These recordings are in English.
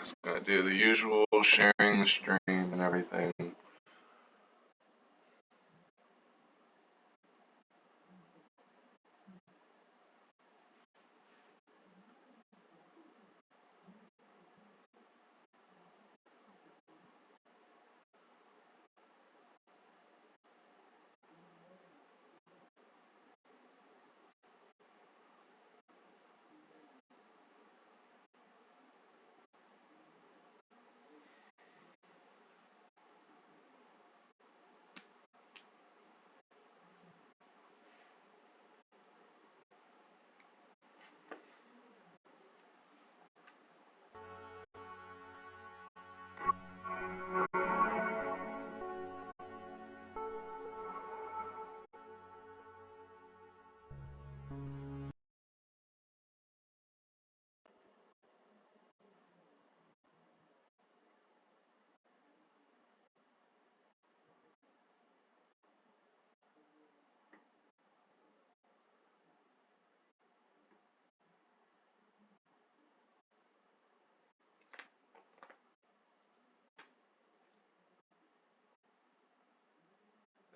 Just gonna do the usual sharing the stream and everything.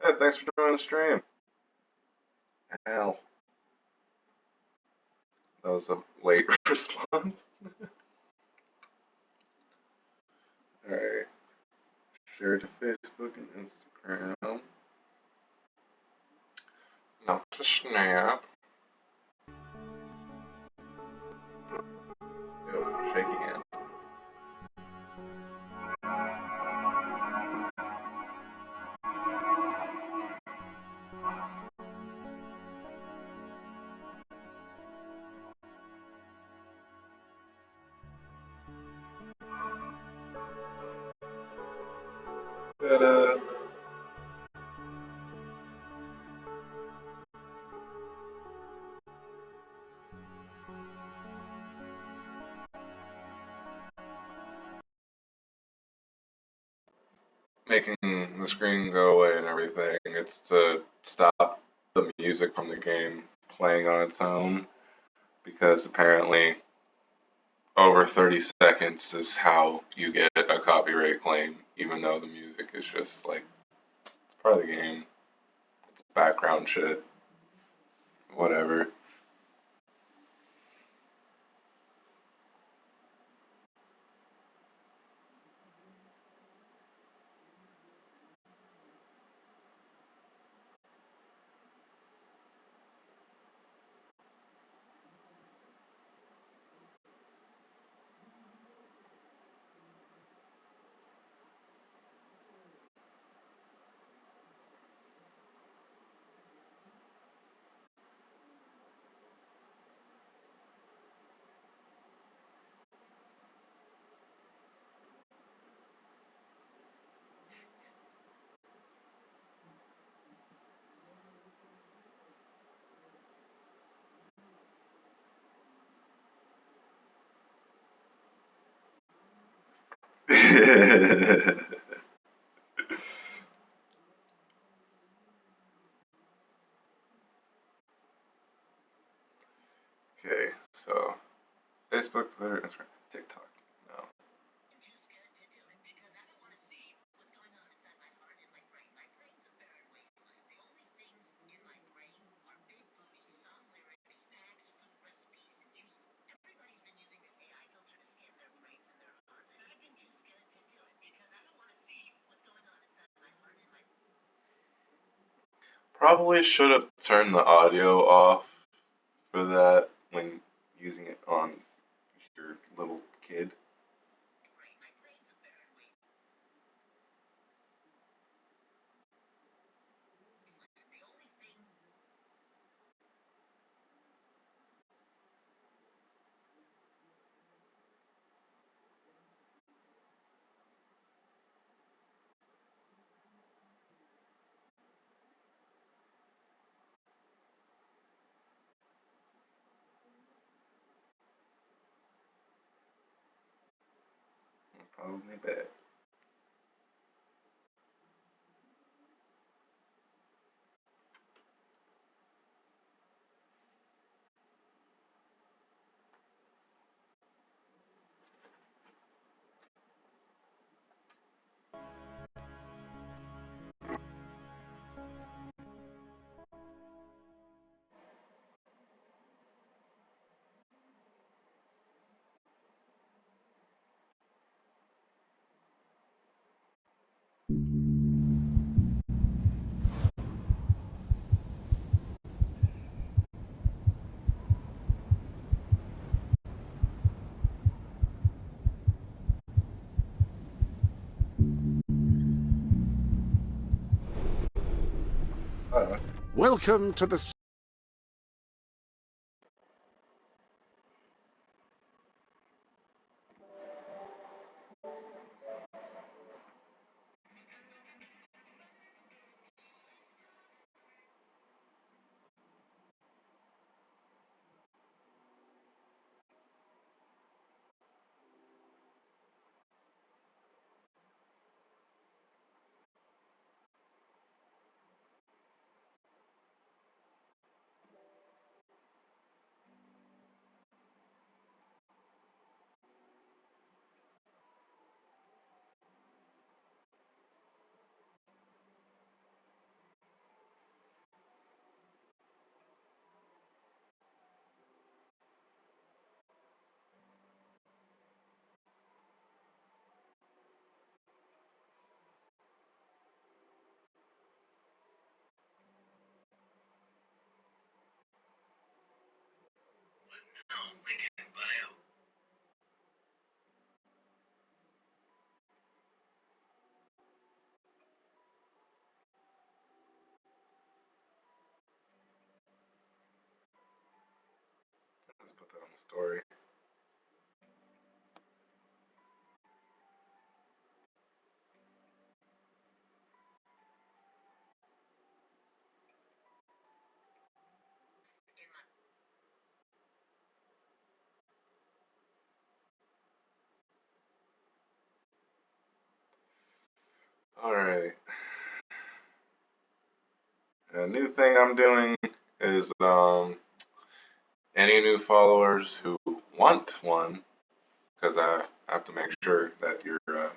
Hey, thanks for joining the stream. Hell, that was a late response. Alright, share to Facebook and Instagram. Not to Snap. Yo, shaky hand. Ta-da! Making the screen go away and everything. It's to stop the music from the game playing on its own, because apparently over 30 seconds is how you get a copyright claim, even though the music is just like it's part of the game. It's background shit. Whatever. Okay, so Facebook, Twitter, Instagram, TikTok. No. Probably should have turned the audio off for that when using it on your little kid. Probably bad. us. Welcome to the... Let's put that on the story. Alright. A new thing I'm doing is any new followers who want one, because I have to make sure that you're I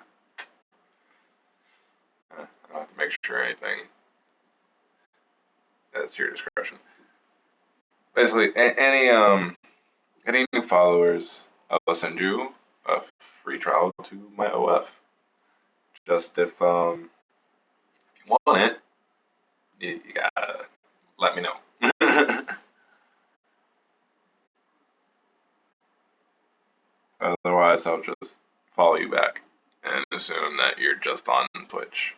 have to make sure anything that's your discretion. Basically, any new followers, I'll send you a free trial to my OF. Just if you want it, you gotta let me know. Otherwise, I'll just follow you back and assume that you're just on Twitch.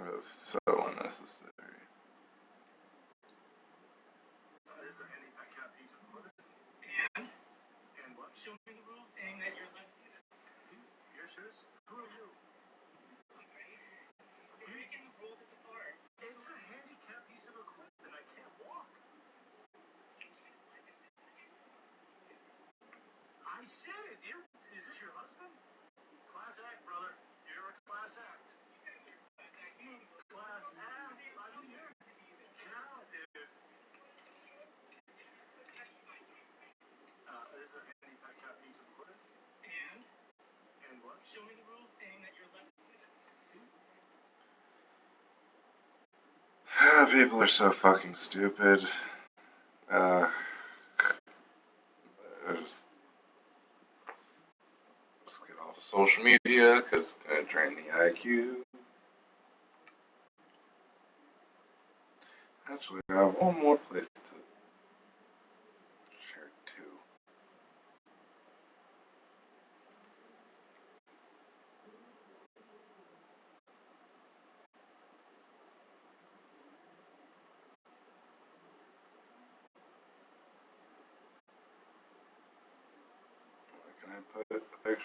That's so unnecessary. Is there any cat piece of wood? And what? Show me the rule saying that you're left-handed. Your shoes? Who are you? I'm breaking the rules at the bar. It's a handicap piece of equipment. I can't walk. I said it. Is this your husband? Class act, brother. You're a class act. Class act. I didn't hear it. Yeah, dude. Is there any cat piece of equipment? And what? Show me the rules saying that you're left-handed. People are so fucking stupid. Let's get off of social media because it's gonna drain the IQ. Actually, I have one more place to share too.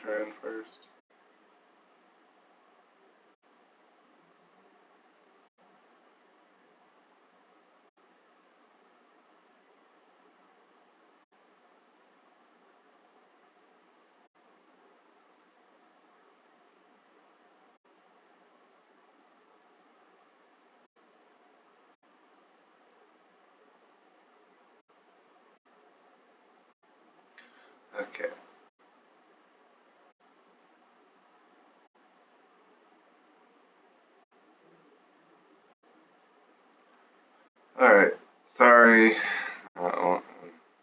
shrine first. Okay. Alright. Sorry. I'm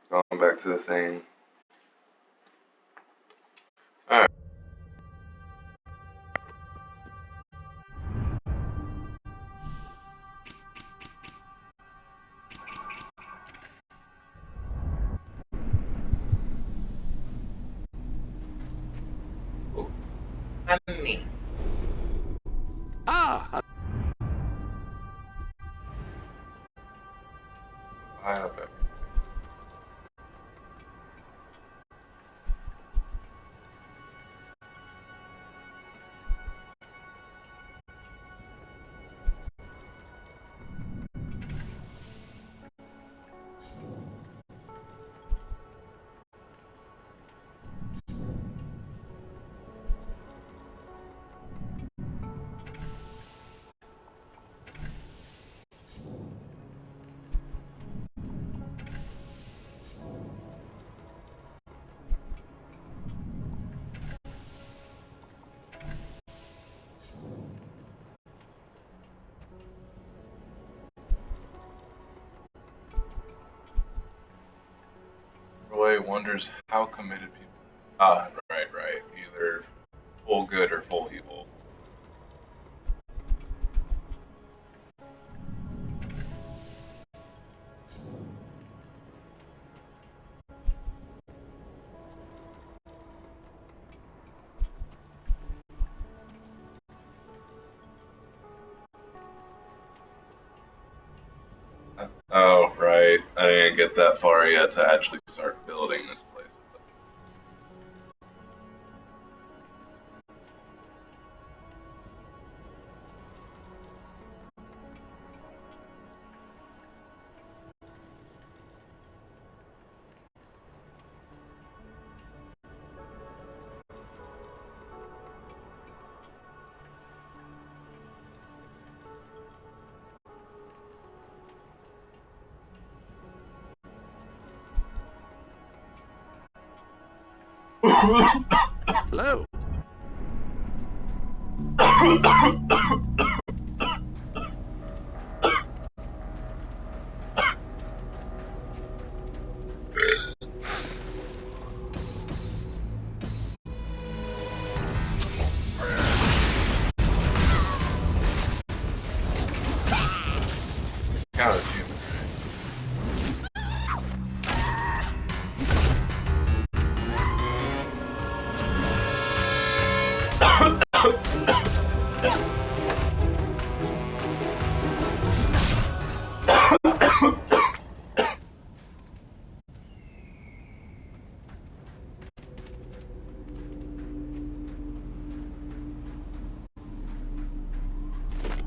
going back to the thing. Alright. Me. I have it. Roy wonders how committed people. Ah, right. Either full good or full evil. Oh, right. I didn't get that far yet to actually start building this place. Hello. Count as human,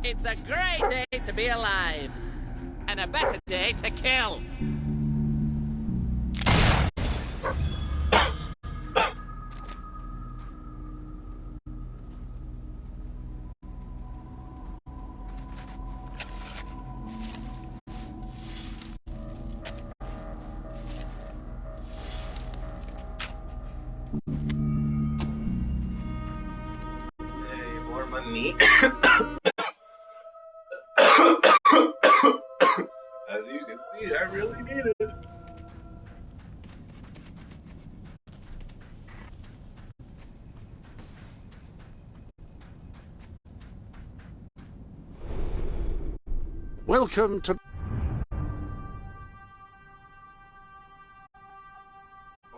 It's a great day to be alive. And a better day to kill. Hey, more money. As you can see, I really need it. Welcome to... I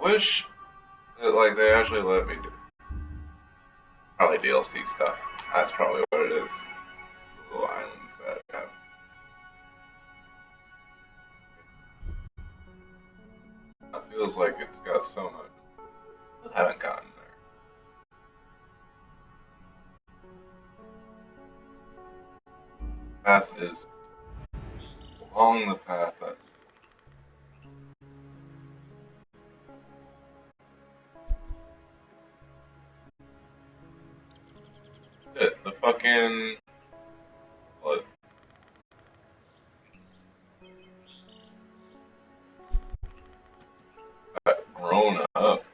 wish that, like, they actually let me do probably DLC stuff. That's probably what it is. The little islands that have. It feels like it's got so much. I haven't gotten there. path is along the path that. The fucking. What? Grown up.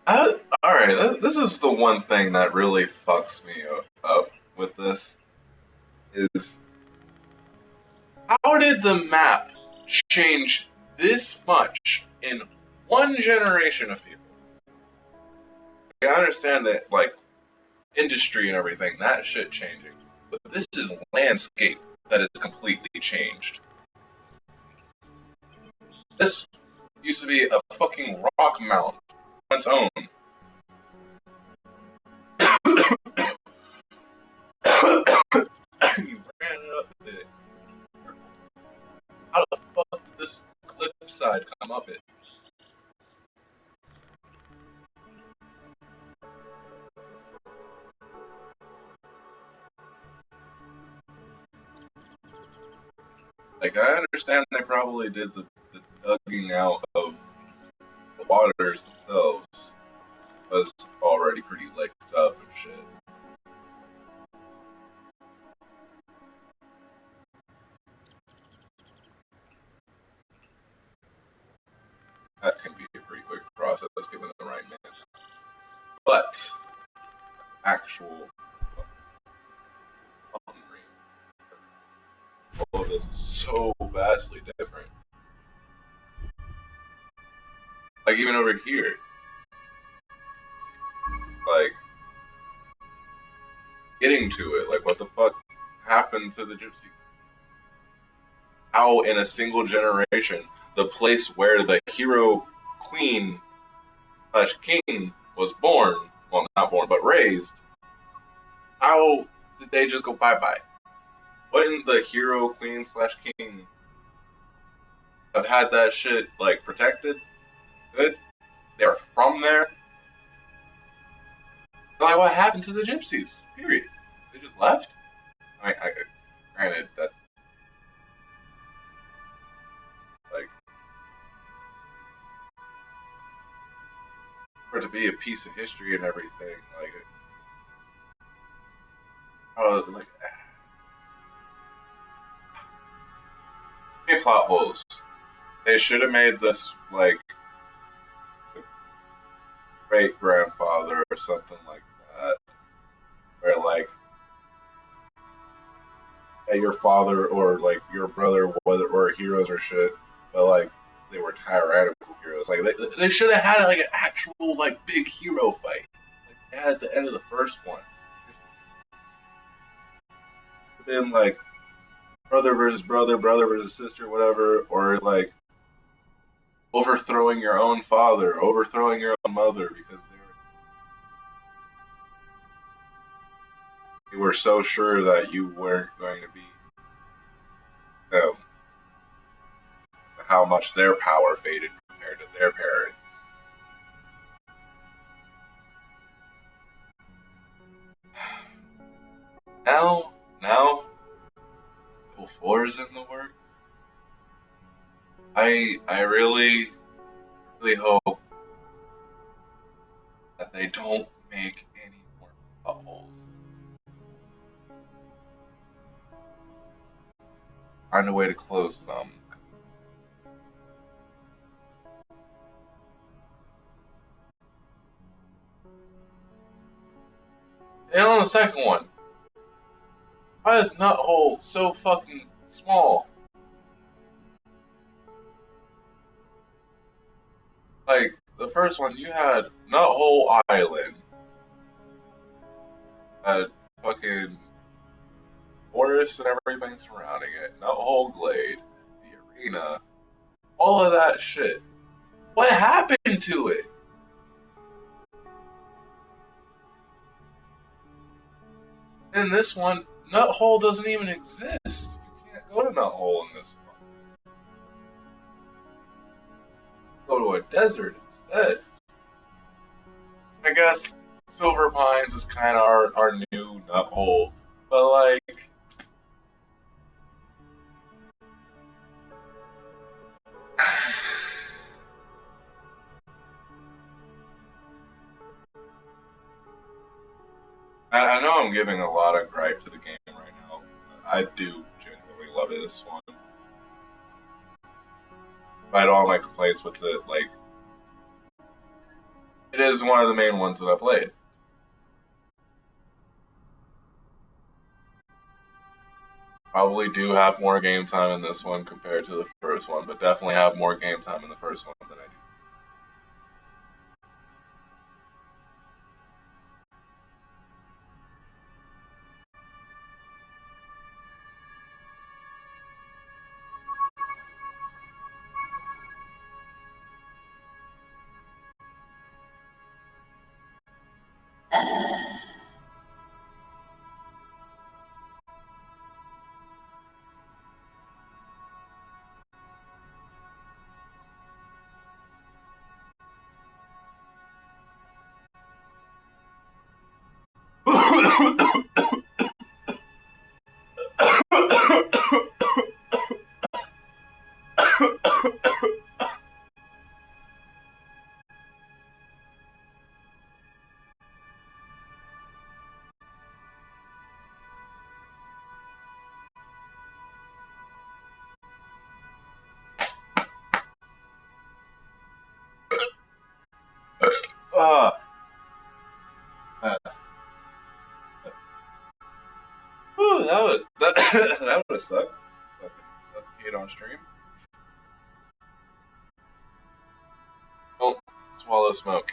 Alright, this is the one thing that really fucks me up with this. Is how did the map change this much in one generation of people? I understand that, like, industry and everything, that shit changing. But this is landscape that is completely changed. This used to be a fucking rock mountain on its own. You ran it up it. How the fuck did this cliffside come up it? Like, I understand they probably did the dugging out of the waters themselves. Was already pretty licked up and shit. That can be a pretty quick process given the right man. But actual all of this is so vastly different. Like, even over here, like, getting to it, like, what the fuck happened to the gypsy? How in a single generation, the place where the hero queen / king was born, well, not born, but raised, how did they just go bye-bye? Wouldn't the hero queen / king have had that shit, like, protected? Good? They're from there? Like, what happened to the gypsies? Period. They just left? Granted, that's like, for it to be a piece of history and everything, like, like, any plot holes. They should have made this, like, great grandfather or something like that, where, like, your father or, like, your brother were heroes or shit, but, like, they were tyrannical heroes. Like, they should have had, like, an actual, like, big hero fight. Like they had at the end of the first one. Then, like, brother versus brother, brother versus sister, whatever, or, like, overthrowing your own father, overthrowing your own mother because they were so sure that you weren't going to be them. How much their power faded compared to their parents. Now, Fable 4 is in the works. I really hope that they don't make any more buttholes. Find a way to close some. And on the second one, why is Nuthole so fucking small? Like, the first one, you had Nuthole Island, had fucking forest and everything surrounding it, Nuthole Glade, the arena, all of that shit. What happened to it? In this one, Nuthole doesn't even exist. You can't go to Nuthole in this one. Go to a desert instead. I guess Silver Pines is kind of our new Nuthole, But like, I know I'm giving a lot of gripe to the game right now. I do genuinely love this one. Despite all my complaints with it, like, it is one of the main ones that I played. Probably do have more game time in this one compared to the first one, but definitely have more game time in the first one than I do. uh, Ooh, that would have sucked. Fucking suffocate on stream. Don't swallow smoke.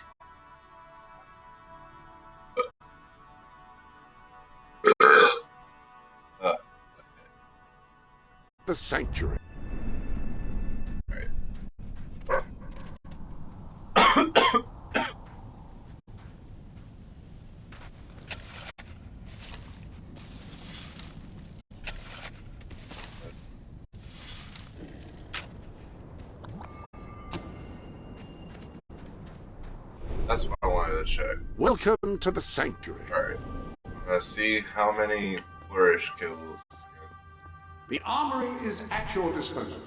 The sanctuary. Alright. That's what I wanted to check. Welcome to the sanctuary. Alright. I'm gonna see how many flourish kills. The armory is at your disposal.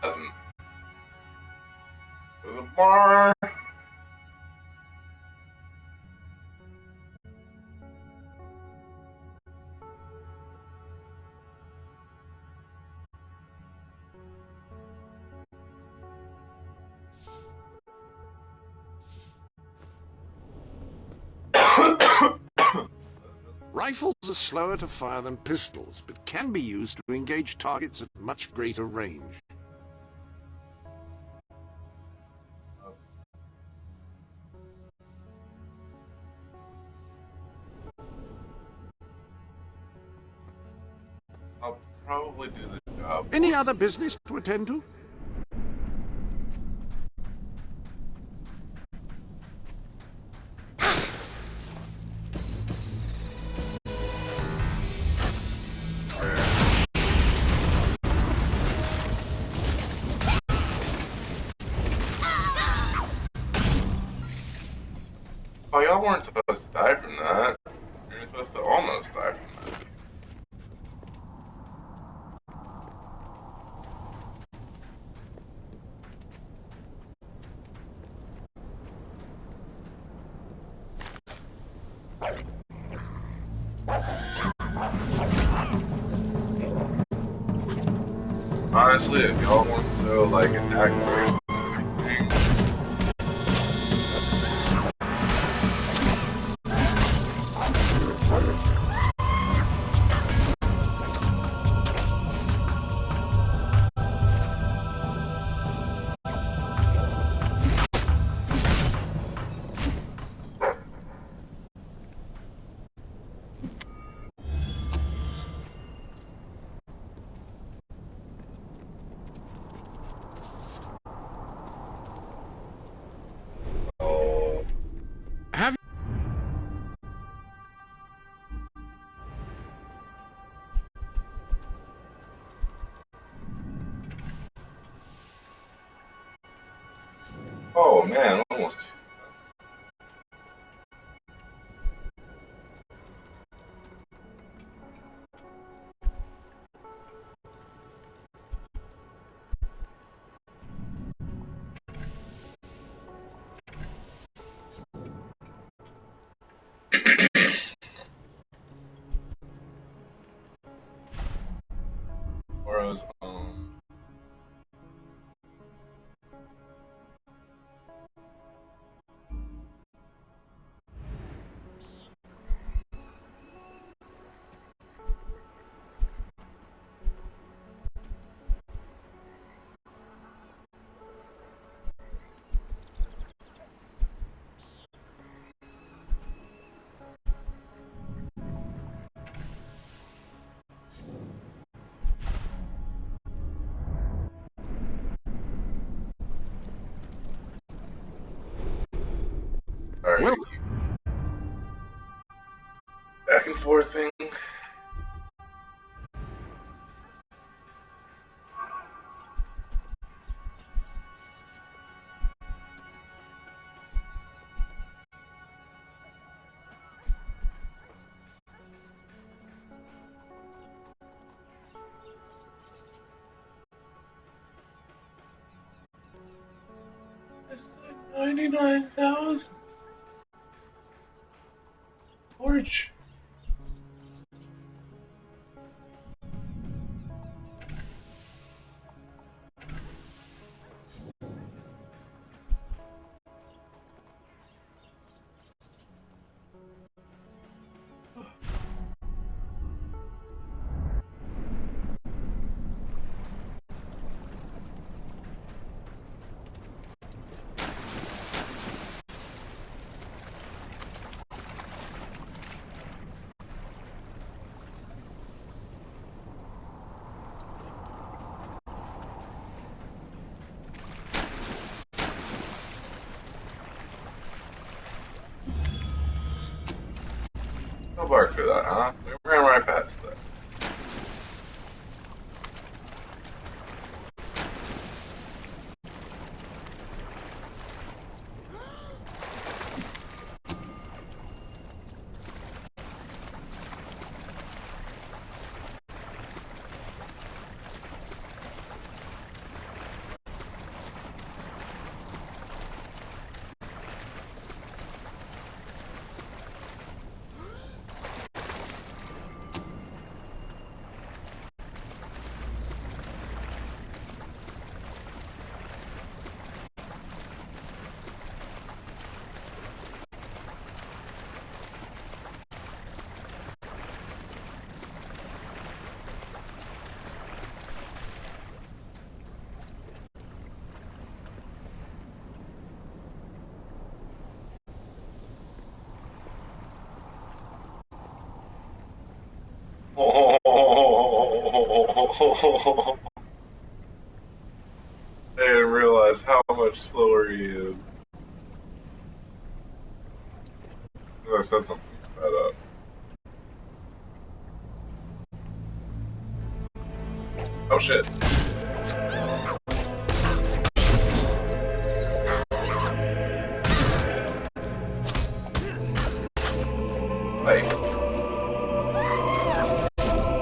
Doesn't. There's a bar. Rifles are slower to fire than pistols, but can be used to engage targets at much greater range. I'll probably do the job. Any other business to attend to? Oh, y'all weren't supposed to die from that. You're supposed to almost die from that. Honestly, if y'all want to like attack first and everything, oh, Have oh man, almost. Sorry. Well- Back and forth thing. It's like 99,000. Orange. No bark for that, huh? We ran right past that. I didn't realize how much slower he is. I said something sped up. Oh shit. Wait.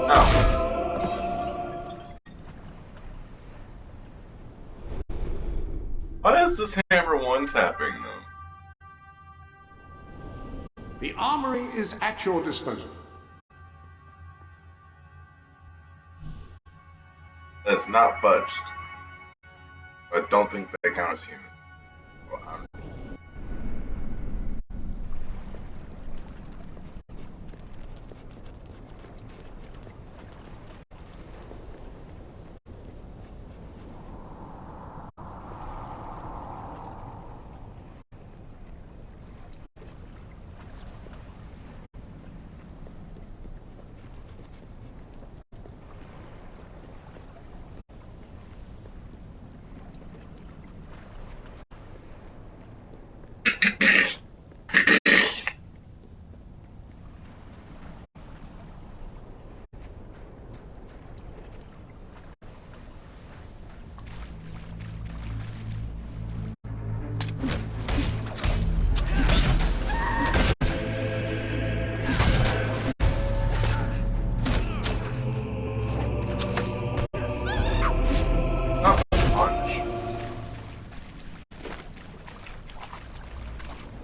No. Why is this hammer one-tapping them? The armory is at your disposal. It's not budged. I don't think they count as humans. Well,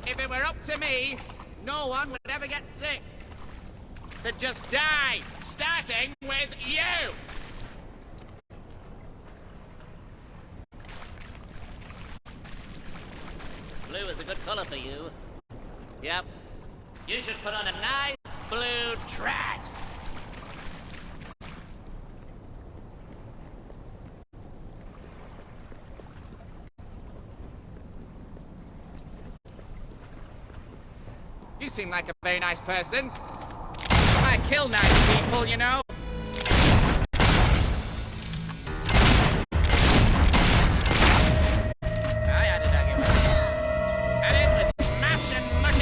If it were up to me, no one would ever get sick. They'd just die, starting with you! Blue is a good color for you. Yep. You should put on a nice blue dress. You seem like a very nice person. I kill nice people, you know. I had it again. And in with mash and mush.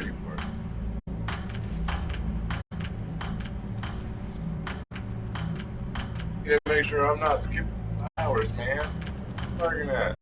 ready for it. You gotta make sure I'm not skipping hours, man. Working at.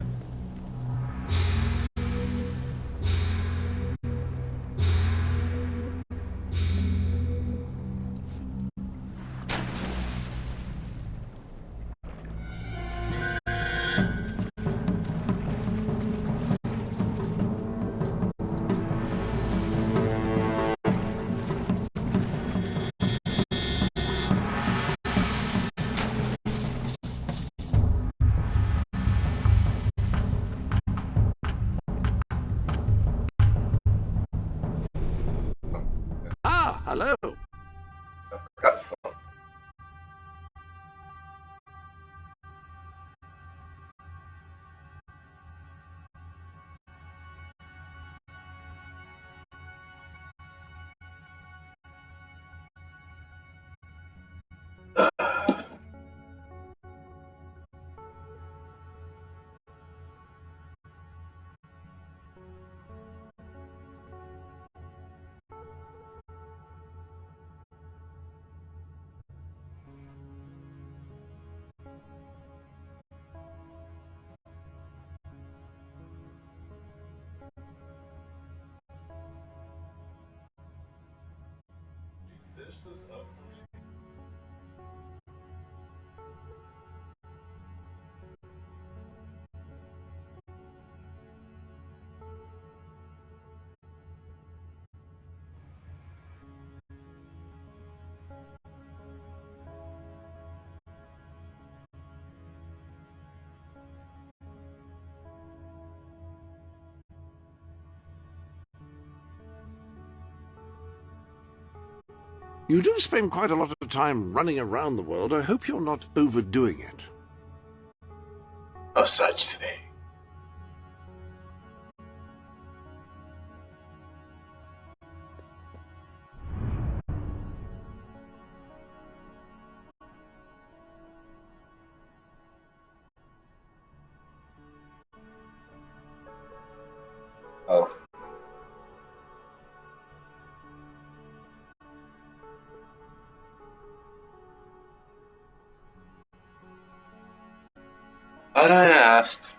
Ah, hello. I forgot something. Dish this up for me. You do spend quite a lot of time running around the world. I hope you're not overdoing it. No such thing. Oh. But I asked.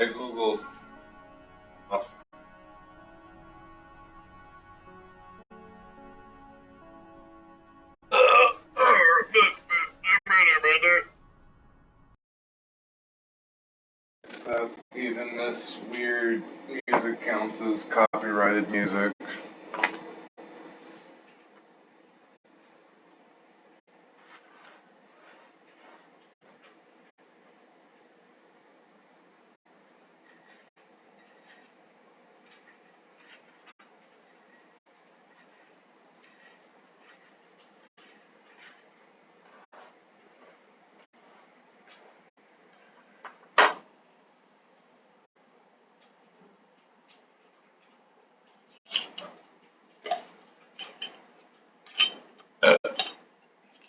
Hey Google. Oh, that even this weird music counts as copyrighted music.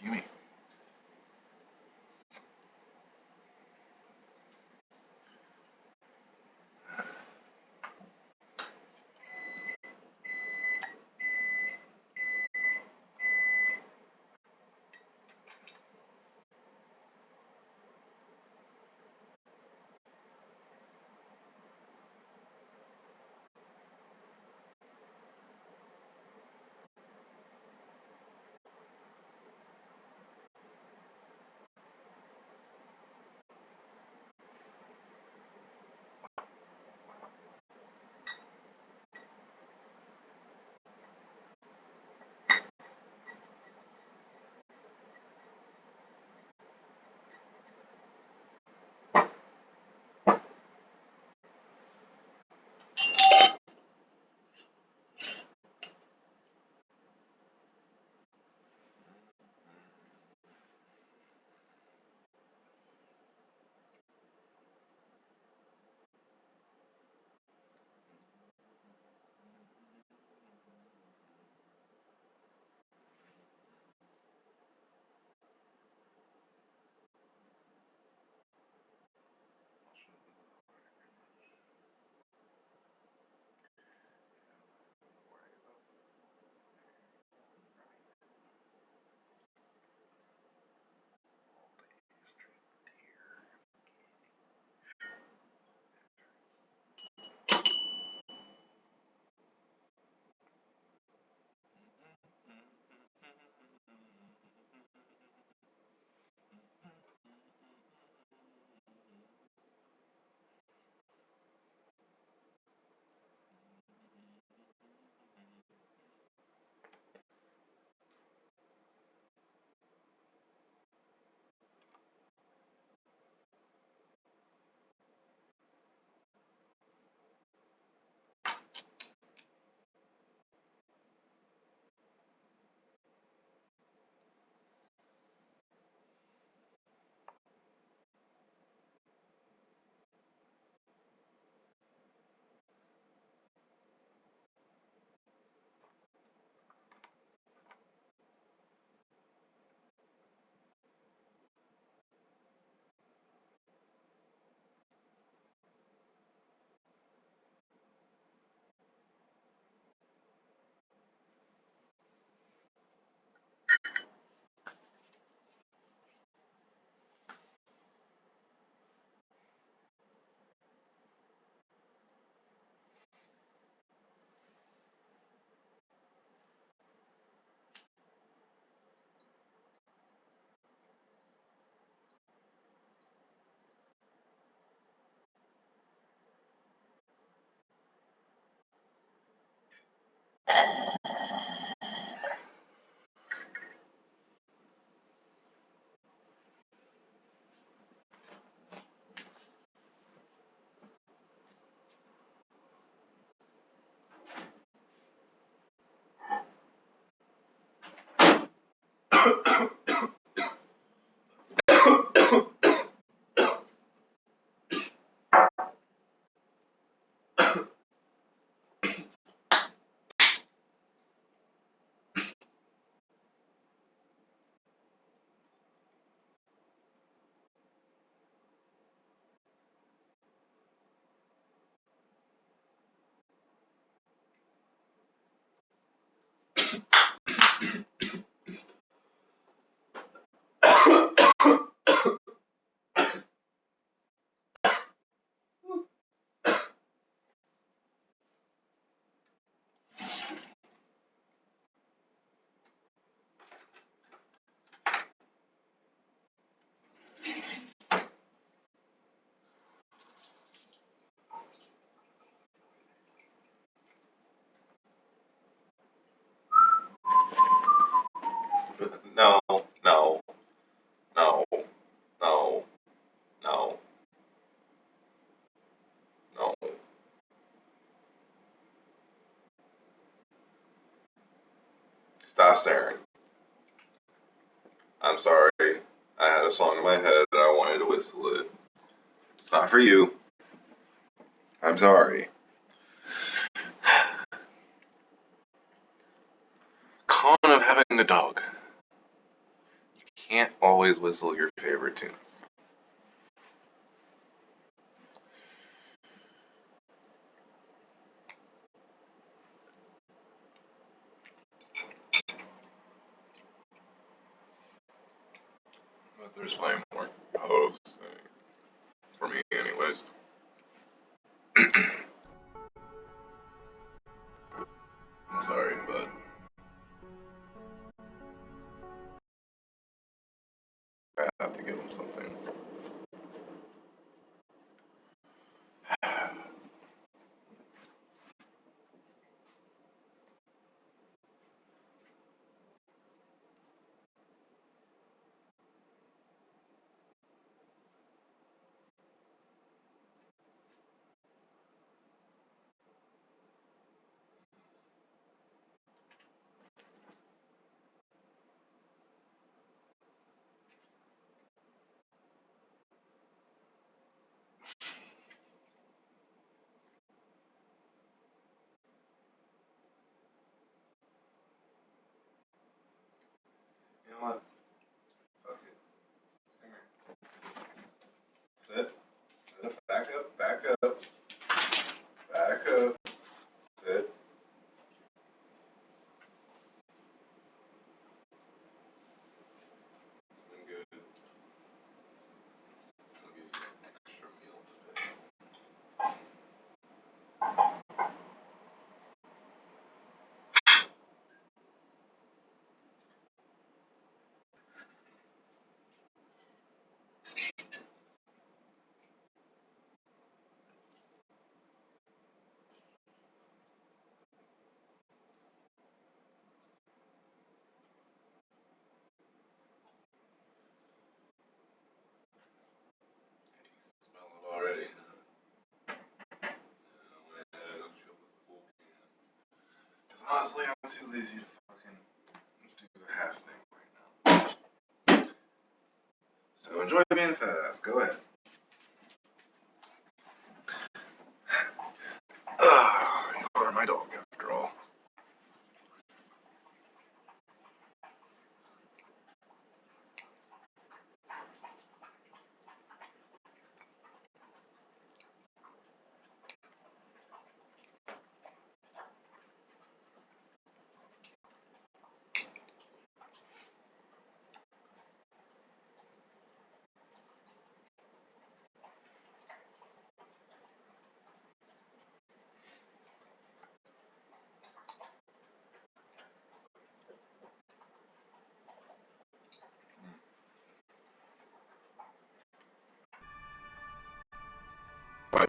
Gimme. Stop staring. I'm sorry. I had a song in my head and I wanted to whistle it. It's not for you. I'm sorry. Con of having a dog. You can't always whistle your favorite tunes. But there's plenty more posts. For me, anyways. I'm sorry, but I have to give him something. You know what? Fuck it. Come here. Sit. Sit. Back up. Back up. Back up. Sit. I'm good. I'll give you an extra meal today. You smell it already. I'm gonna hook you up with a full can. Because honestly, I'm too lazy to fucking do a half thing right now. So enjoy being fat ass. Go ahead. You are my dog after all. What?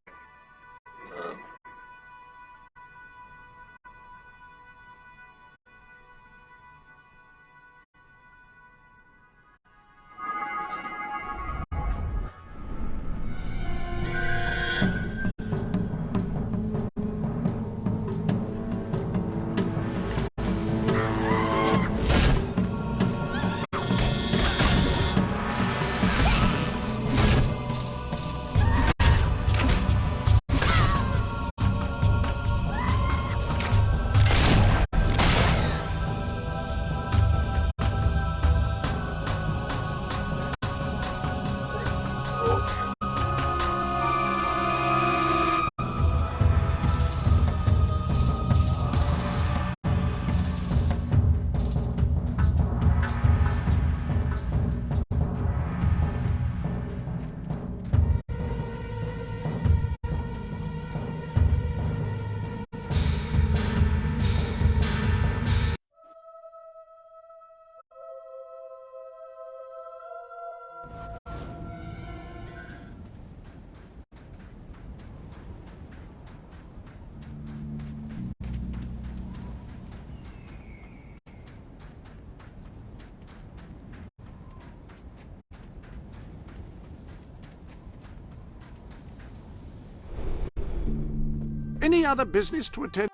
Any other business to attend?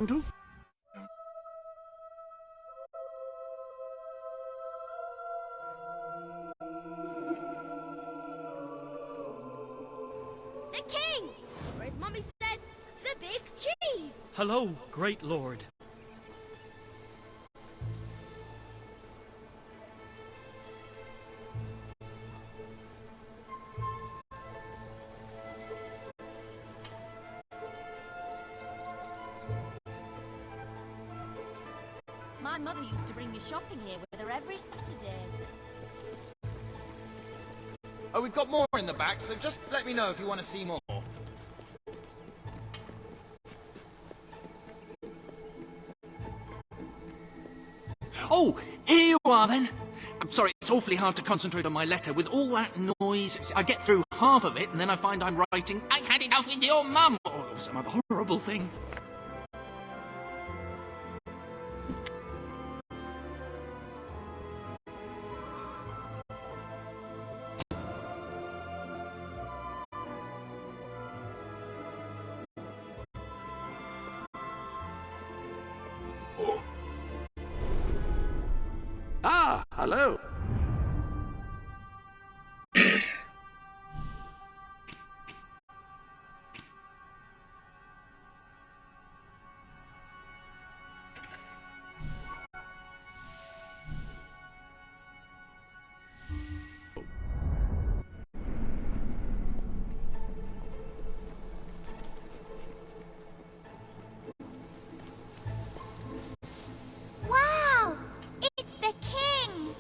to? The king! Or as Mummy says, the big cheese! Hello, great lord. My mother used to bring me shopping here with her every Saturday. Oh, we've got more in the back, so just let me know if you want to see more. Oh, here you are then. I'm sorry, it's awfully hard to concentrate on my letter with all that noise. I get through half of it and then I find I'm writing, I had it off with your mum, or some other horrible thing. Oh. Ah, hello. Wow! It's the king!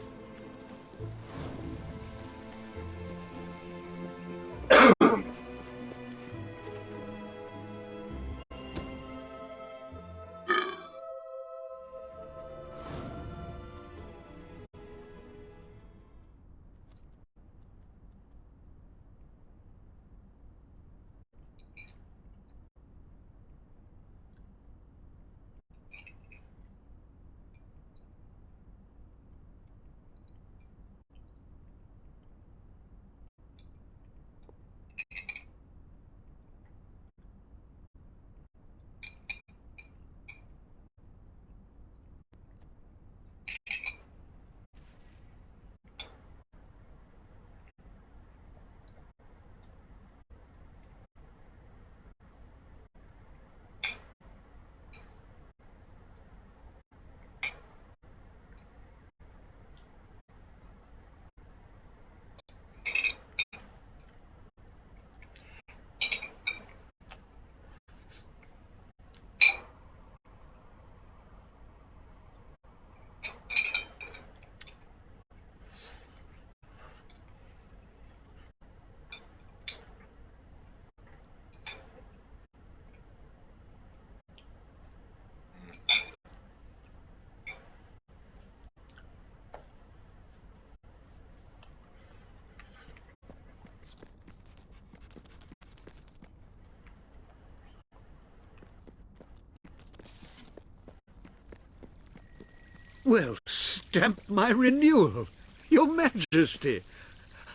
Well, stamp my renewal. Your Majesty,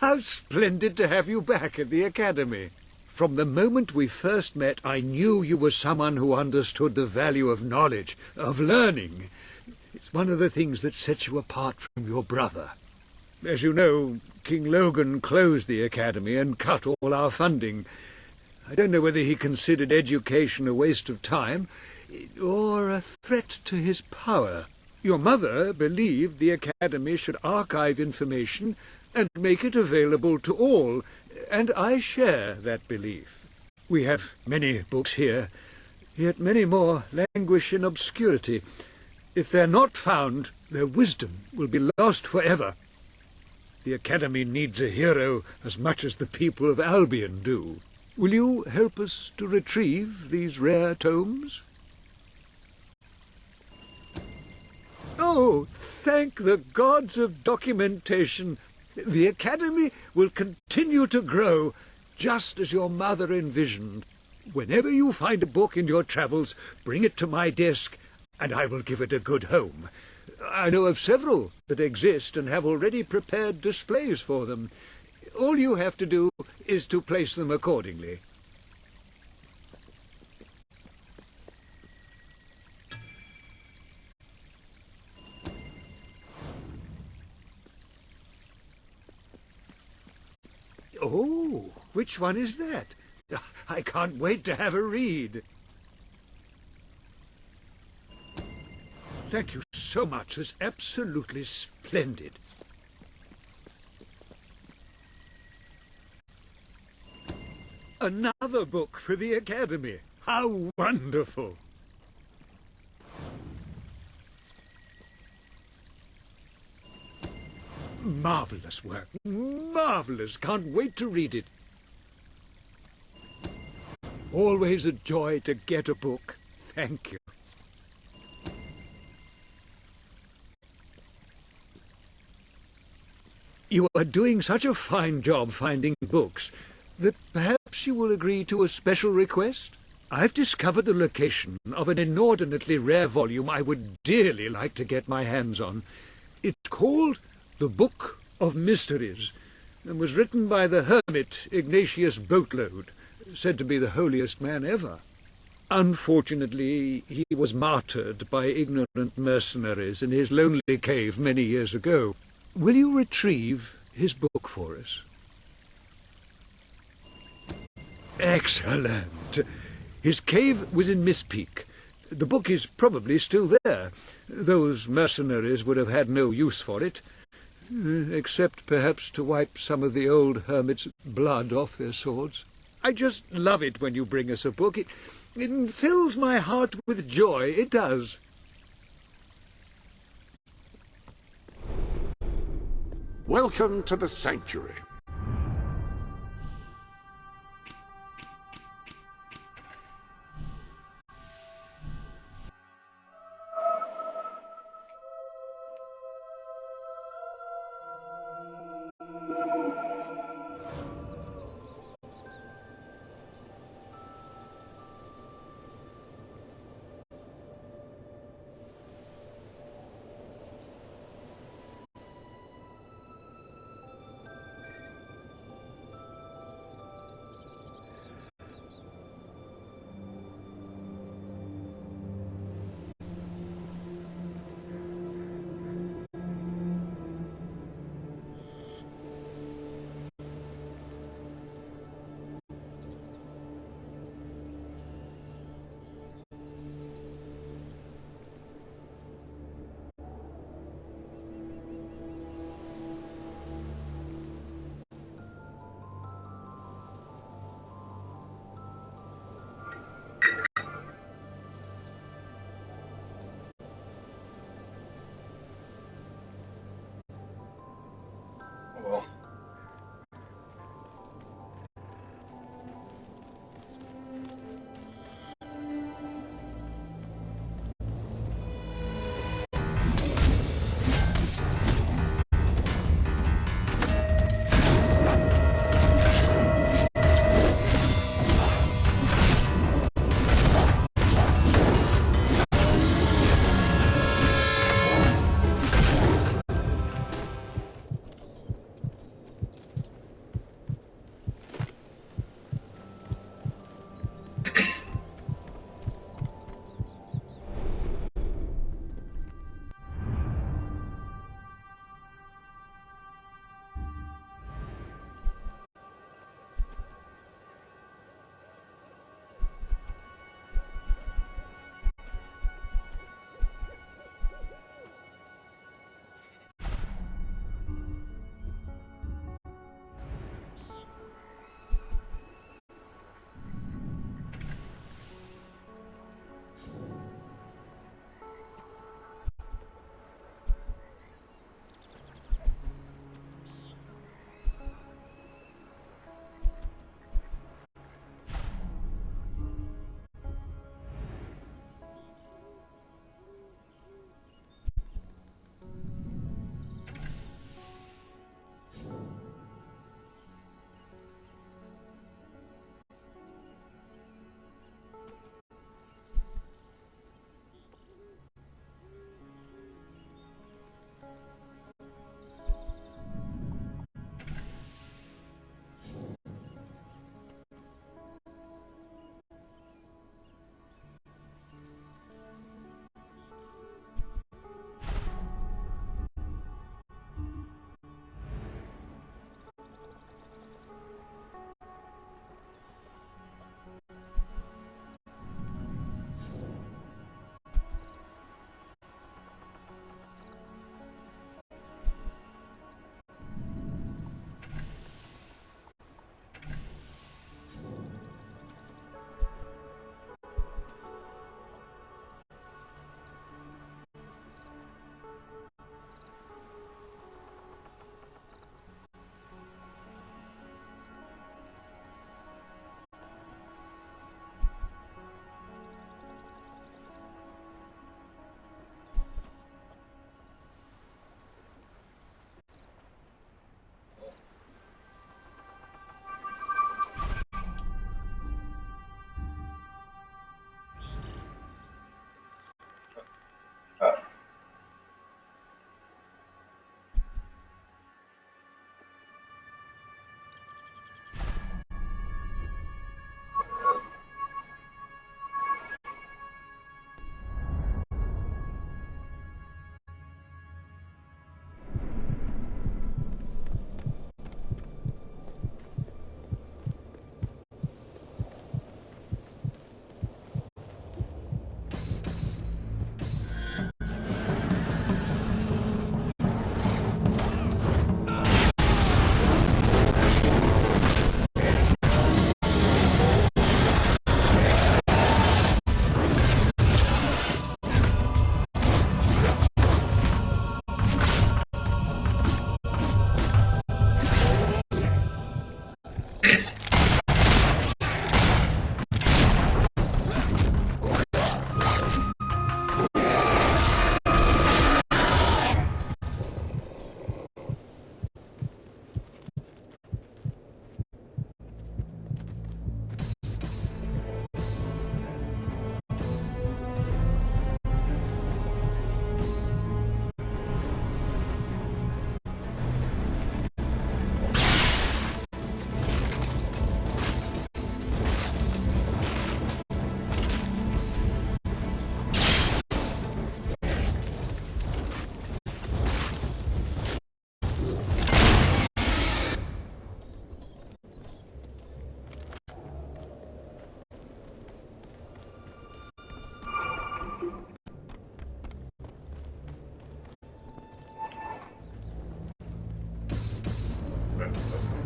how splendid to have you back at the Academy. From the moment we first met, I knew you were someone who understood the value of knowledge, of learning. It's one of the things that sets you apart from your brother. As you know, King Logan closed the Academy and cut all our funding. I don't know whether he considered education a waste of time or a threat to his power. Your mother believed the Academy should archive information and make it available to all, and I share that belief. We have many books here, yet many more languish in obscurity. If they're not found, their wisdom will be lost forever. The Academy needs a hero as much as the people of Albion do. Will you help us to retrieve these rare tomes? Oh, thank the gods of documentation. The Academy will continue to grow, just as your mother envisioned. Whenever you find a book in your travels, bring it to my desk, and I will give it a good home. I know of several that exist and have already prepared displays for them. All you have to do is to place them accordingly. Oh, which one is that? I can't wait to have a read. Thank you so much. That's absolutely splendid. Another book for the Academy. How wonderful. Marvelous work. Marvelous. Can't wait to read it. Always a joy to get a book. Thank you. You are doing such a fine job finding books that perhaps you will agree to a special request. I've discovered the location of an inordinately rare volume I would dearly like to get my hands on. It's called The Book of Mysteries and was written by the hermit Ignatius Boatload, said to be the holiest man ever. Unfortunately, he was martyred by ignorant mercenaries in his lonely cave many years ago. Will you retrieve his book for us? Excellent. His cave was in Miss Peak. The book is probably still there. Those mercenaries would have had no use for it, except perhaps to wipe some of the old hermit's blood off their swords. I just love it when you bring us a book. It fills my heart with joy. It does. Welcome to the Sanctuary.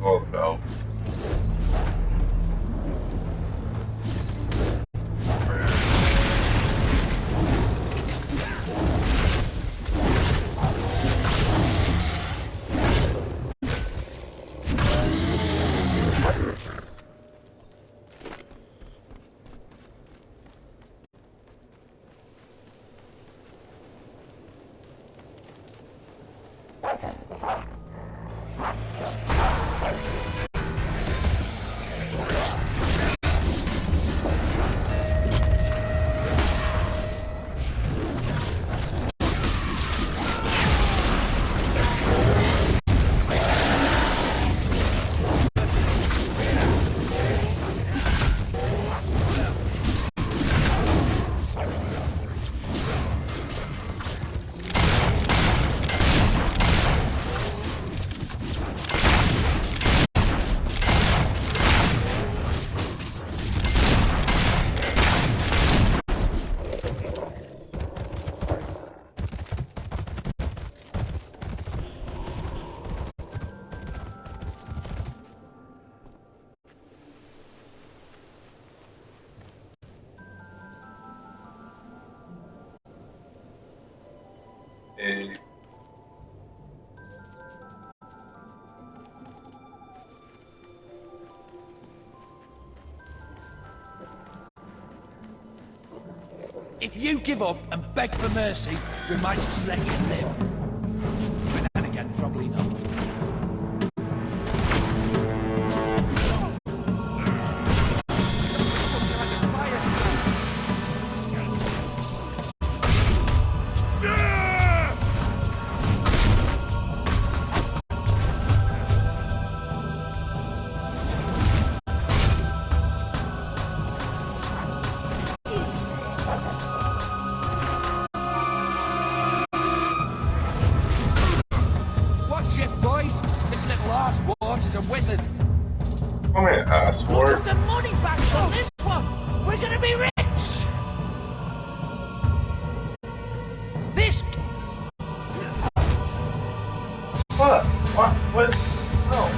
We'll go. Eh, If you give up and beg for mercy, we might just let you live. But then again, probably not. Some kind of fire spell. Watch it, boys! This little arsewort is a wizard. come here, Look assword. at the money bags on this one! We're gonna be rich! This... What? What? What? No.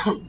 Maybe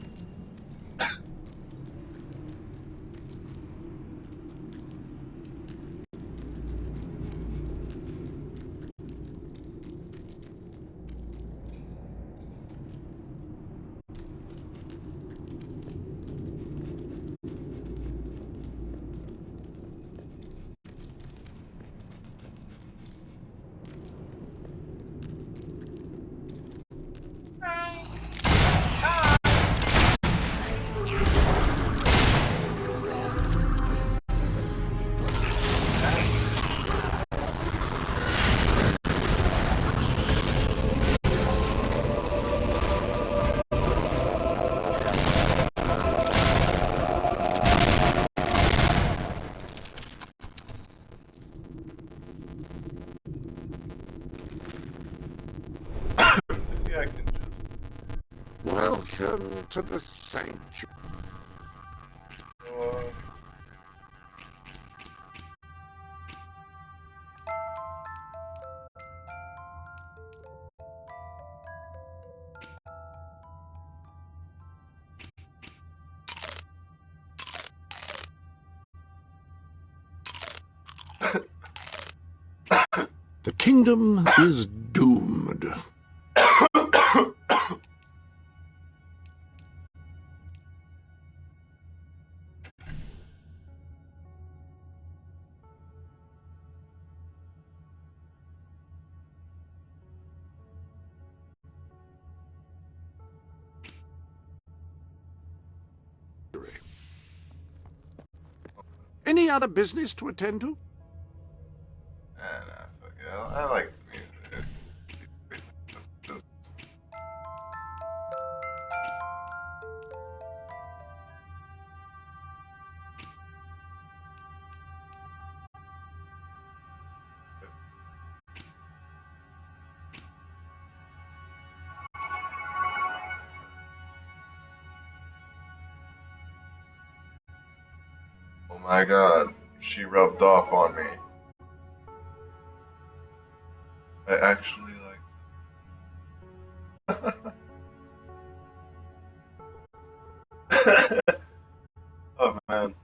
I can just. Welcome to the sanctuary. Uh, The kingdom is doomed. Any other business to attend to? fuck it. I like the music. Just- Oh my god, she rubbed off on me. I actually like it. Oh man.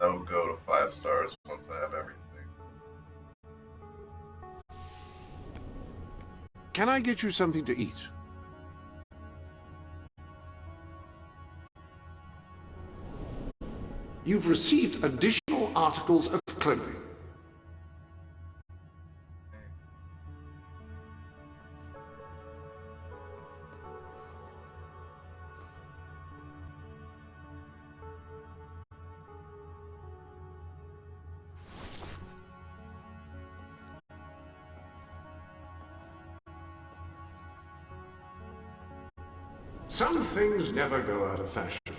That'll go to 5 stars once I have everything. Can I get you something to eat? You've received additional articles of clothing. Some things never go out of fashion.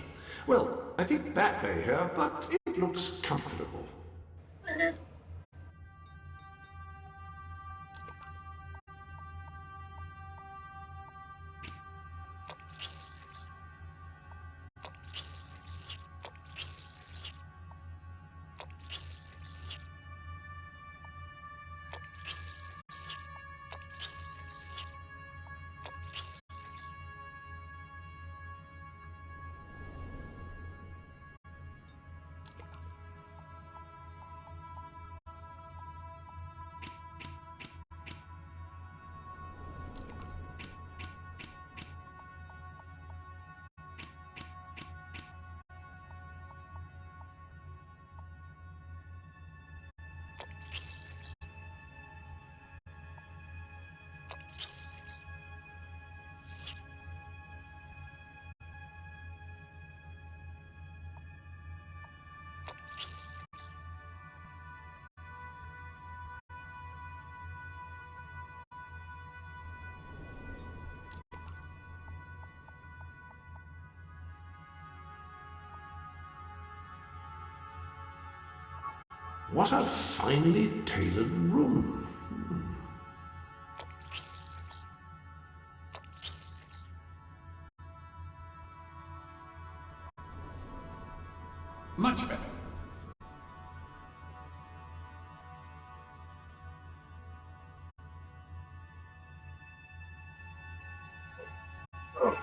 Well, I think that may here, but it looks comfortable. What a finely tailored room. Much better. Oh,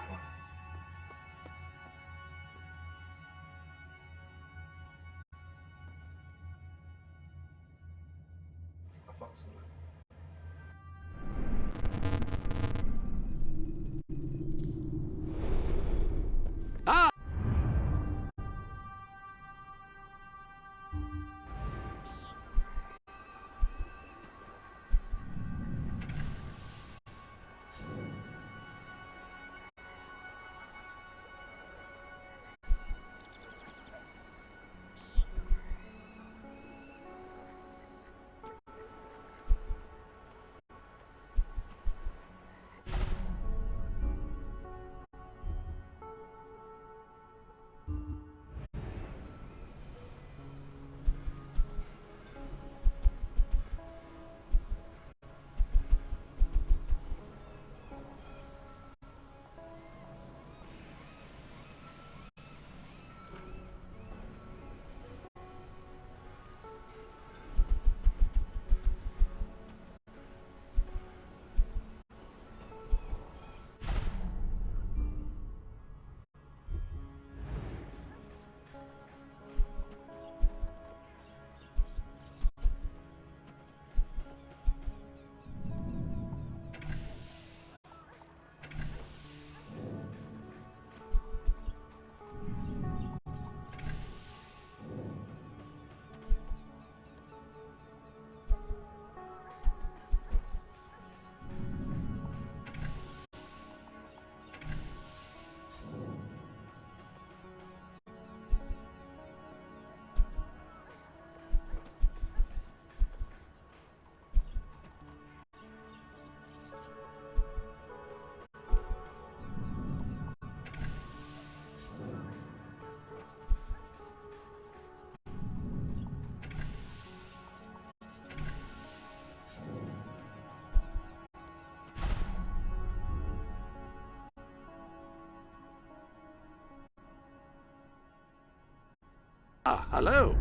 Ah, hello.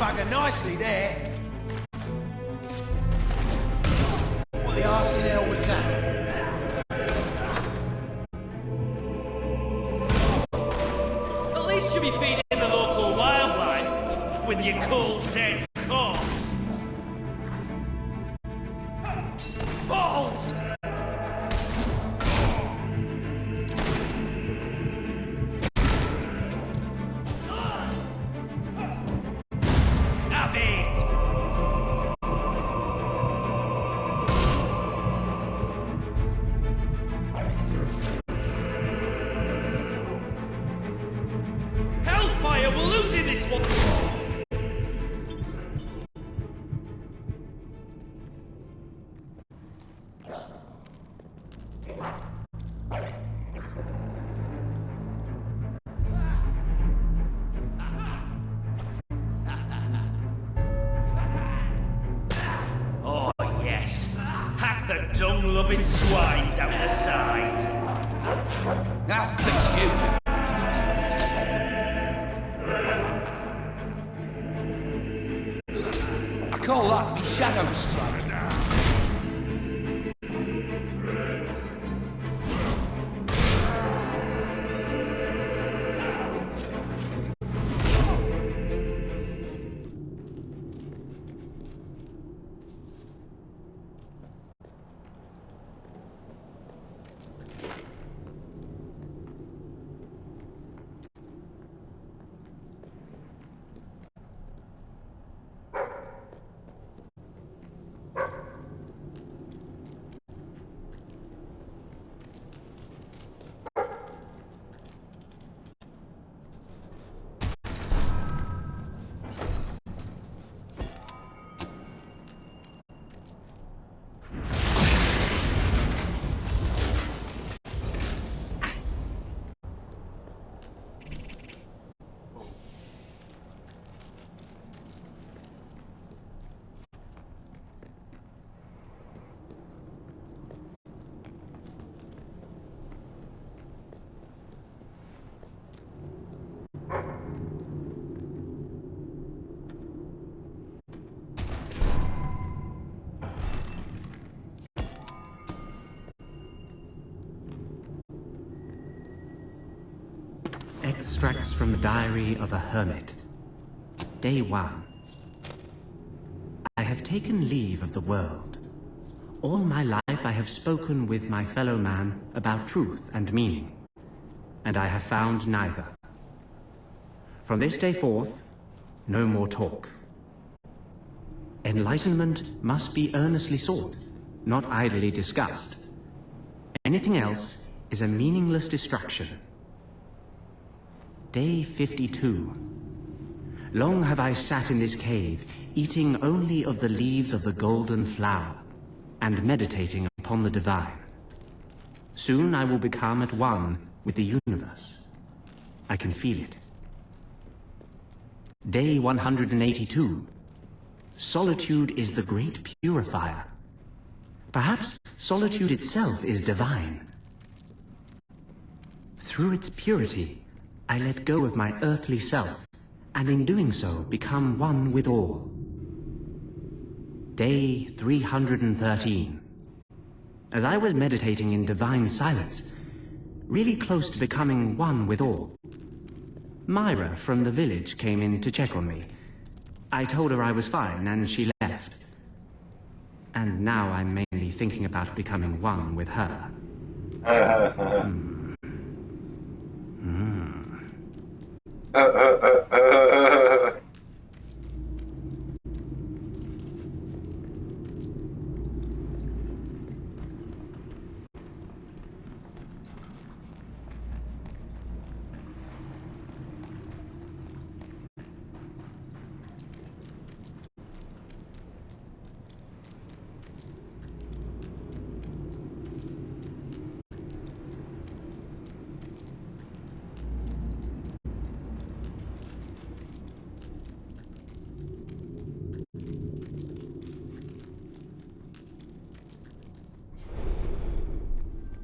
bugger nicely there. What the arse in hell was that? At least you'll be feeding the local wildlife with your cold, dead corpse. Balls! Have it! Hellfire, we're losing this one! Oh, yes. Hack the dung-loving swine down the sides. Ah, fix you. I call that me shadow strike. Extracts from the Diary of a Hermit. Day 1. I have taken leave of the world. All my life I have spoken with my fellow man about truth and meaning, and I have found neither. From this day forth, no more talk. Enlightenment must be earnestly sought, not idly discussed. Anything else is a meaningless distraction. Day 52. Long have I sat in this cave, eating only of the leaves of the golden flower, and meditating upon the divine. Soon I will become at one with the universe. I can feel it. Day 182. Solitude is the great purifier. Perhaps solitude itself is divine. Through its purity, I let go of my earthly self, and in doing so become one with all. Day 313. As I was meditating in divine silence, really close to becoming one with all, Myra from the village came in to check on me. I told her I was fine, and she left. And now I'm mainly thinking about becoming one with her.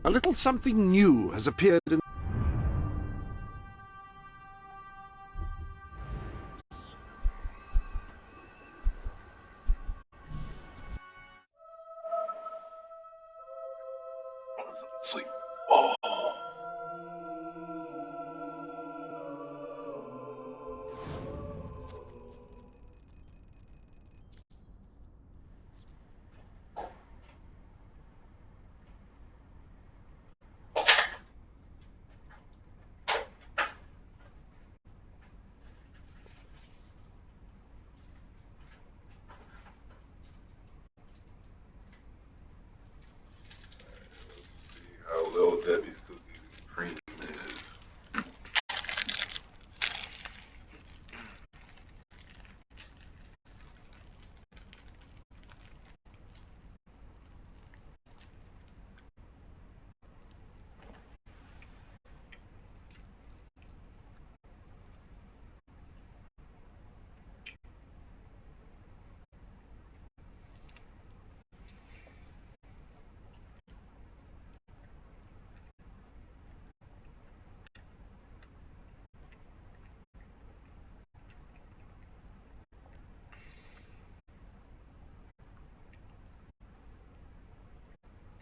A little something new has appeared in... want some sleep. Oh. Let's see how Little Debbie's cookies and cream is.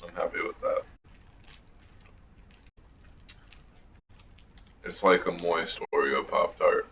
I'm happy with that. It's like a moist Oreo Pop Tart.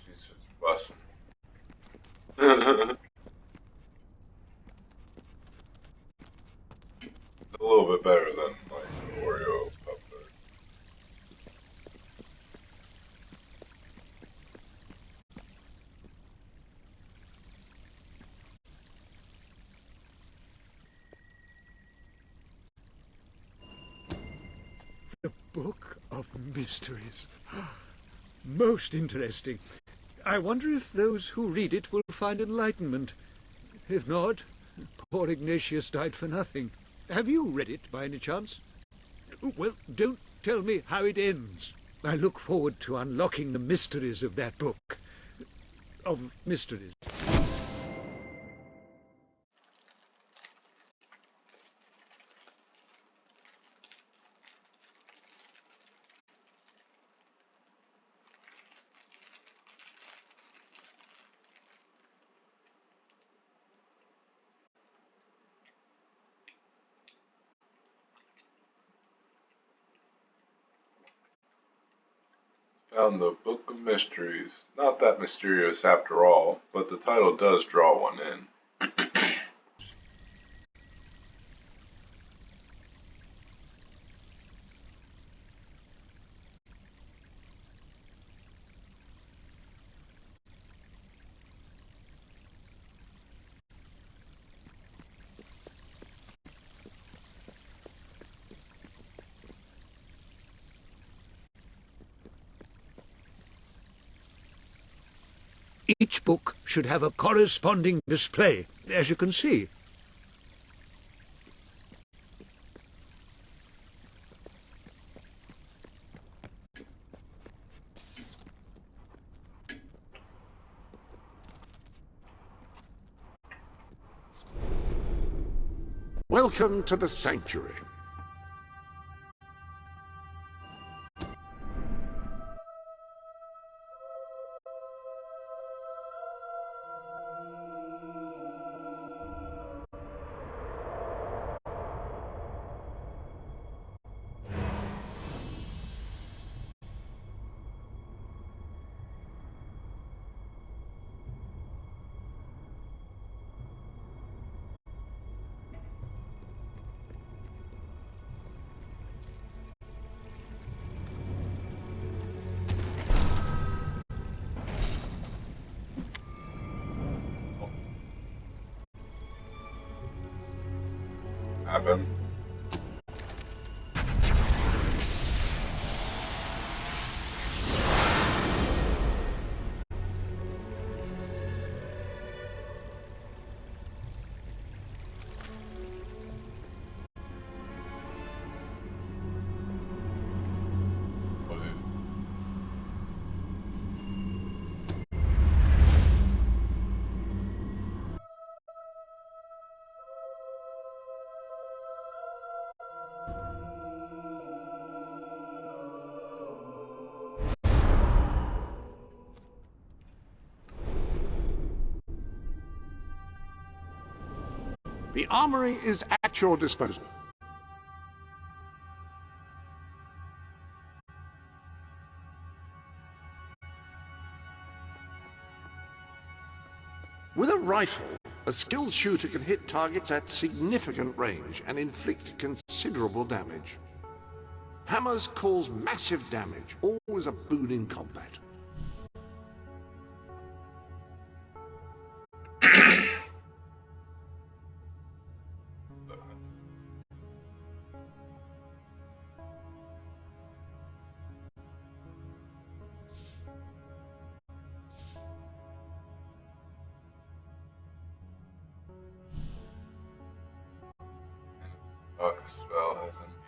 She's just busting. It's a little bit better than like an Oreo Pop Tart. The Book of Mysteries. Most interesting. I wonder if those who read it will find enlightenment. If not, poor Ignatius died for nothing. Have you read it by any chance? Well, don't tell me how it ends. I look forward to unlocking the mysteries of that book. Of mysteries. Found the Book of Mysteries. Not that mysterious after all, but the title does draw one in. Each book should have a corresponding display, as you can see. Welcome to the Sanctuary. happen. The armory is at your disposal. With a rifle, a skilled shooter can hit targets at significant range and inflict considerable damage. Hammers cause massive damage, always a boon in combat. Buck spell has imbued.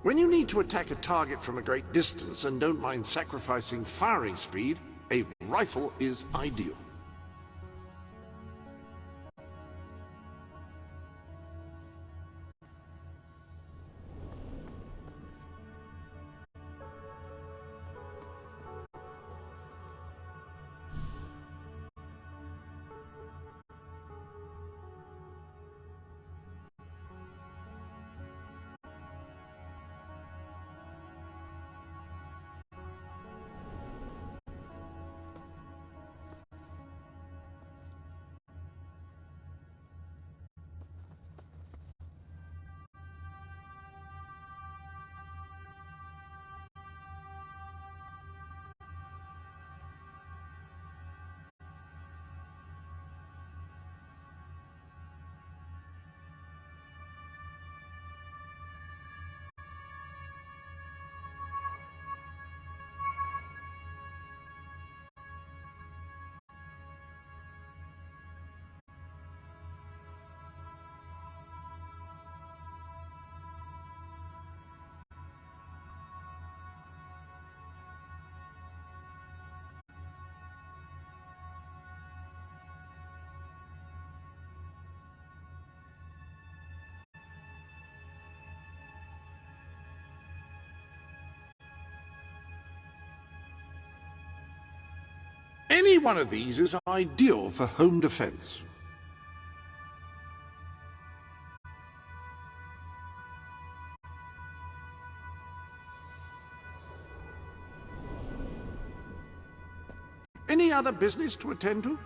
When you need to attack a target from a great distance and don't mind sacrificing firing speed, a rifle is ideal. Any one of these is ideal for home defense. Any other business to attend to?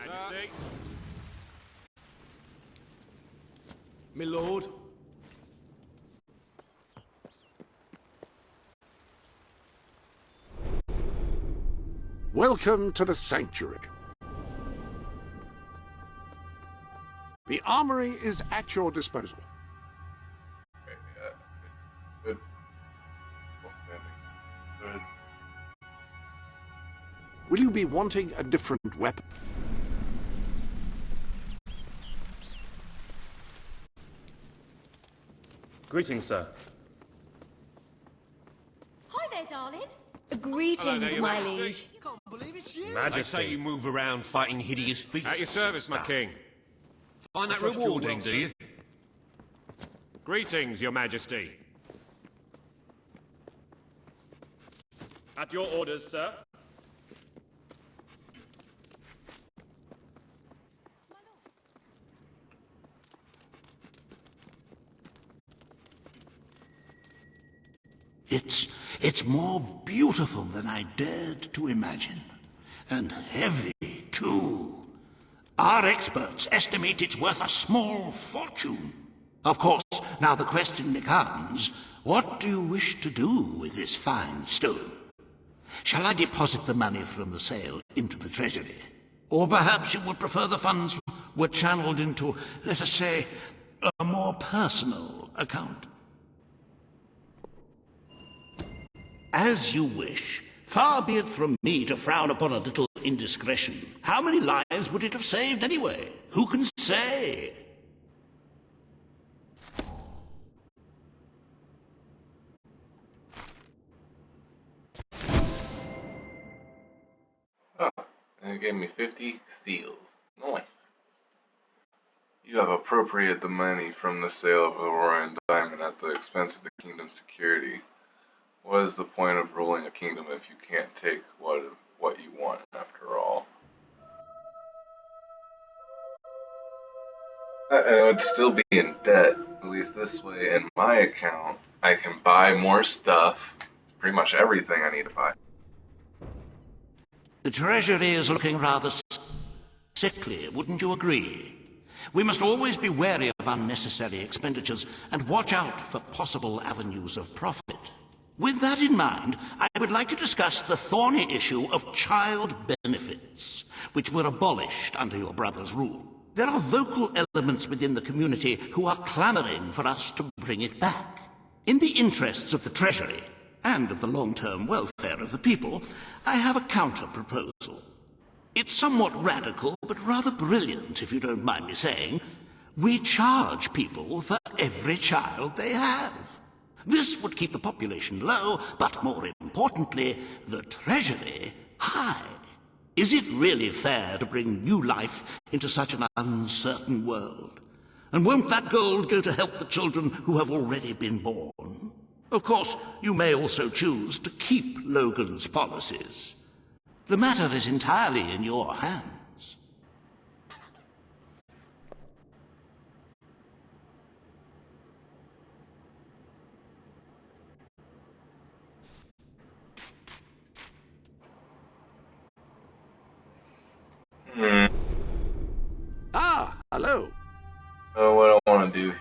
Majesty. My lord. Welcome to the Sanctuary. The armory is at your disposal. Okay, good. Still standing. Good. Will you be wanting a different weapon? Greetings, sir. Hi there, darling. Greetings, my liege. Majesty. I say you move around fighting hideous beasts. At your service, my king. Find that rewarding, do you? Greetings, your majesty. At your orders, sir. It's more beautiful than I dared to imagine. And heavy, too. Our experts estimate it's worth a small fortune. Of course, now the question becomes, what do you wish to do with this fine stone? Shall I deposit the money from the sale into the treasury? Or perhaps you would prefer the funds were channeled into, let us say, a more personal account? As you wish. Far be it from me to frown upon a little indiscretion. How many lives would it have saved anyway? Who can say? Oh, and it gave me 50 seals. Nice. You have appropriated the money from the sale of Aurora and Diamond at the expense of the kingdom's security. What is the point of ruling a kingdom if you can't take what you want, after all? I would still be in debt. At least this way, in my account, I can buy more stuff. Pretty much everything I need to buy. The treasury is looking rather sickly, wouldn't you agree? We must always be wary of unnecessary expenditures and watch out for possible avenues of profit. With that in mind, I would like to discuss the thorny issue of child benefits, which were abolished under your brother's rule. There are vocal elements within the community who are clamoring for us to bring it back. In the interests of the Treasury, and of the long-term welfare of the people, I have a counter-proposal. It's somewhat radical, but rather brilliant, if you don't mind me saying. We charge people for every child they have. This would keep the population low, but more importantly, the treasury high. Is it really fair to bring new life into such an uncertain world? And won't that gold go to help the children who have already been born? Of course, you may also choose to keep Logan's policies. The matter is entirely in your hands. Ah, hello. What I want to do here.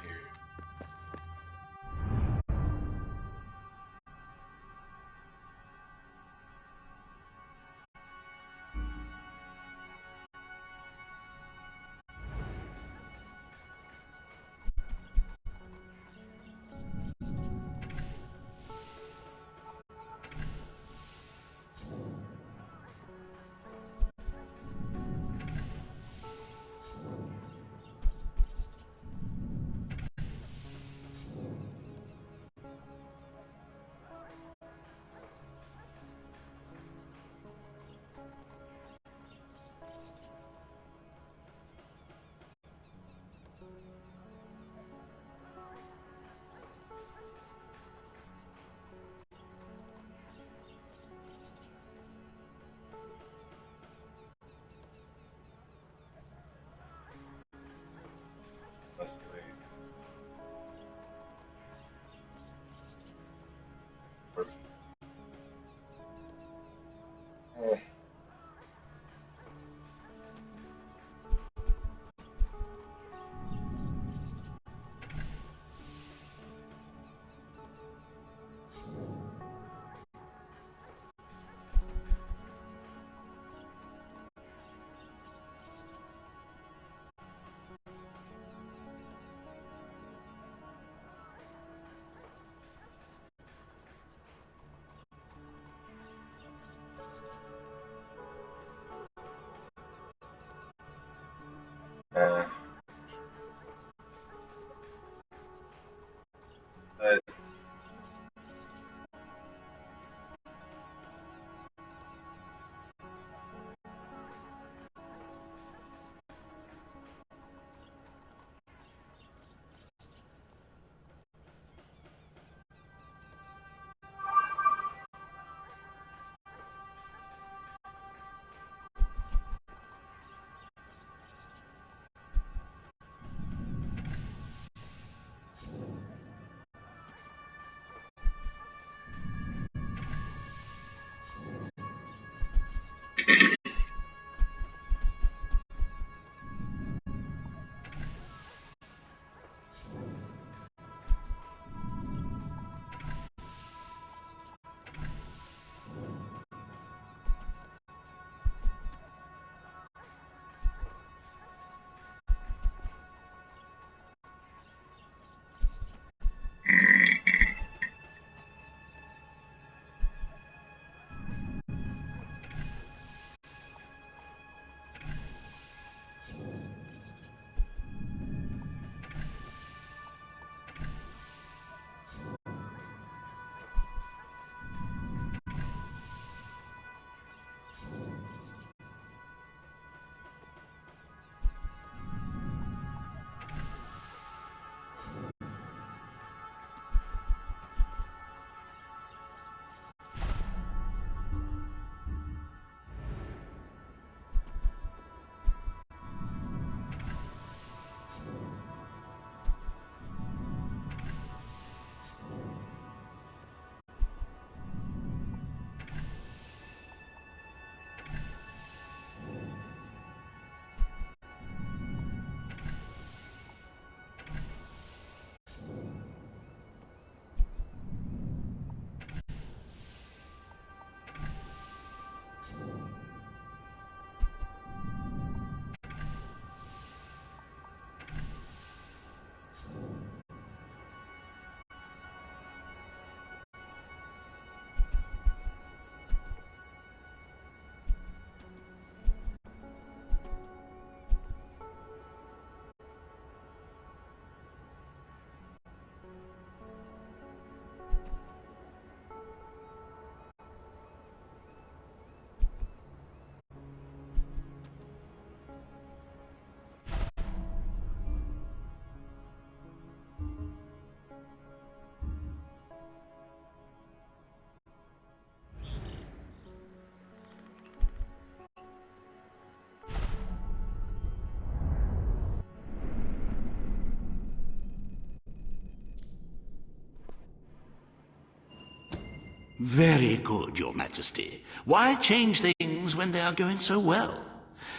Very good, Your Majesty. Why change things when they are going so well?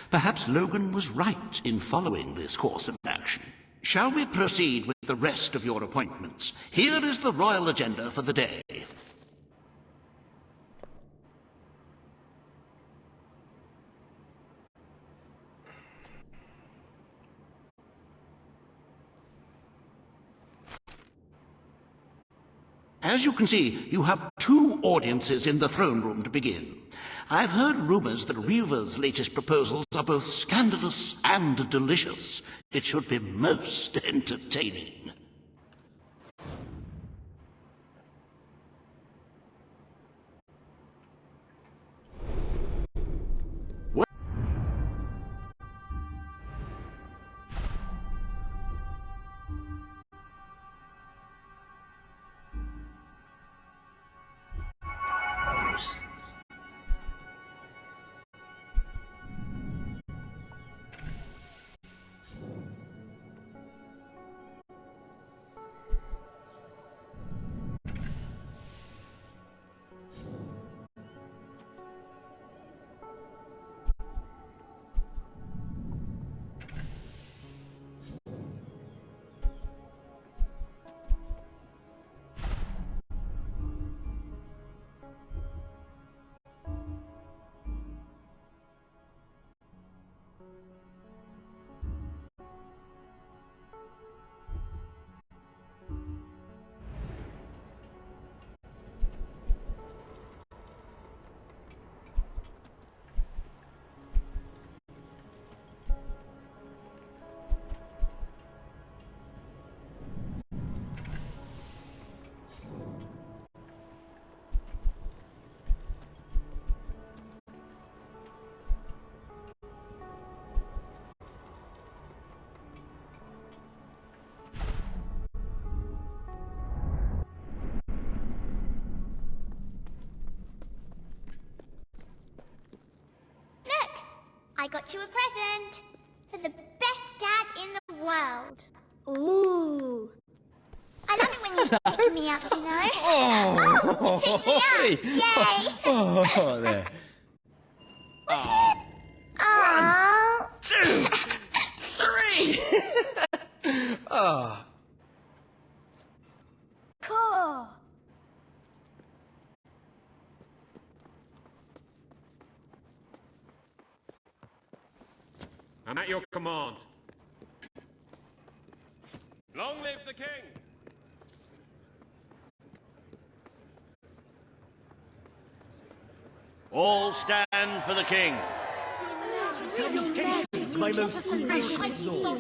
Perhaps Logan was right in following this course of action. Shall we proceed with the rest of your appointments? Here is the royal agenda for the day. As you can see, you have 2 audiences in the throne room to begin. I've heard rumors that Reva's latest proposals are both scandalous and delicious. It should be most entertaining. I got you a present for the best dad in the world. Ooh. I love it when you pick me up, you know? Oh, pick me up! Yay! Oh, there. Oh. 1, 2, 3! Oh. Cool. I'm at your command. Long live the king! All stand for the king. My most gracious lord.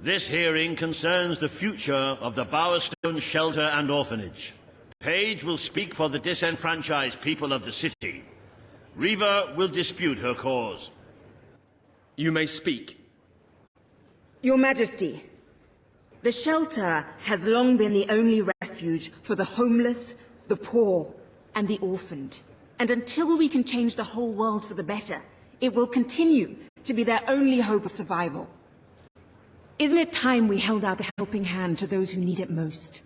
This hearing concerns the future of the Bowerstone Shelter and Orphanage. Paige will speak for the disenfranchised people of the city. Reva will dispute her cause. You may speak. Your Majesty, the shelter has long been the only refuge for the homeless, the poor, and the orphaned. And until we can change the whole world for the better, it will continue to be their only hope of survival. Isn't it time we held out a helping hand to those who need it most?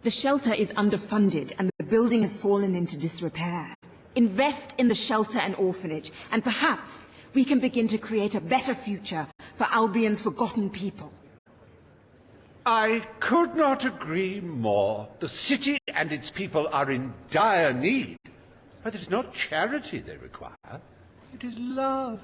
The shelter is underfunded and the building has fallen into disrepair. Invest in the shelter and orphanage, and perhaps we can begin to create a better future for Albion's forgotten people. I could not agree more. The city and its people are in dire need. But it is not charity they require, it is love.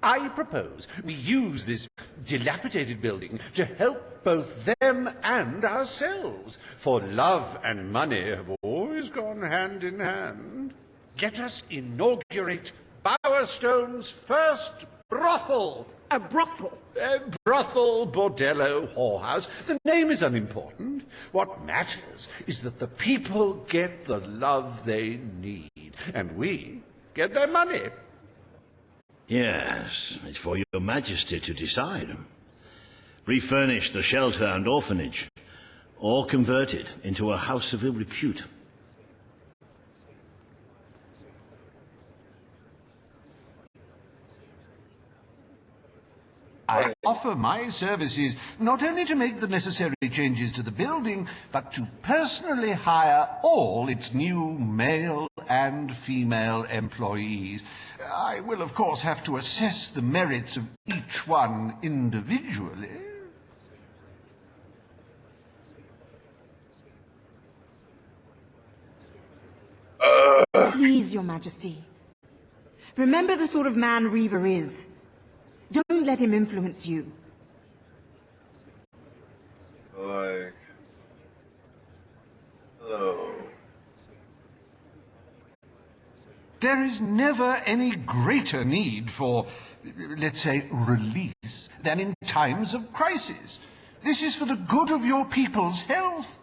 I propose we use this dilapidated building to help both them and ourselves, for love and money have always gone hand in hand. Let us inaugurate Bowerstone's first brothel. A brothel? Brothel, bordello, whorehouse. The name is unimportant. What matters is that the people get the love they need, and we get their money. Yes, it's for your majesty to decide. Refurnish the shelter and orphanage, or convert it into a house of ill repute. I offer my services not only to make the necessary changes to the building, but to personally hire all its new male and female employees. I will, of course, have to assess the merits of each one individually. Please, Your Majesty. Remember the sort of man Reaver is. Don't let him influence you. Like, hello. There is never any greater need for, let's say, release than in times of crisis. This is for the good of your people's health.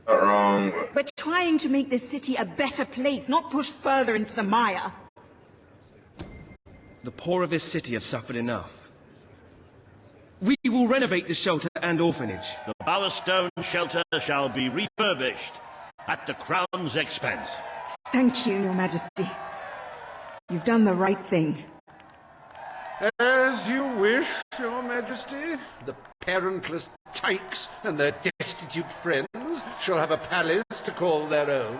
Not wrong. We're trying to make this city a better place, not push further into the mire. The poor of this city have suffered enough. We will renovate the shelter and orphanage. The Bowerstone shelter shall be refurbished at the Crown's expense. Thank you, Your Majesty. You've done the right thing. As you wish, Your Majesty. The parentless tykes and their destitute friends shall have a palace to call their own.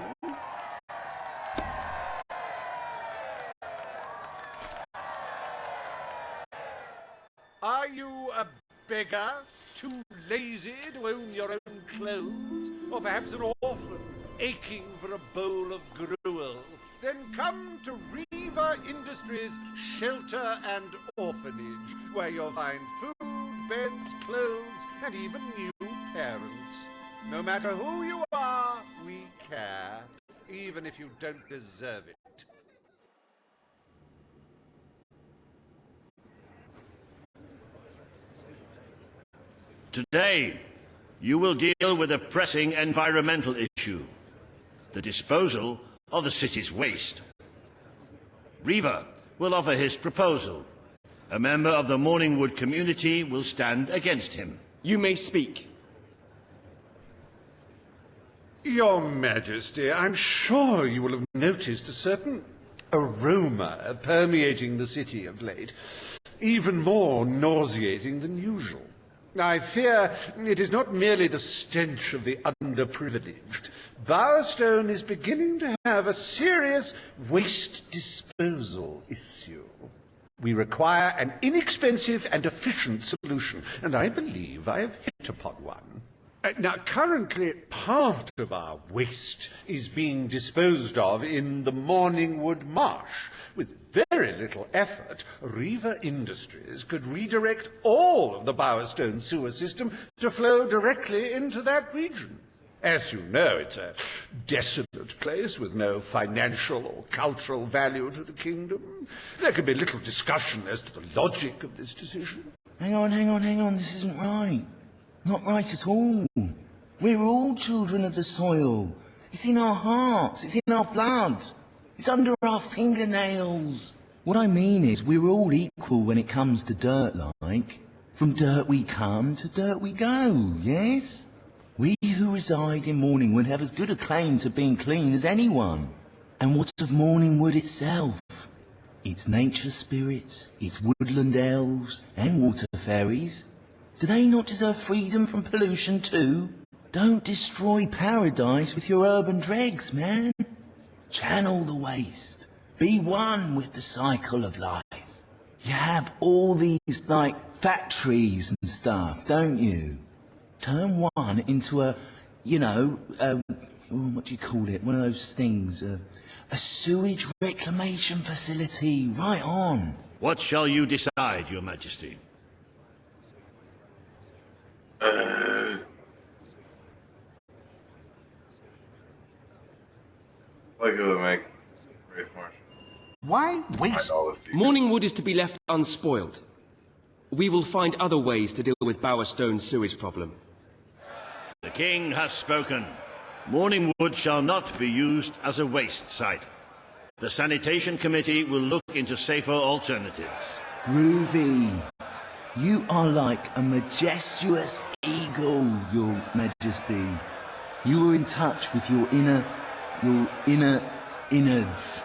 Are you a beggar, too lazy to own your own clothes, or perhaps an orphan aching for a bowl of gruel? Then come to Reaver Industries Shelter and Orphanage, where you'll find food, beds, clothes, and even new parents. No matter who you are, we care, even if you don't deserve it. Today, you will deal with a pressing environmental issue, the disposal of the city's waste. Reaver will offer his proposal. A member of the Morningwood community will stand against him. You may speak. Your Majesty, I'm sure you will have noticed a certain aroma permeating the city of late, even more nauseating than usual. I fear it is not merely the stench of the underprivileged. Bowerstone is beginning to have a serious waste disposal issue. We require an inexpensive and efficient solution, and I believe I have hit upon one. Now, currently, part of our waste is being disposed of in the Morningwood Marsh. With very little effort, Reaver Industries could redirect all of the Bowerstone sewer system to flow directly into that region. As you know, it's a desolate place with no financial or cultural value to the kingdom. There can be little discussion as to the logic of this decision. Hang on, this isn't right. Not right at all. We're all children of the soil. It's in our hearts, it's in our blood. It's under our fingernails. What I mean is, we're all equal when it comes to dirt, like. From dirt we come to dirt we go, yes? We who reside in Morningwood have as good a claim to being clean as anyone. And what's of Morningwood itself? Its nature spirits, its woodland elves, and water fairies. Do they not deserve freedom from pollution too? Don't destroy paradise with your urban dregs, man. Channel the waste. Be one with the cycle of life. You have all these, like, factories and stuff, don't you? Turn one into a, what do you call it? One of those things, a sewage reclamation facility. Right on. What shall you decide, Your Majesty? Like it would make Wraith Marsh. Why waste? Morningwood is to be left unspoiled. We will find other ways to deal with Bowerstone's sewage problem. The king has spoken. Morningwood shall not be used as a waste site. The sanitation committee will look into safer alternatives. Groovy. You are like a majestuous eagle, Your Majesty. You are in touch with your inner innards.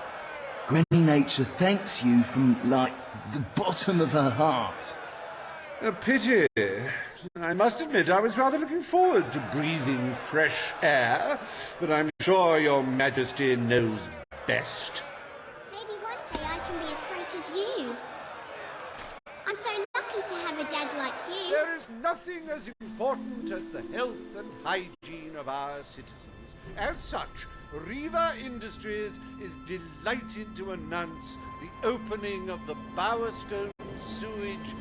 Granny Nature thanks you from, like, the bottom of her heart. A pity. I must admit I was rather looking forward to breathing fresh air, but I'm sure your Majesty knows best. Maybe one day I can be as great as you. I'm so lucky to have a dad like you. There is nothing as important as the health and hygiene of our citizens. As such, Riva Industries is delighted to announce the opening of the Bowerstone Sewage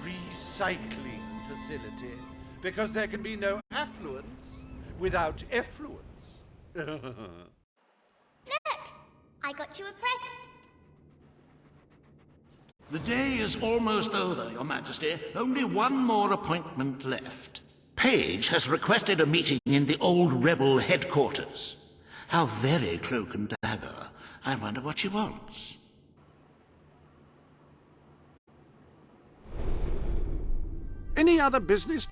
Recycling Facility, because there can be no affluence without effluence. Look! I got you a present. The day is almost over, Your Majesty. Only one more appointment left. Page has requested a meeting in the old rebel headquarters. How very cloak and dagger. I wonder what she wants. Any other business?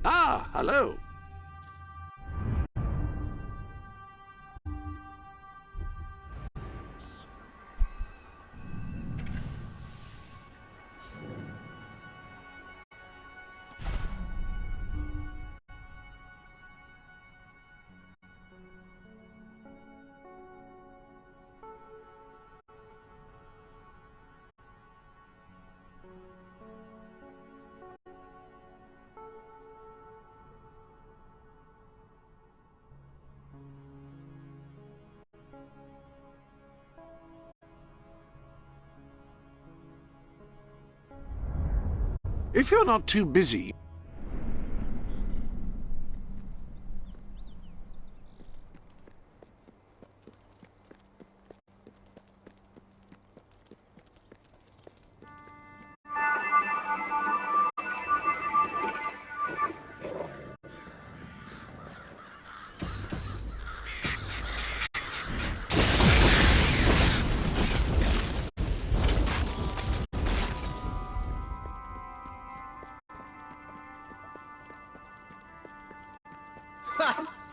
Ah, hello. If you're not too busy...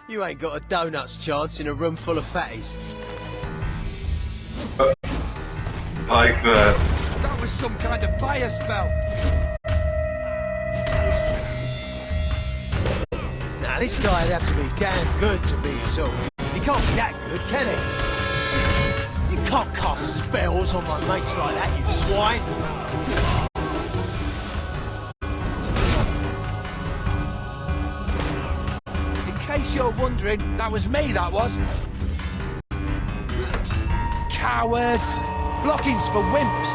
You ain't got a donut's chance in a room full of fatties. Like that. That was some kind of fire spell. Now, this guy'd have to be damn good to be us all. He can't be that good, can he? You can't cast spells on my mates like that, you swine. In case you're wondering, that was me, that was. Coward! Blocking's for wimps!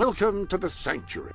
Welcome to the Sanctuary.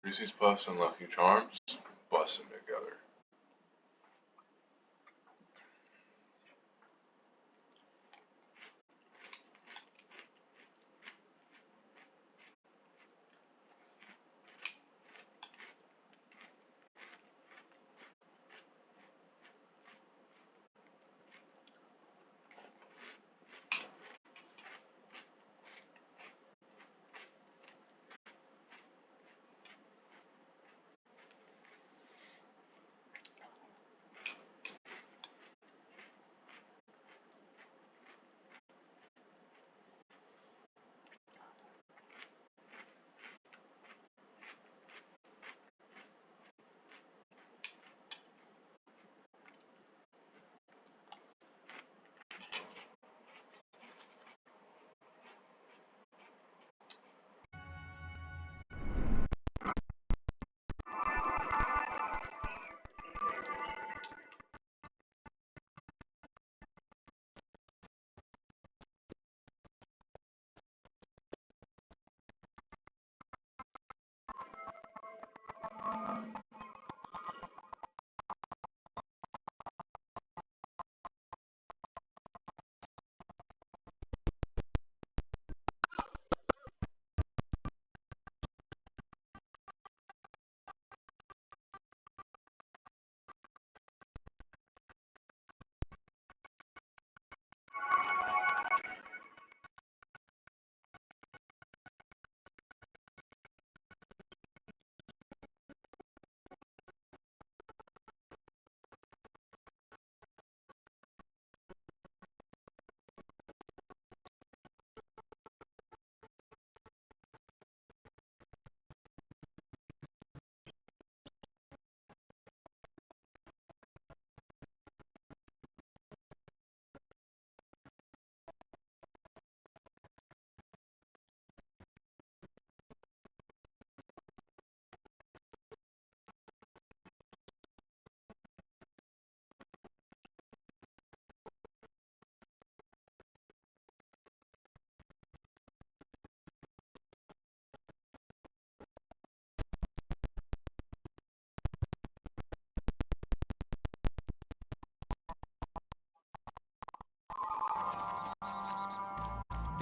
Reese's Puffs and Lucky Charms, busting together.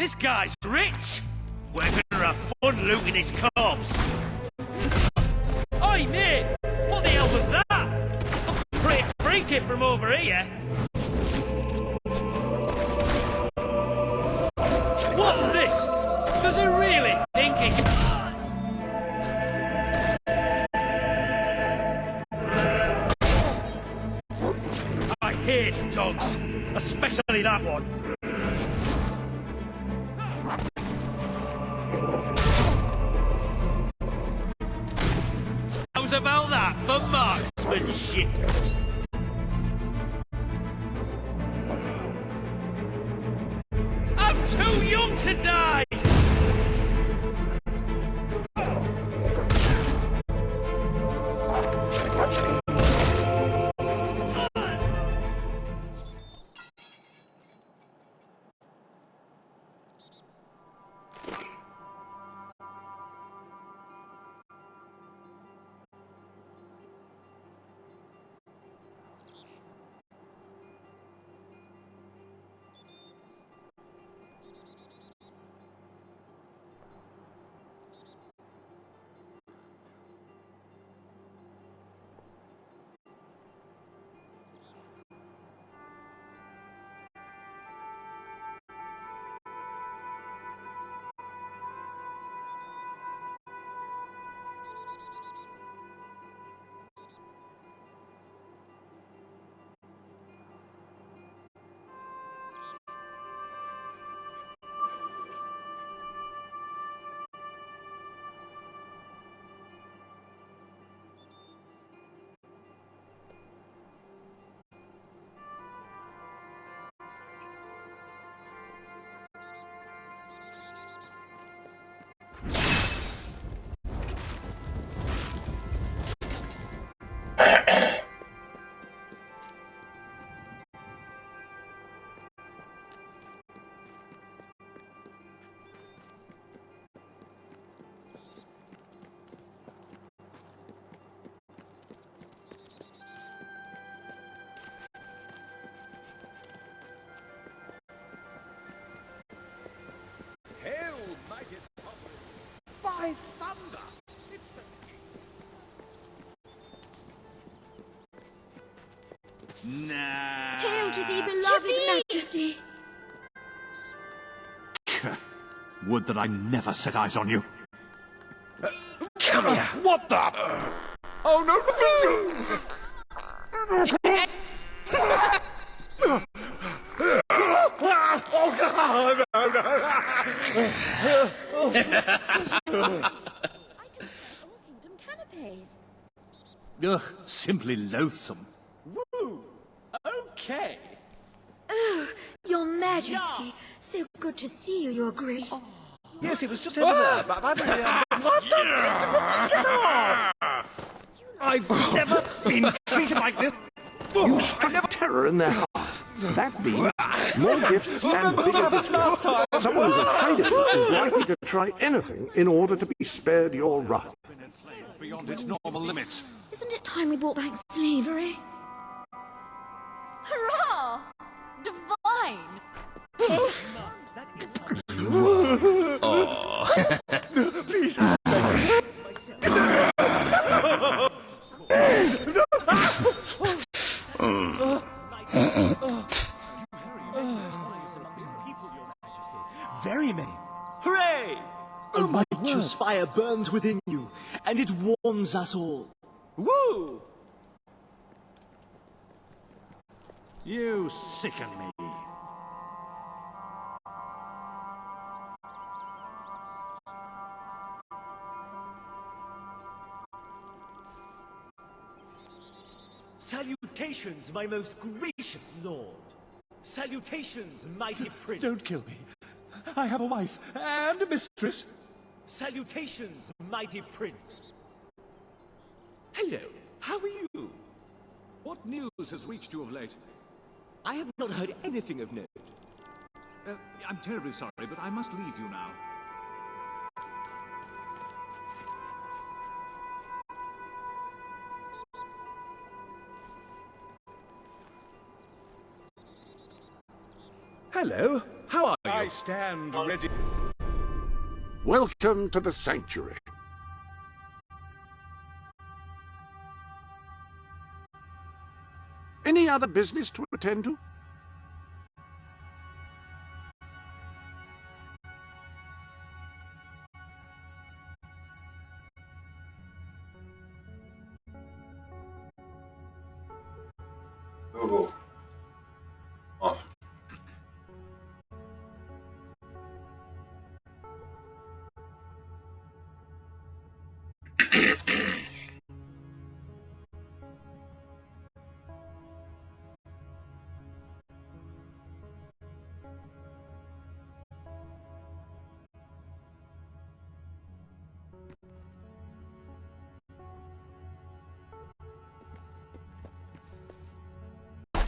This guy's rich! We're gonna have fun looting his corpse! Oi, mate! What the hell was that? Looks pretty freaky from over here! What's this? Does he really think he can... I hate dogs, especially that one. How's about that for marksmanship? I'm too young to die! Hail, mighty sovereign! By thunder! It's the Nah. Hail to thee, beloved Majesty! Would that I never set eyes on you. Come here! What the? Oh, no, Oh, God! Ugh, simply loathsome. Woo! Okay. Oh, Your Majesty, so good to see you, Your Grace. Yes, it was just over there, but what the... Get off! I've never been treated like this. You struck terror in their heart. That means more gifts and bigger disgrace. Someone who's afraid of you is likely to try anything in order to be spared your wrath. beyond its normal limits. Isn't it time we brought back slavery? Hurrah! Divine! Oh. Please. Very many. Hooray! A righteous fire burns within you, and it warms us all. Woo! You sicken me. Salutations, my most gracious lord. Salutations, mighty prince. Don't kill me. I have a wife and a mistress. Salutations, mighty prince. Hello, how are you? What news has reached you of late? I have not heard anything of note. I'm terribly sorry, but I must leave you now. Hello, how are you? I stand ready. Welcome to the sanctuary. Any other business to attend to? Google. Off.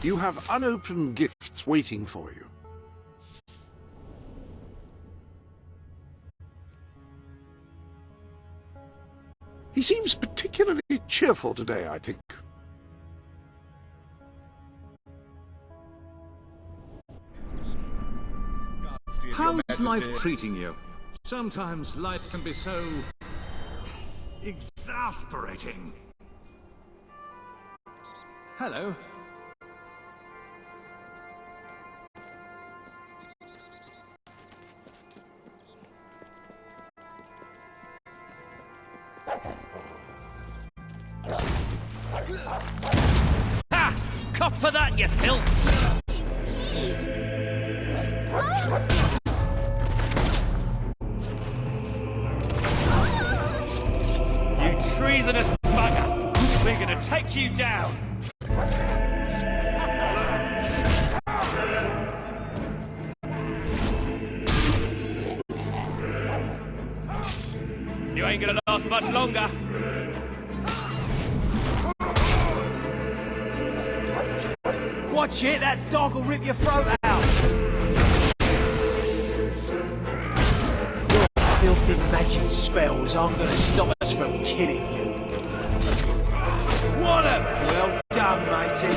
You have unopened gifts waiting for you. He seems particularly cheerful today, I think. How's life treating you? Sometimes life can be so exasperating. Hello. Ha! Cop for that, you filth! Please. You treasonous bugger! We're gonna take you down! You ain't gonna last much longer! Watch it, that dog will rip your throat out! Your filthy magic spells aren't gonna stop us from killing you. What a... Well done, matey.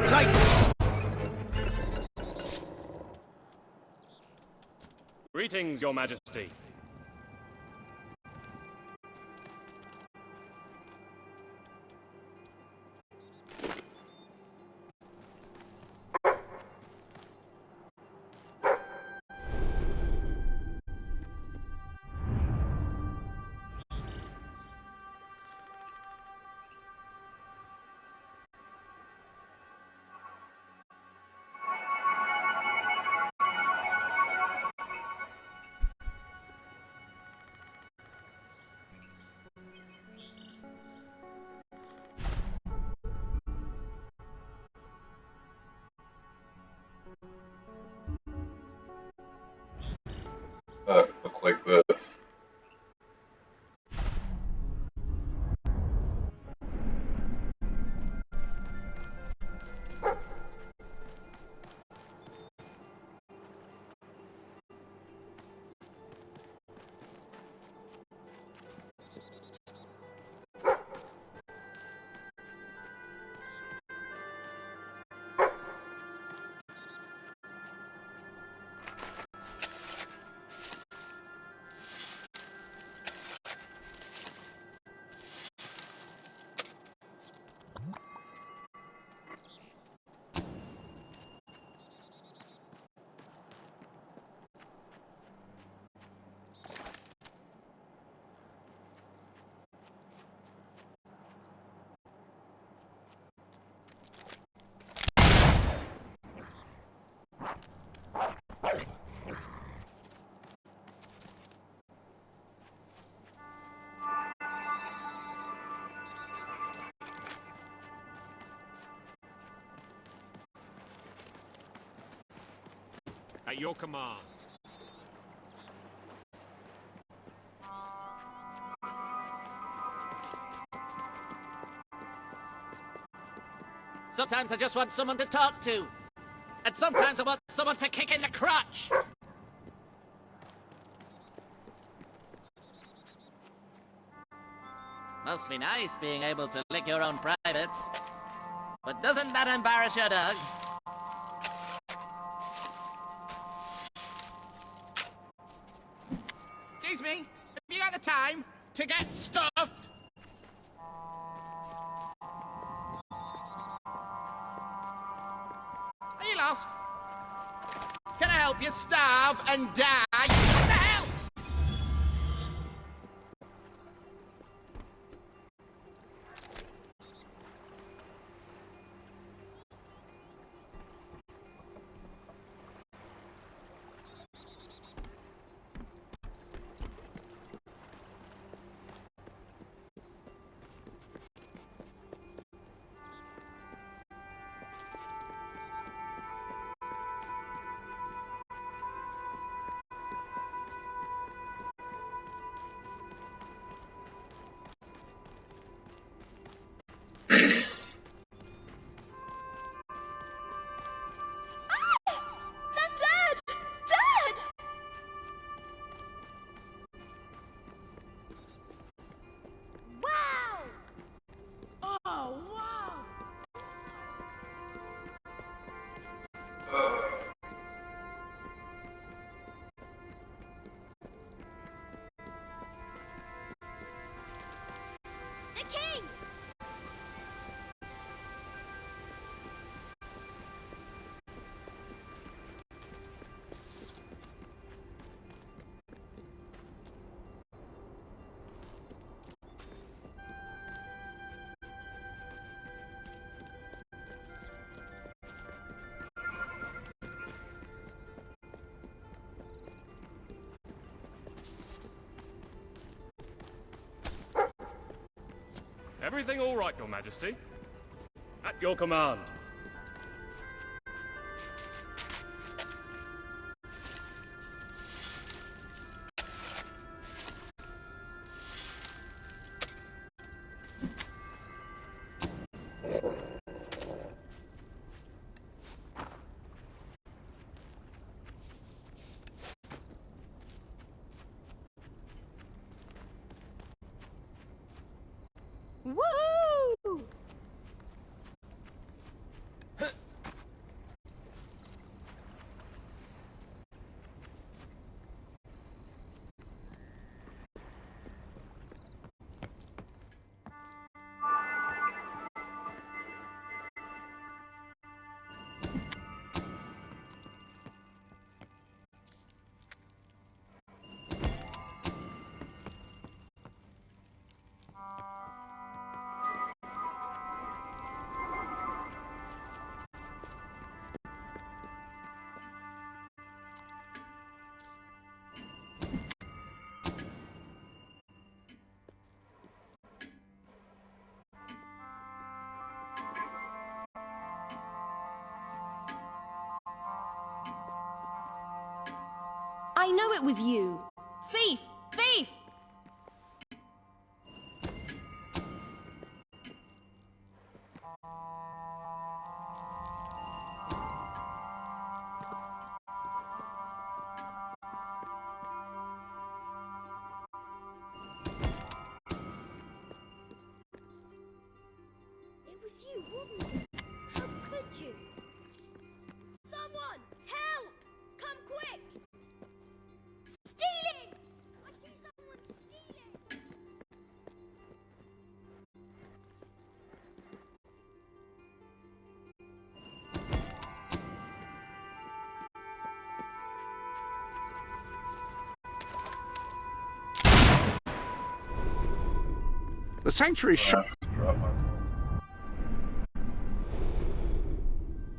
Take... Greetings, Your Majesty. Look like this. At your command. Sometimes I just want someone to talk to. And sometimes I want someone to kick in the crotch. Must be nice being able to lick your own privates. But doesn't that embarrass you, Doug? to get stuffed? Are you lost? Can I help you starve and die? What the hell? The king! Everything all right, Your Majesty? At your command. Woohoo! I know it was you. Thief! Thief! It was you, wasn't it? How could you? Someone! Help! Come quick! Stealing! I see someone stealing! The sanctuary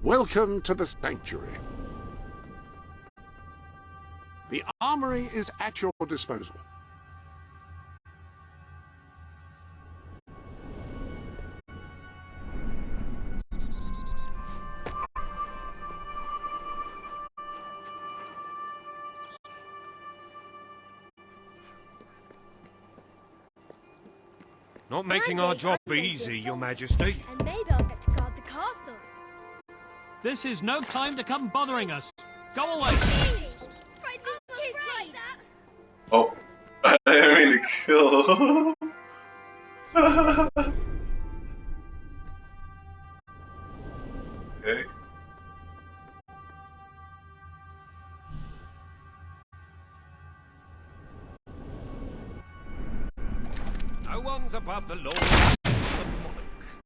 Welcome to the sanctuary. The armory is at your disposal. Not making our job easy, Your Majesty. And maybe I'll get to guard the castle. This is no time to come bothering us. Go away. Oh, I didn't mean to kill. Okay. above the law of the monarch.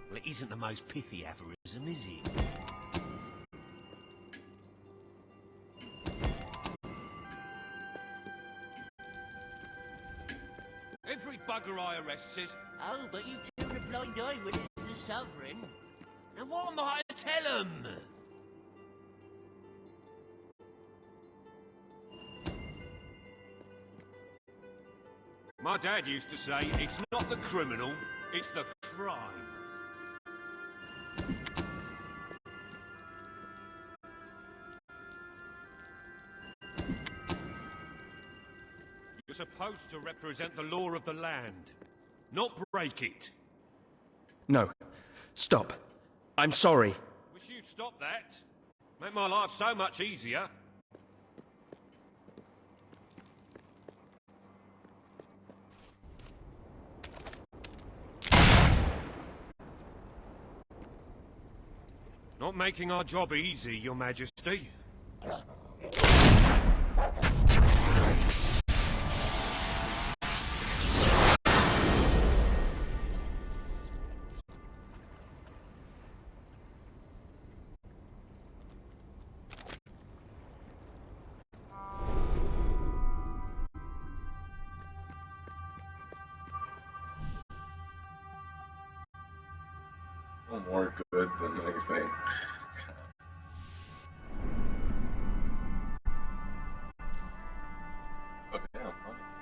Well, it isn't the most pithy aphorism, is it? Every bugger I arrest says, Oh, but you turn a blind eye when it's the sovereign. Now what am I to tell them? my dad used to say, it's not the criminal, it's the crime. You're supposed to represent the law of the land, not break it. No. Stop. I'm sorry. Wish you'd stop that. Make my life so much easier. Not making our job easy, Your Majesty. More good than anything. Okay, I'm fine.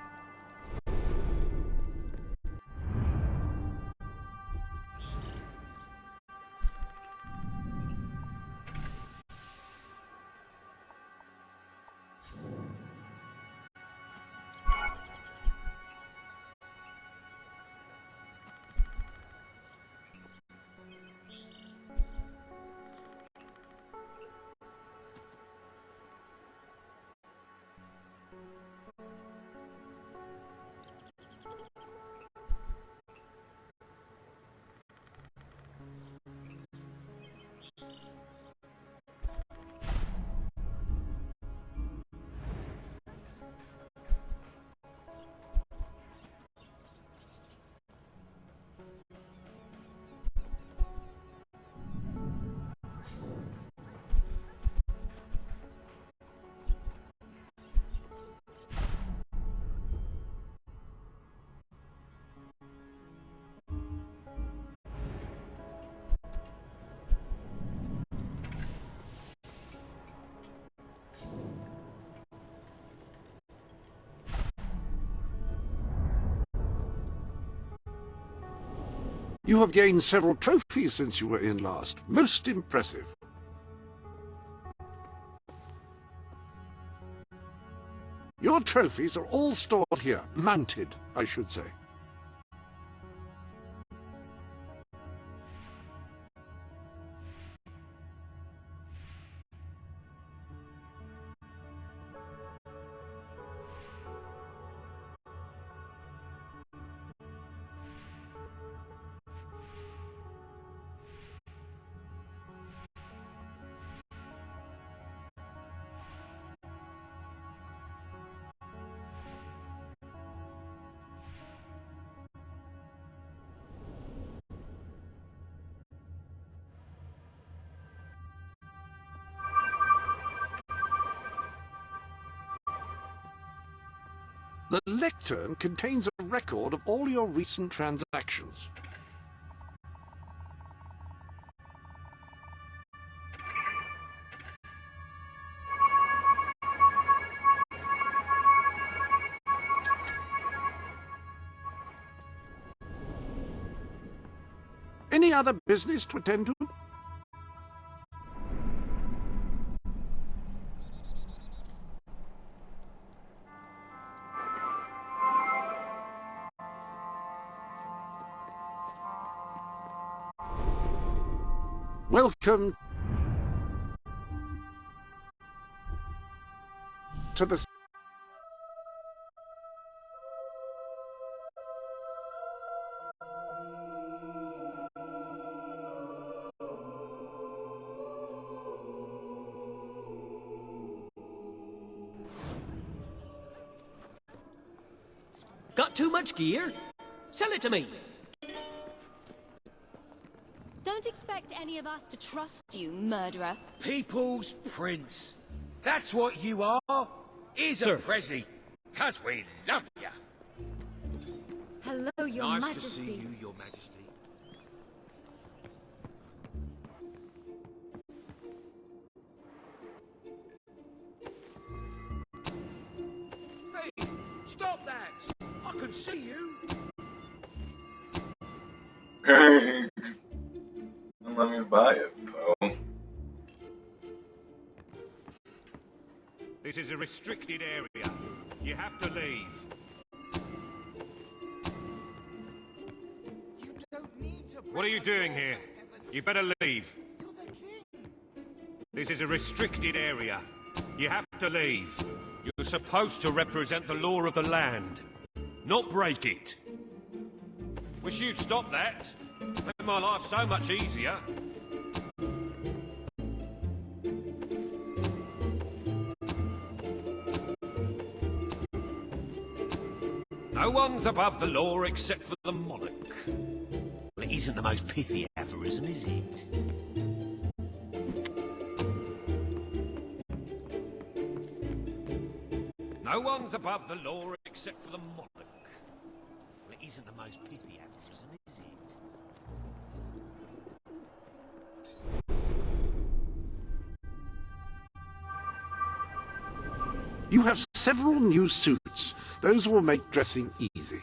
You have gained several trophies since you were in last. Most impressive. Your trophies are all stored here. Mounted, I should say. The lectern contains a record of all your recent transactions. Any other business to attend to? Welcome to the... Got too much gear? Sell it to me! Don't expect any of us to trust you, murderer. People's Prince. That's what you are. Here's Sir. a Prezi. 'Cause we love you. Hello, Your nice Majesty. to see you, Your Majesty. Hey, stop that! I can see you. And let me buy it, so. This is a restricted area. You have to leave. You don't need to. What are you doing here? You better leave. You're the king. This is a restricted area. You have to leave. You're supposed to represent the law of the land, not break it. Wish you'd stop that. Made my life so much easier. No one's above the law except for the monarch. Well, it isn't the most pithy aphorism, is it? No one's above the law except for the monarch. Well, it isn't the most pithy aphorism, is it? You have several new suits. Those will make dressing easy.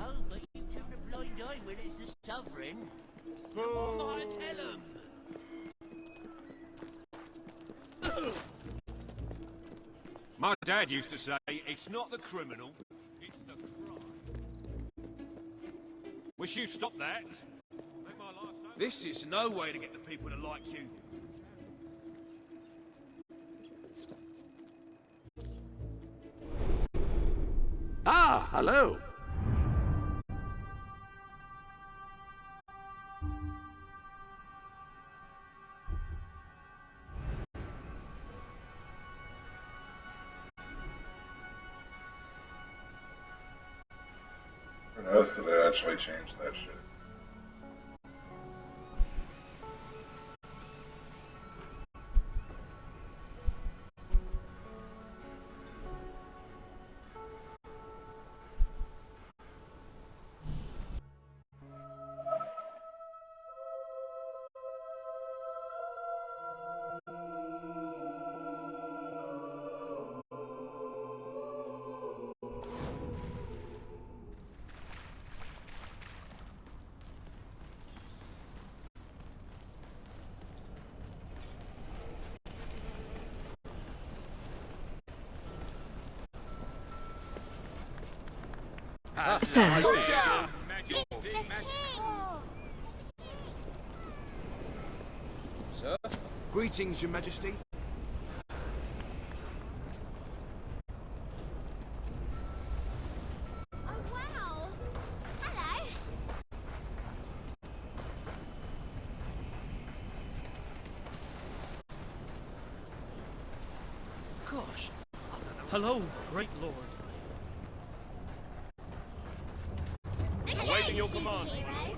Oh, but you turn a blind eye when it's the sovereign. What am I to tell 'em? My dad used to say, it's not the criminal, it's the crime. Wish you'd stop that. Made my life so... This is no way to get the people to like you. Ah, hello. I noticed that it actually changed that shit. Sir. Sir? Greetings, Your Majesty. Oh, wow. Hello. Gosh. Hello, great lord. Awaiting your command. Superheroes.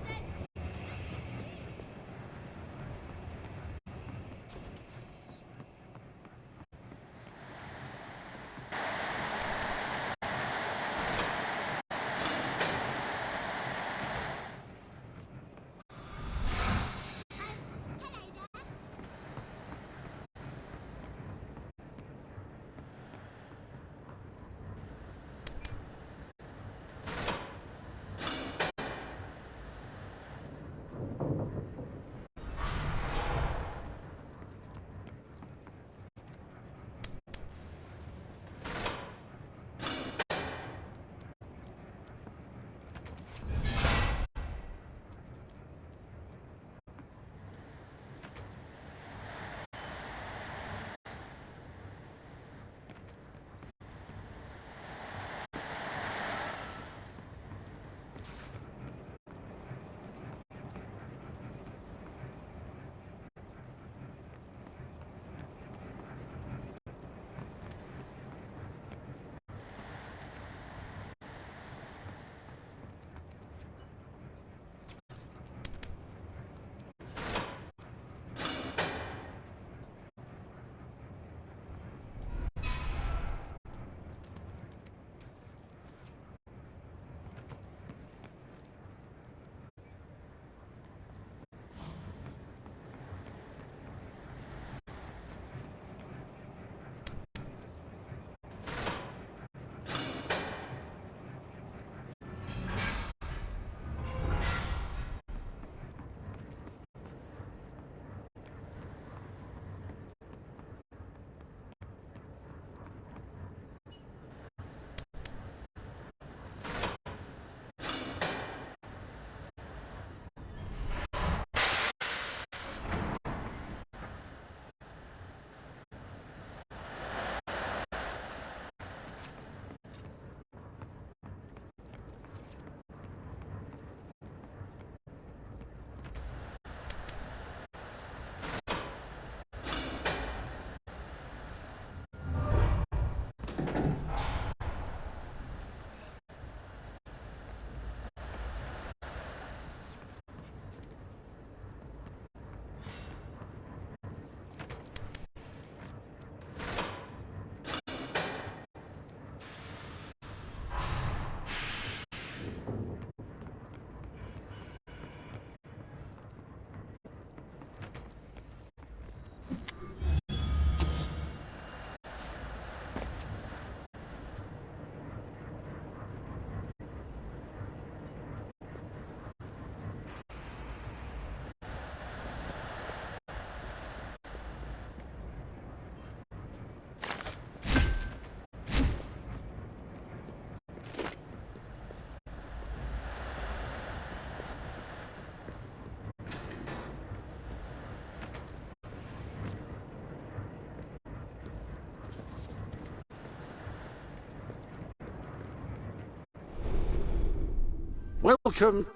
Welcome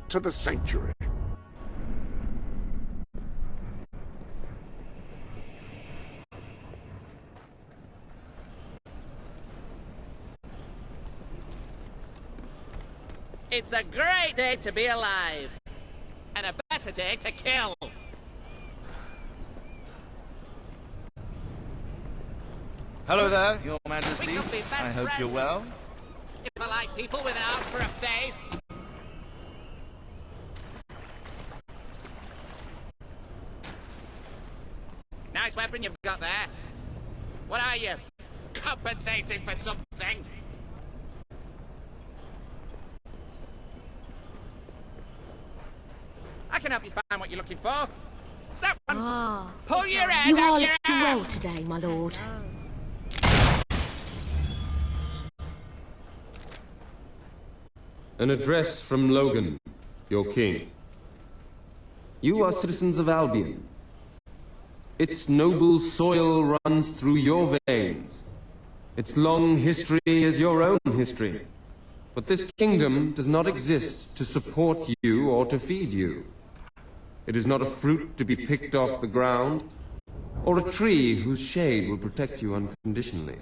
to the sanctuary. It's a great day to be alive. And a better day to kill. Hello there, Your Majesty. We could be best I hope you're friends. well. If I like people with eyes for a face. Nice weapon you've got there. What are you? Compensating for something? I can help you find what you're looking for. It's that one. Pull your head You out are your looking ass. well today, my lord. An address from Logan, your king. You are citizens of Albion. Its noble soil runs through your veins. Its long history is your own history. But this kingdom does not exist to support you or to feed you. It is not a fruit to be picked off the ground, or a tree whose shade will protect you unconditionally.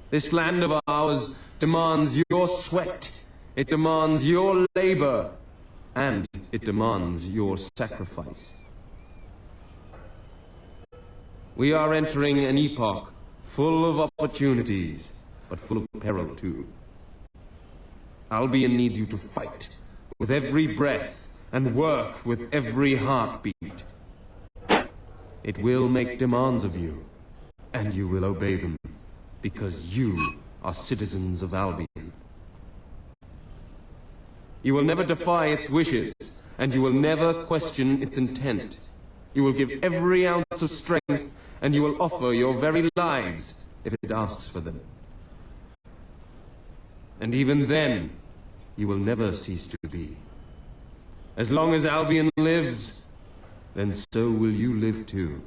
This land of ours demands your sweat, it demands your labor, and it demands your sacrifice. We are entering an epoch full of opportunities, but full of peril too. Albion needs you to fight with every breath and work with every heartbeat. It will make demands of you, and you will obey them, because you are citizens of Albion. You will never defy its wishes, and you will never question its intent. You will give every ounce of strength, and you will offer your very lives if it asks for them. And even then, you will never cease to be. As long as Albion lives, then so will you live too.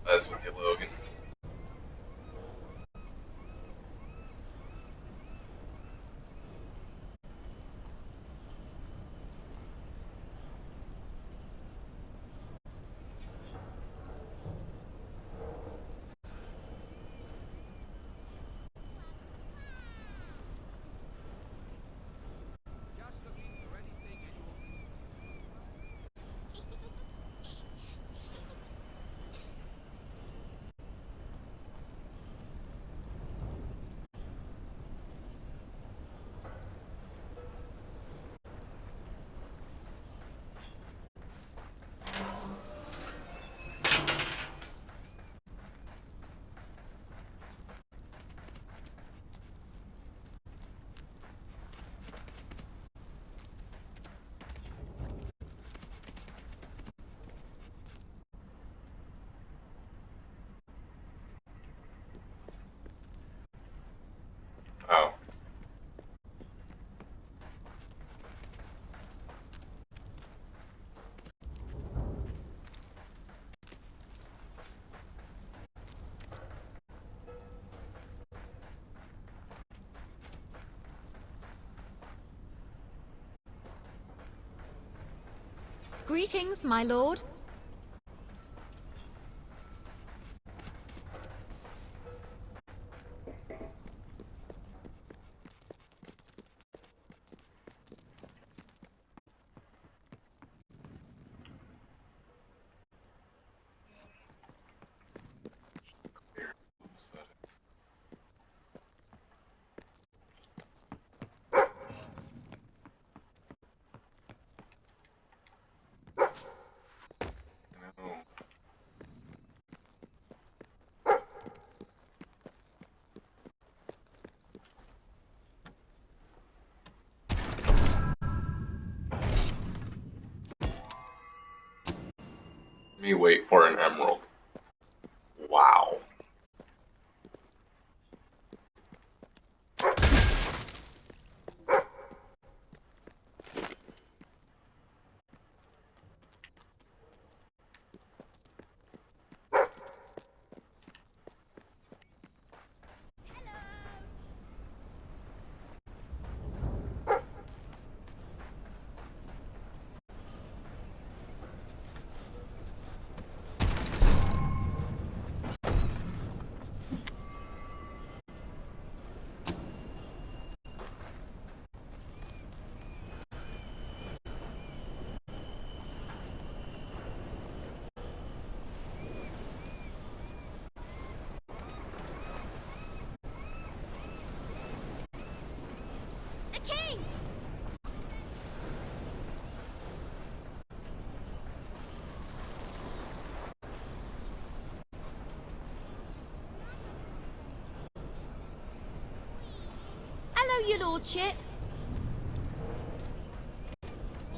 That's with you, Logan. Greetings, my lord. Me wait for an emerald. Wow. The king! Hello, your lordship.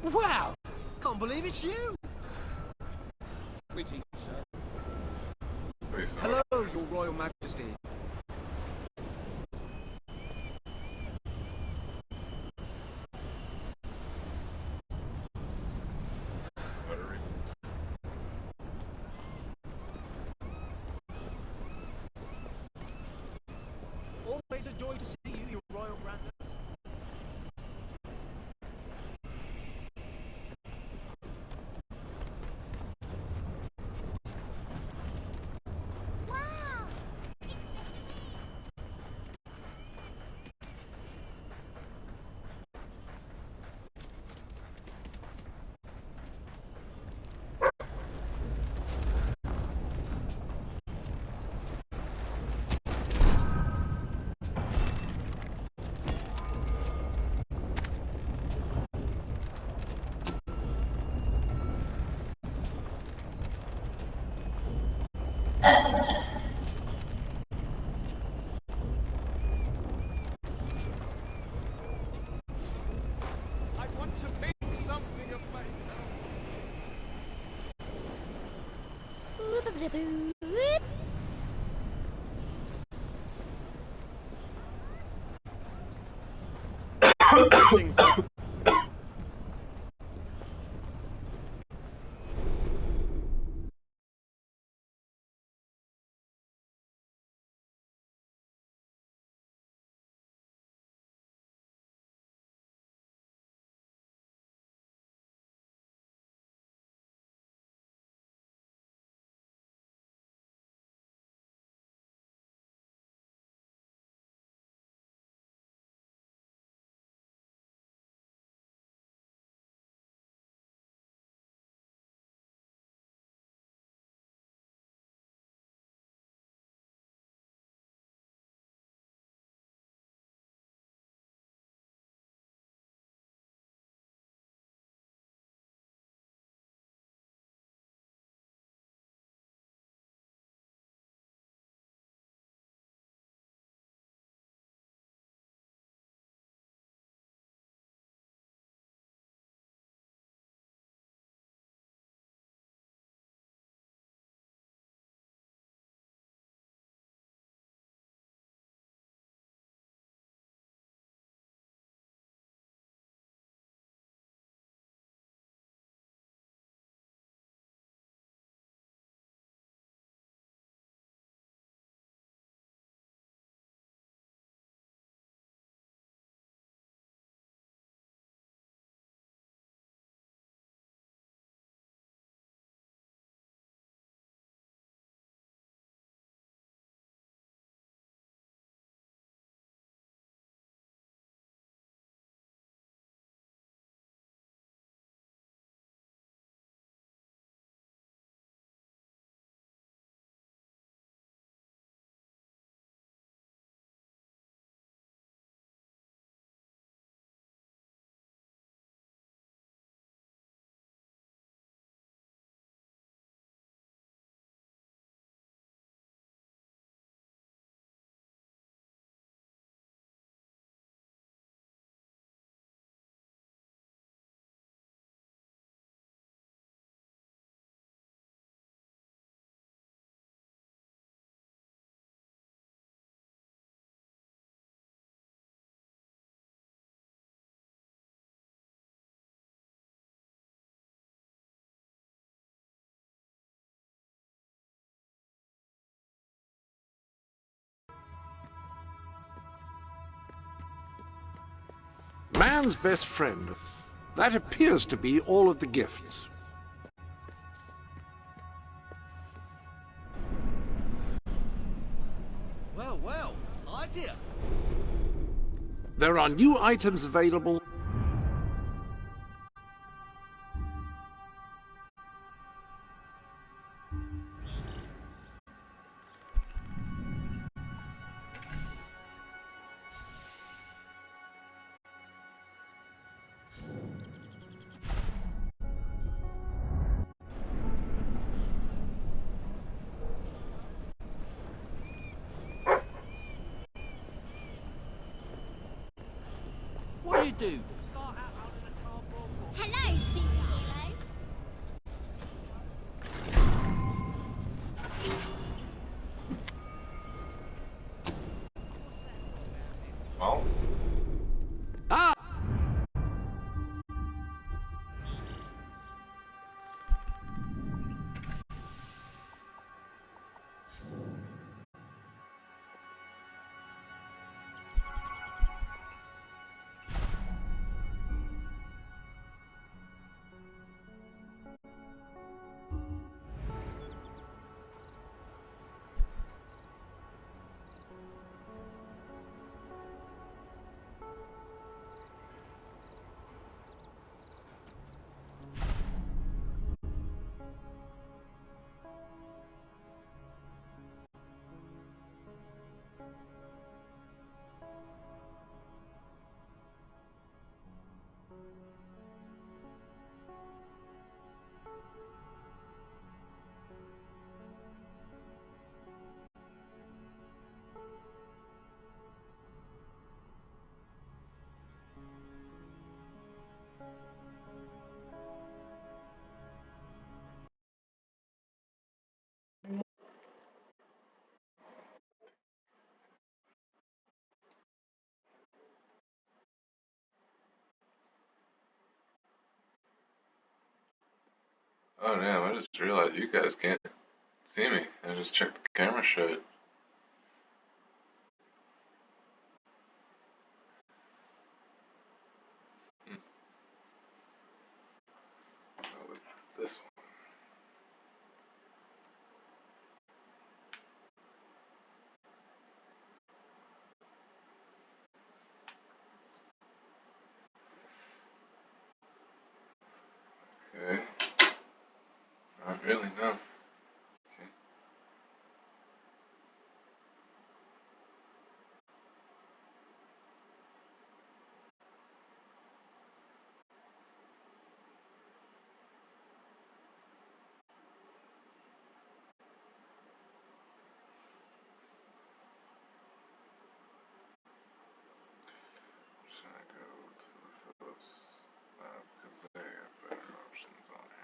Wow! Can't believe it's you! Greetings, sir. Hello, your royal majesty. Always a joy to see you, your royal grandness. I want to make something of myself. Greetings. Man's best friend. That appears to be all of the gifts. Well, well, idea. There are new items available. What do you do? Hello, superhero. Well. Ah! Oh damn, I just realized you guys can't see me. I just checked the camera shut. Go with this one. Okay. Not really, no. Okay. I'm just gonna go to the Philips lab because they have better options on here.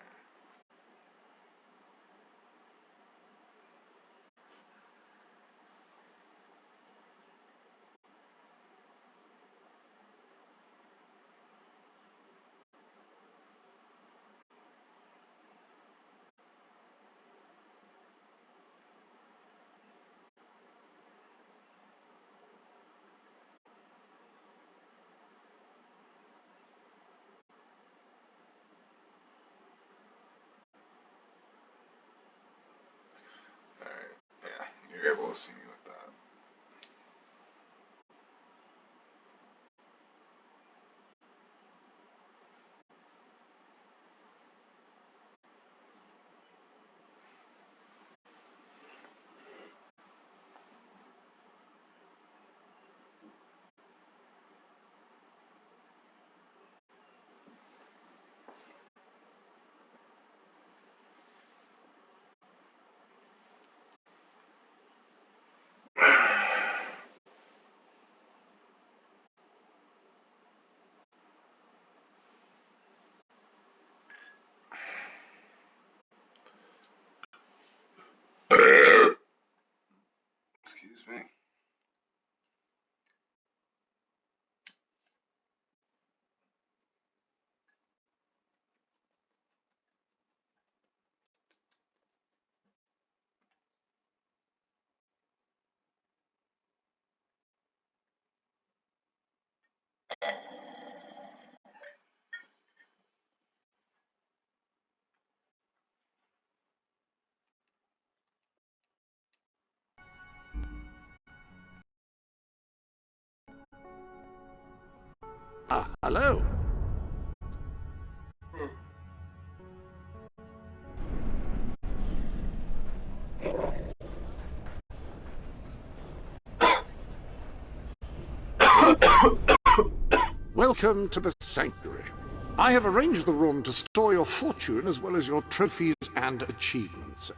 Alright, yeah, you're able to see me with that. Excuse me. Ah, hello. Welcome to the Sanctuary. I have arranged the room to store your fortune as well as your trophies and achievements.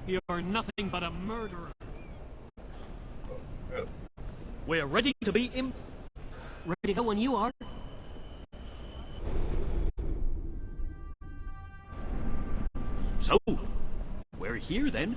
You're nothing but a murderer. We're ready to be ready to go when you are. So, we're here then.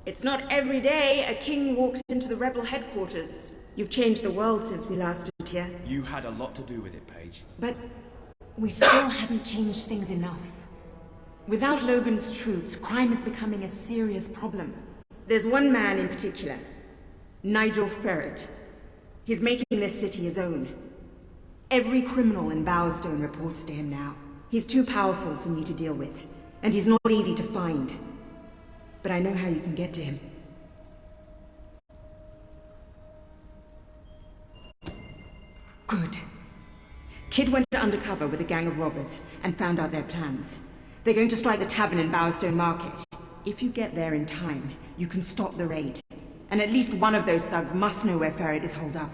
It's not every day a king walks into the rebel headquarters. You've changed the world since we last stood here. You had a lot to do with it, Paige. But we still haven't changed things enough. Without Logan's troops, crime is becoming a serious problem. There's one man in particular, Nigel Ferret. He's making this city his own. Every criminal in Bowerstone reports to him now. He's too powerful for me to deal with, and he's not easy to find. But I know how you can get to him. Good. Kid went undercover with a gang of robbers and found out their plans. They're going to strike the tavern in Bowerstone Market. If you get there in time, you can stop the raid. And at least one of those thugs must know where Ferret is holed up.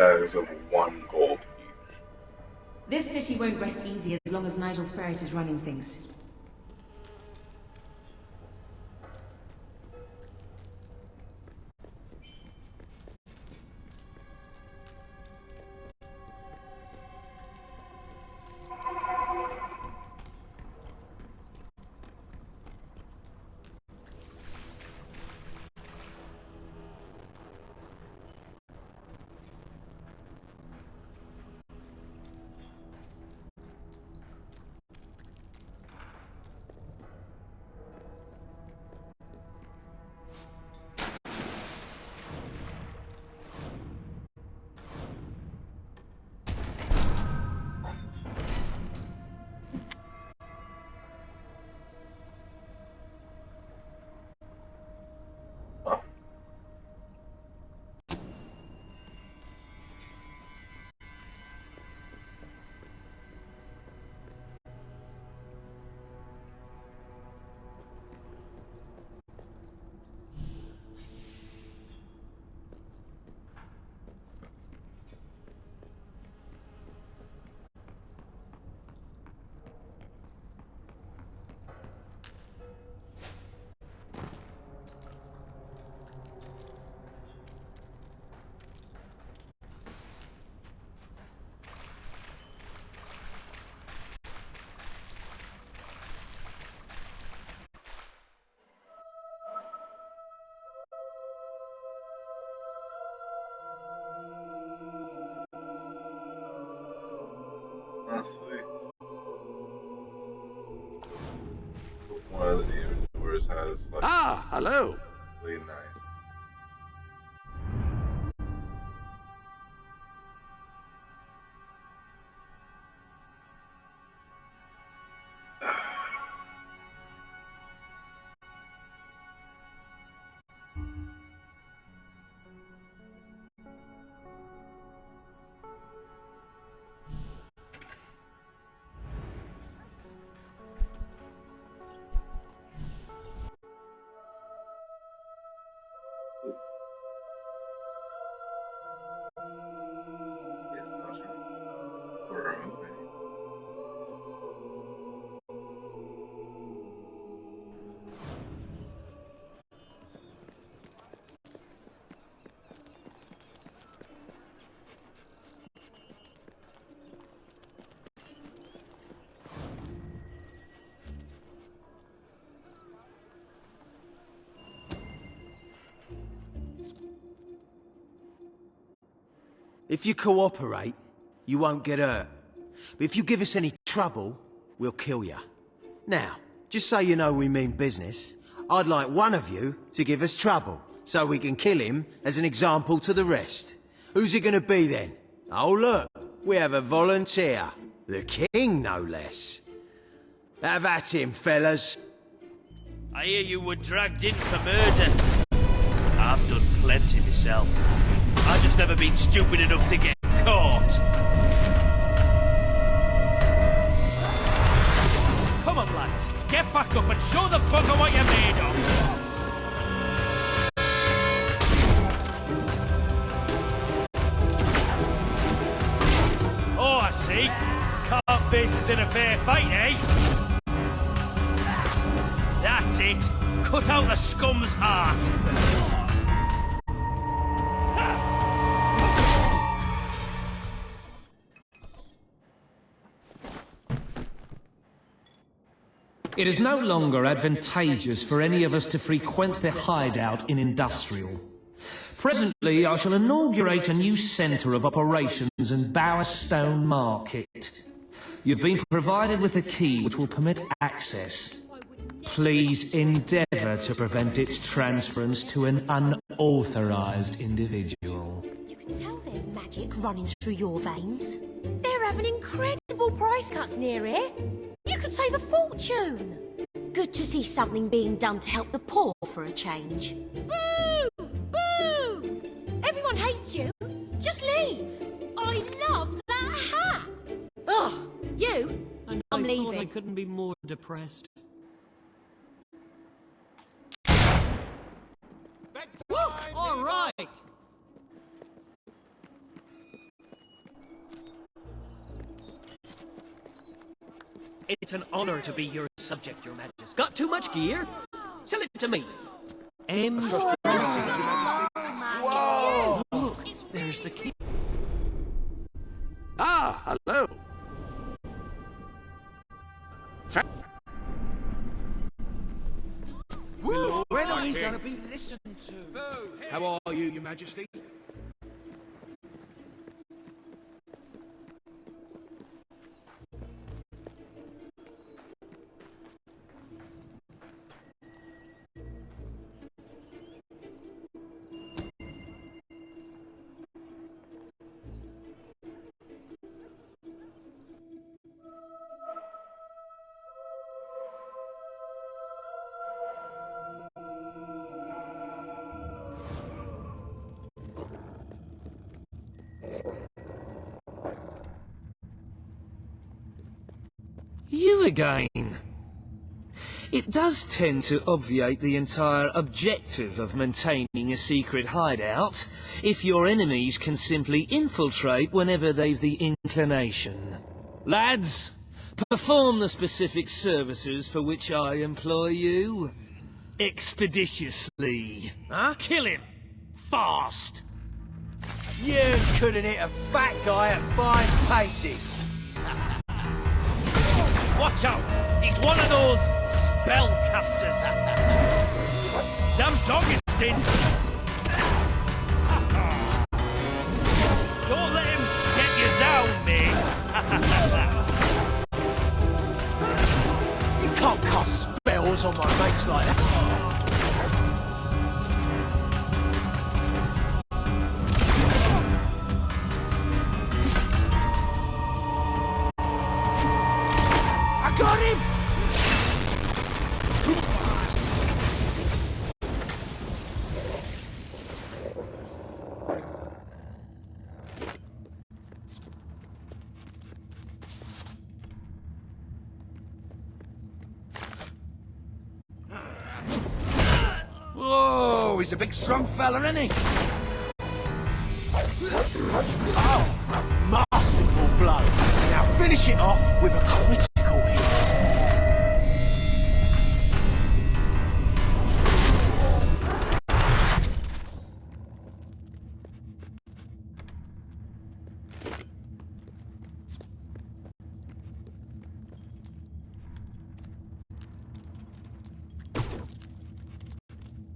bags of 1 gold each. This city won't rest easy as long as Nigel Ferret is running things. Honestly, one of the demon doors has like hello. really nice. If you cooperate, you won't get hurt. But if you give us any trouble, we'll kill you. Now, just so you know we mean business, I'd like one of you to give us trouble, so we can kill him as an example to the rest. Who's it gonna be then? Oh look, we have a volunteer. The king, no less. Have at him, fellas. I hear you were dragged in for murder. I've done plenty myself. I've just never been stupid enough to get caught. Come on, lads. Get back up and show the bugger what you're made of. Oh, I see. Can't face us in a fair fight, eh? That's it. Cut out the scum's heart. It is no longer advantageous for any of us to frequent the hideout in Industrial. Presently, I shall inaugurate a new centre of operations in Bowerstone Market. You've been provided with a key which will permit access. Please endeavour to prevent its transference to an unauthorised individual. You can tell there's magic running through your veins. They're having incredible price cuts near here. You could save a fortune. Good to see something being done to help the poor for a change. Boo! Boo! Everyone hates you. Just leave. I love that hat. Ugh, you? And I'm I leaving. thought I couldn't be more depressed. All right. It's an honor to be your subject, Your Majesty. Got too much gear? Sell it to me. Whoa! Look, there's the king. Ah, hello. When are we going to be listened to? How are you, Your Majesty? You again. It does tend to obviate the entire objective of maintaining a secret hideout if your enemies can simply infiltrate whenever they've the inclination. Lads, perform the specific services for which I employ you. Expeditiously. Huh? Kill him. Fast. You couldn't hit a fat guy at 5 paces. Watch out! He's one of those spellcasters. Damn dog is dead. Don't let him get you down, mate. You can't cast spells on my mates like that. Got him! Whoa, he's a big strong fella, isn't he? Oh, a masterful blow. Now finish it off with a critical hit.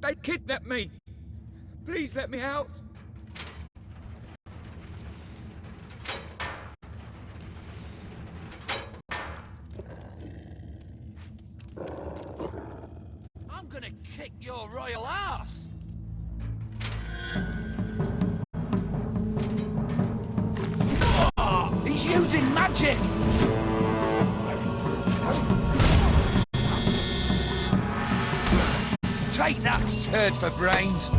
They kidnapped me. Please let me out. I'm gonna kick your royal ass. Oh, he's using magic. Take that, turd for brains.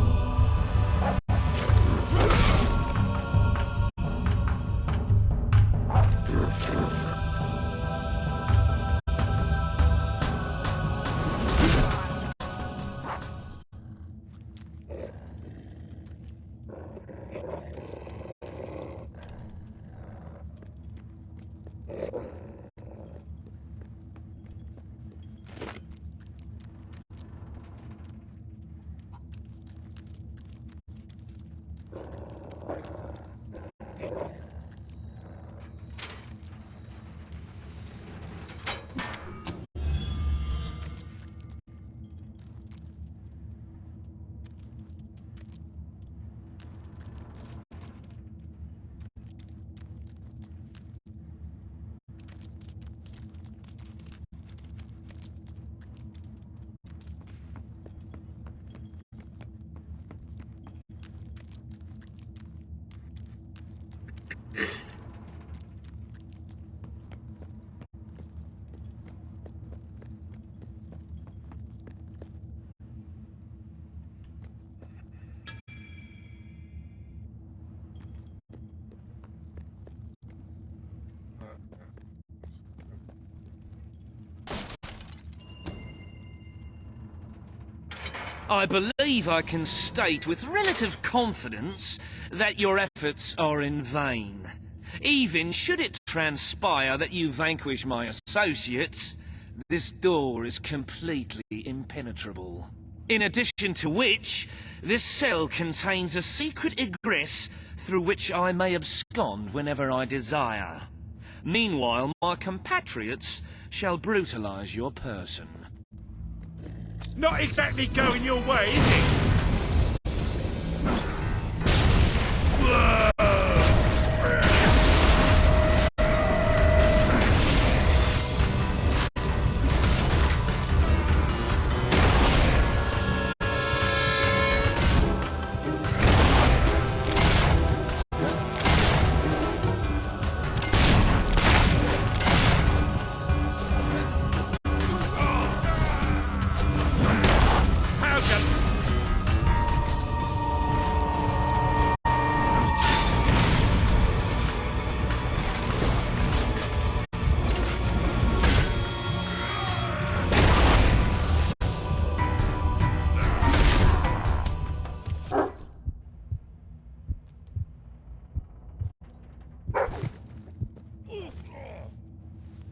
I believe I can state with relative confidence that your efforts are in vain, even should it transpire that you vanquish my associates, this door is completely impenetrable. In addition to which, this cell contains a secret egress through which I may abscond whenever I desire. Meanwhile, my compatriots shall brutalize your person. Not exactly going your way, is it?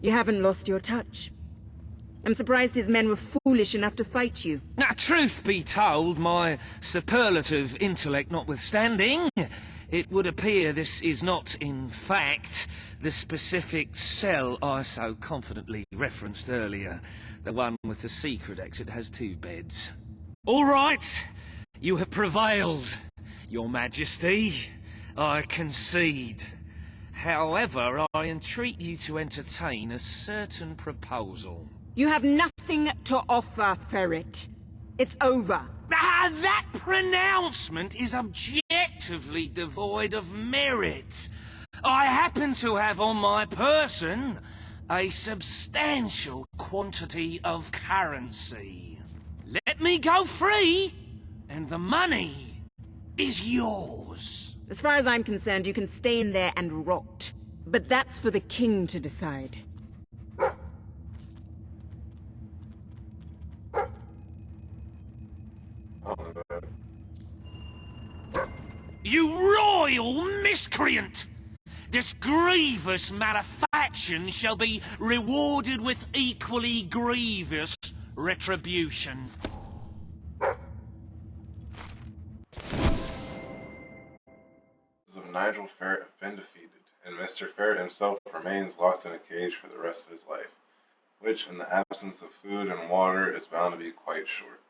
You haven't lost your touch. I'm surprised his men were foolish enough to fight you. Now, truth be told, my superlative intellect notwithstanding, it would appear this is not, in fact, the specific cell I so confidently referenced earlier. The one with the secret exit has 2 beds. All right, you have prevailed, Your Majesty. I concede. However, I entreat you to entertain a certain proposal. You have nothing to offer, Ferret. It's over. Ah, that pronouncement is objectively devoid of merit. I happen to have on my person a substantial quantity of currency. Let me go free, and the money is yours. As far as I'm concerned, you can stay in there and rot. But that's for the king to decide. You royal miscreant! This grievous malefaction shall be rewarded with equally grievous retribution. Of Nigel Ferret have been defeated, and Mr. Ferret himself remains locked in a cage for the rest of his life, which, in the absence of food and water, is bound to be quite short.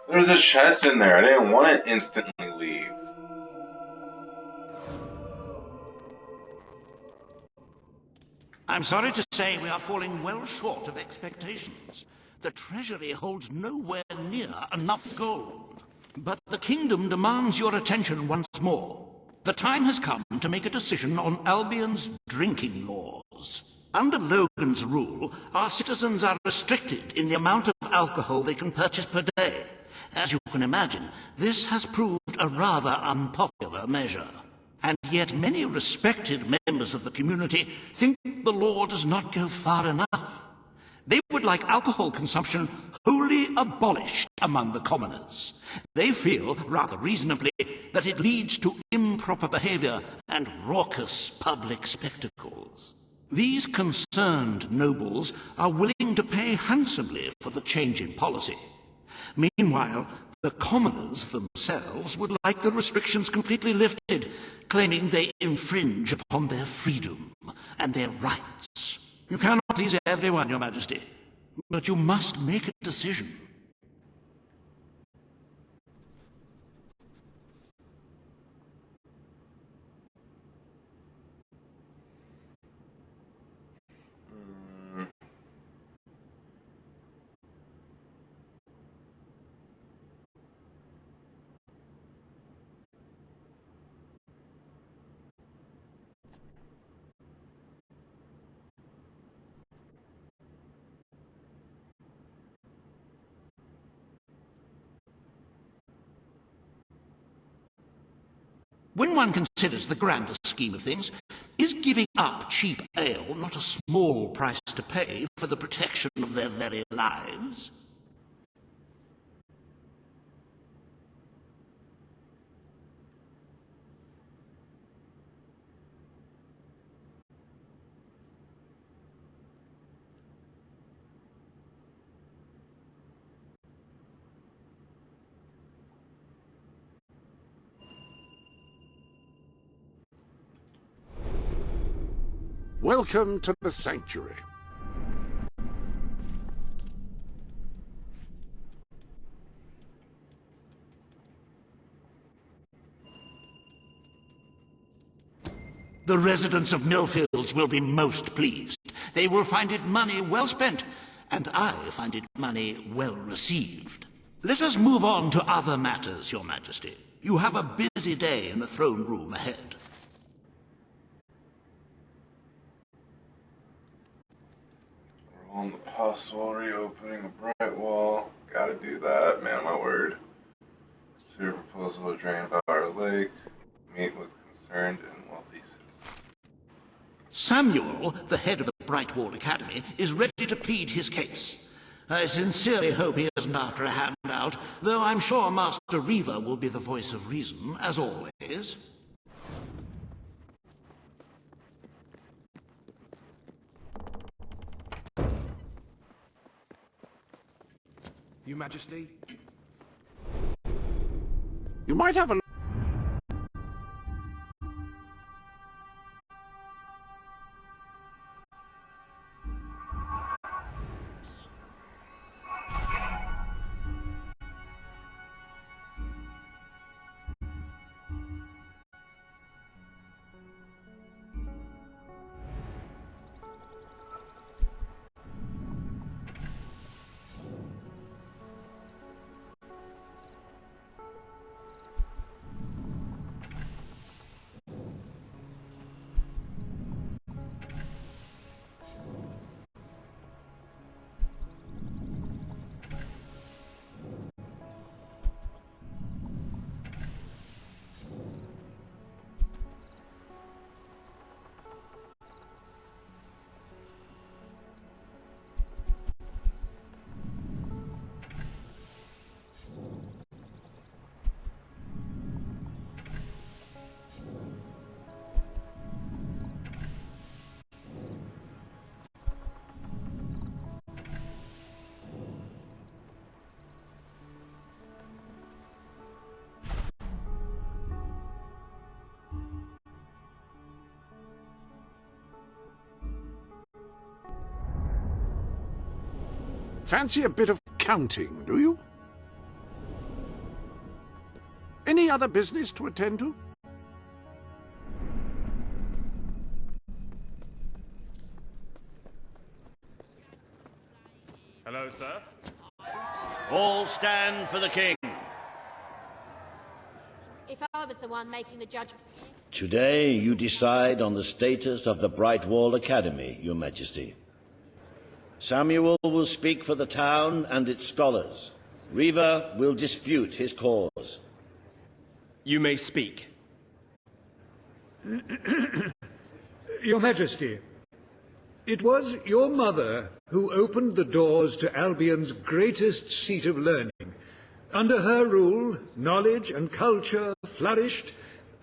There's a chest in there. I didn't want to instantly leave. I'm sorry to say we are falling well short of expectations. The treasury holds nowhere near enough gold. But the kingdom demands your attention once more. The time has come to make a decision on Albion's drinking laws. Under Logan's rule, our citizens are restricted in the amount of alcohol they can purchase per day. As you can imagine, this has proved a rather unpopular measure. And yet many respected members of the community think the law does not go far enough. They would like alcohol consumption wholly abolished among the commoners. They feel, rather reasonably, that it leads to improper behavior and raucous public spectacles. These concerned nobles are willing to pay handsomely for the change in policy. Meanwhile, the commoners themselves would like the restrictions completely lifted, claiming they infringe upon their freedom and their rights. You cannot please everyone, Your Majesty, but you must make a decision. When one considers the grander scheme of things, is giving up cheap ale not a small price to pay for the protection of their very lives? Welcome to the Sanctuary. The residents of Millfields will be most pleased. They will find it money well spent, and I find it money well received. Let us move on to other matters, Your Majesty. You have a busy day in the throne room ahead. We're on the possible reopening of Bright Wall. Gotta do that, man, my word. Consider proposal to drain Bower Lake. Meet with concerned and wealthy citizens. Samuel, the head of the Brightwall Academy, is ready to plead his case. I sincerely hope he isn't after a handout, though I'm sure Master Reaver will be the voice of reason, as always. Your Majesty? You might have a... Fancy a bit of counting, do you? Any other business to attend to? Hello, sir. All stand for the king. If I was the one making the judgment... Today you decide on the status of the Brightwall Academy, Your Majesty. Samuel will speak for the town and its scholars. Reaver will dispute his cause. You may speak. Your Majesty, it was your mother who opened the doors to Albion's greatest seat of learning. Under her rule, knowledge and culture flourished,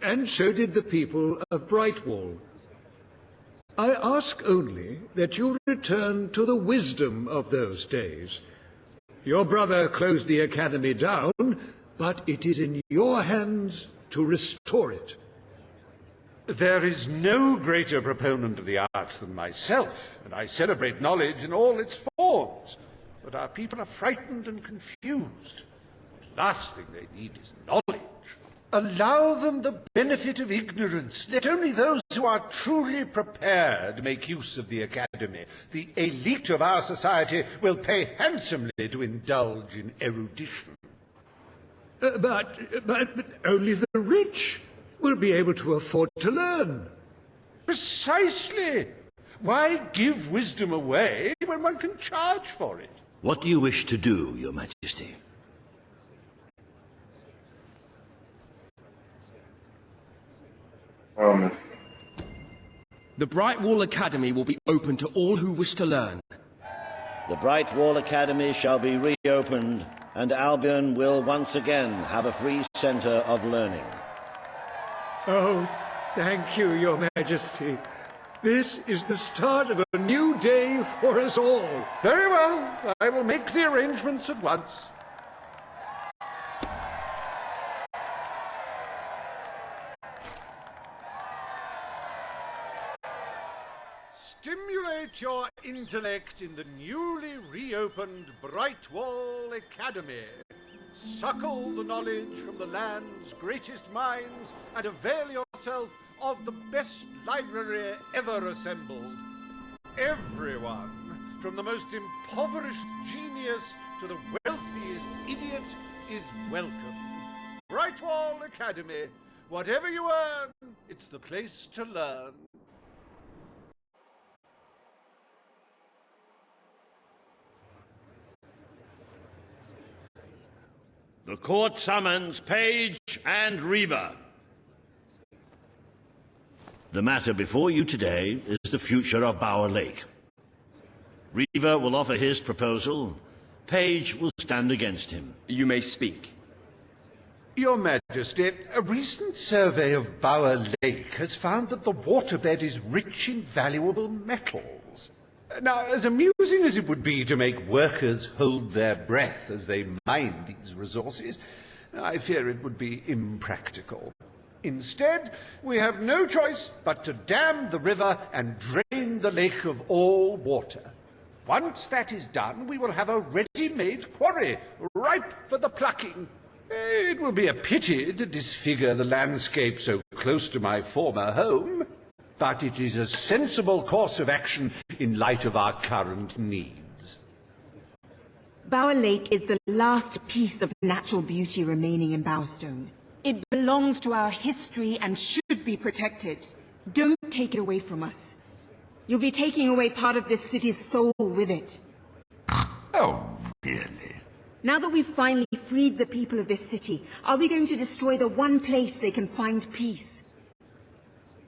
and so did the people of Brightwall. I ask only that you return to the wisdom of those days. Your brother closed the academy down, but it is in your hands to restore it. There is no greater proponent of the arts than myself, and I celebrate knowledge in all its forms. But our people are frightened and confused. The last thing they need is knowledge. Allow them the benefit of ignorance. Let only those who are truly prepared make use of the academy. The elite of our society will pay handsomely to indulge in erudition. But only the rich will be able to afford to learn. Precisely. Why give wisdom away when one can charge for it? What do you wish to do, Your Majesty? The Brightwall Academy will be open to all who wish to learn. The Brightwall Academy shall be reopened, and Albion will once again have a free centre of learning. Oh, thank you, Your Majesty. This is the start of a new day for us all. Very well. I will make the arrangements at once. Stimulate your intellect in the newly reopened Brightwall Academy. Suckle the knowledge from the land's greatest minds and avail yourself of the best library ever assembled. Everyone, from the most impoverished genius to the wealthiest idiot, is welcome. Brightwall Academy. Whatever you earn, it's the place to learn. The court summons Page and Reaver. The matter before you today is the future of Bower Lake. Reaver will offer his proposal. Page will stand against him. You may speak. Your Majesty, a recent survey of Bower Lake has found that the waterbed is rich in valuable metals. Now, as amusing as it would be to make workers hold their breath as they mine these resources, I fear it would be impractical. Instead, we have no choice but to dam the river and drain the lake of all water. Once that is done, we will have a ready-made quarry, ripe for the plucking. It will be a pity to disfigure the landscape so close to my former home, but it is a sensible course of action in light of our current needs. Bower Lake is the last piece of natural beauty remaining in Bowerstone. It belongs to our history and should be protected. Don't take it away from us. You'll be taking away part of this city's soul with it. Oh, really? Now that we've finally freed the people of this city, are we going to destroy the one place they can find peace?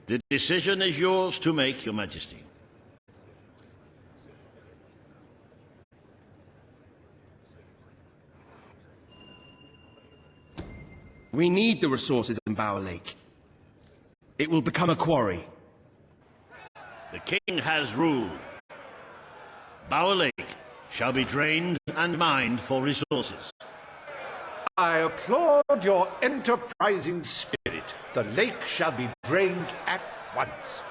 The decision is yours to make, Your Majesty. We need the resources in Bower Lake. It will become a quarry. The king has ruled. Bower Lake shall be drained and mined for resources. I applaud your enterprising spirit. The lake shall be drained at once.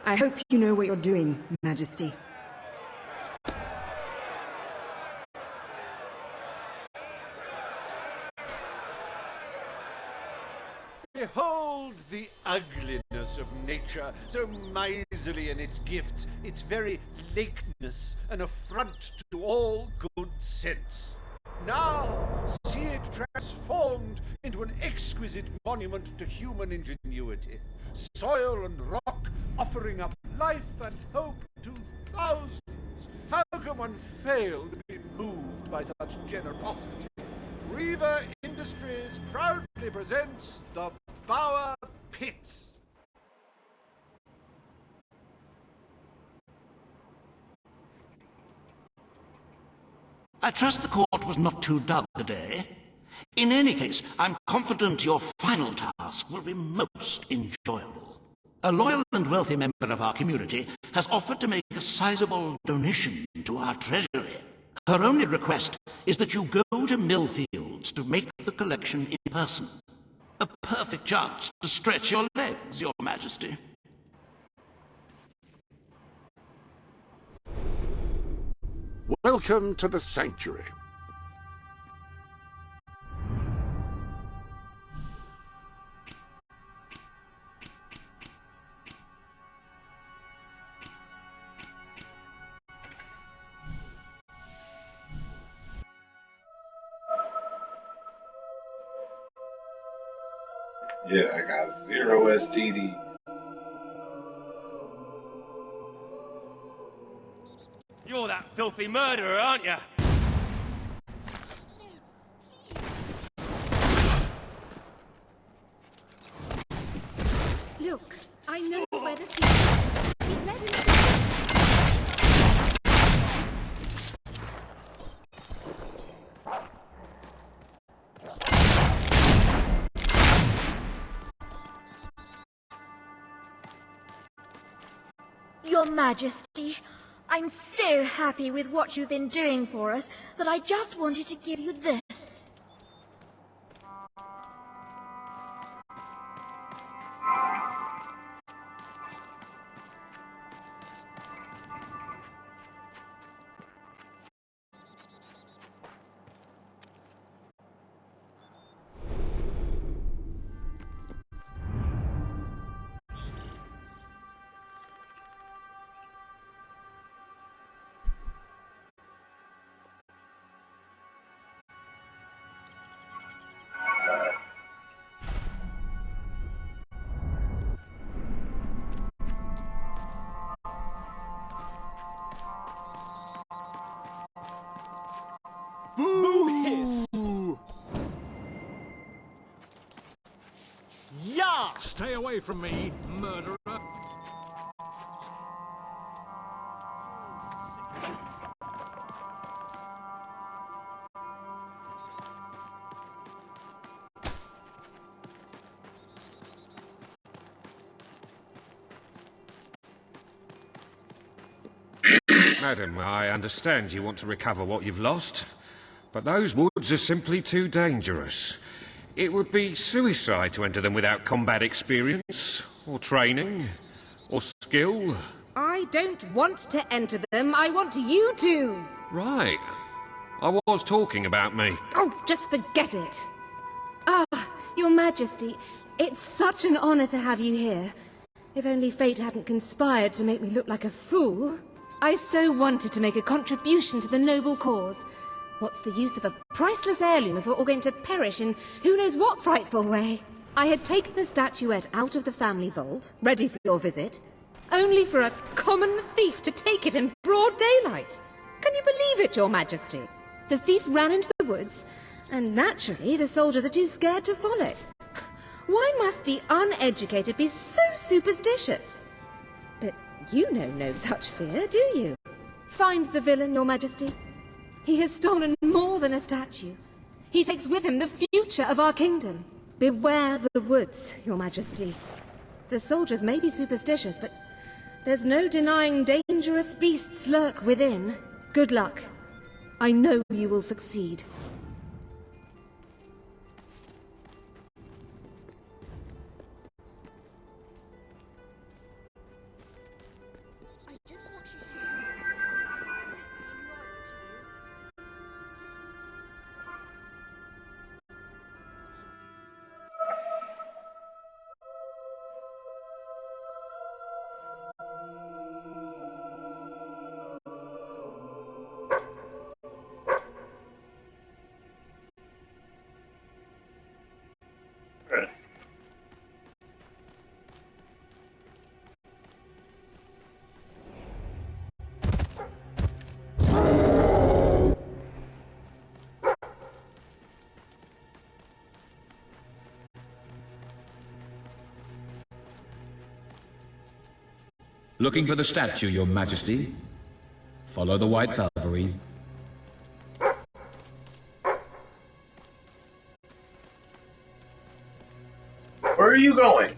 I hope you know what you're doing, Majesty. Behold the ugliness of nature, so miserly in its gifts, its very lakeness, an affront to all good sense. Now, see it transformed into an exquisite monument to human ingenuity. Soil and rock offering up life and hope to thousands. How can one fail to be moved by such generosity? Reaver Industries proudly presents the Bower Pits. I trust the court was not too dull today. In any case, I'm confident your final task will be most enjoyable. A loyal and wealthy member of our community has offered to make a sizable donation to our treasury. Her only request is that you go to Millfields to make the collection in person. A perfect chance to stretch your legs, Your Majesty. Welcome to the Sanctuary. Yeah, I got 0 STD. You're that filthy murderer, aren't you? Look, I know where the thief is. He's led him to... Your Majesty, I'm so happy with what you've been doing for us that I just wanted to give you this. off! Stay away from me, murderer. Madam, I understand you want to recover what you've lost, but those woods are simply too dangerous. It would be suicide to enter them without combat experience, or training, or skill. I don't want to enter them, I want you to! Right. I was talking about me. Oh, just forget it! Ah, Your Majesty, it's such an honor to have you here. If only fate hadn't conspired to make me look like a fool. I so wanted to make a contribution to the noble cause. What's the use of a priceless heirloom if we're all going to perish in who knows what frightful way? I had taken the statuette out of the family vault, ready for your visit, only for a common thief to take it in broad daylight. Can you believe it, Your Majesty? The thief ran into the woods, and naturally the soldiers are too scared to follow. Why must the uneducated be so superstitious? But you know no such fear, do you? Find the villain, Your Majesty. He has stolen more than a statue. He takes with him the future of our kingdom. Beware the woods, Your Majesty. The soldiers may be superstitious, but there's no denying dangerous beasts lurk within. Good luck. I know you will succeed. Looking for the statue, Your Majesty. Follow the white Fable3. Where are you going?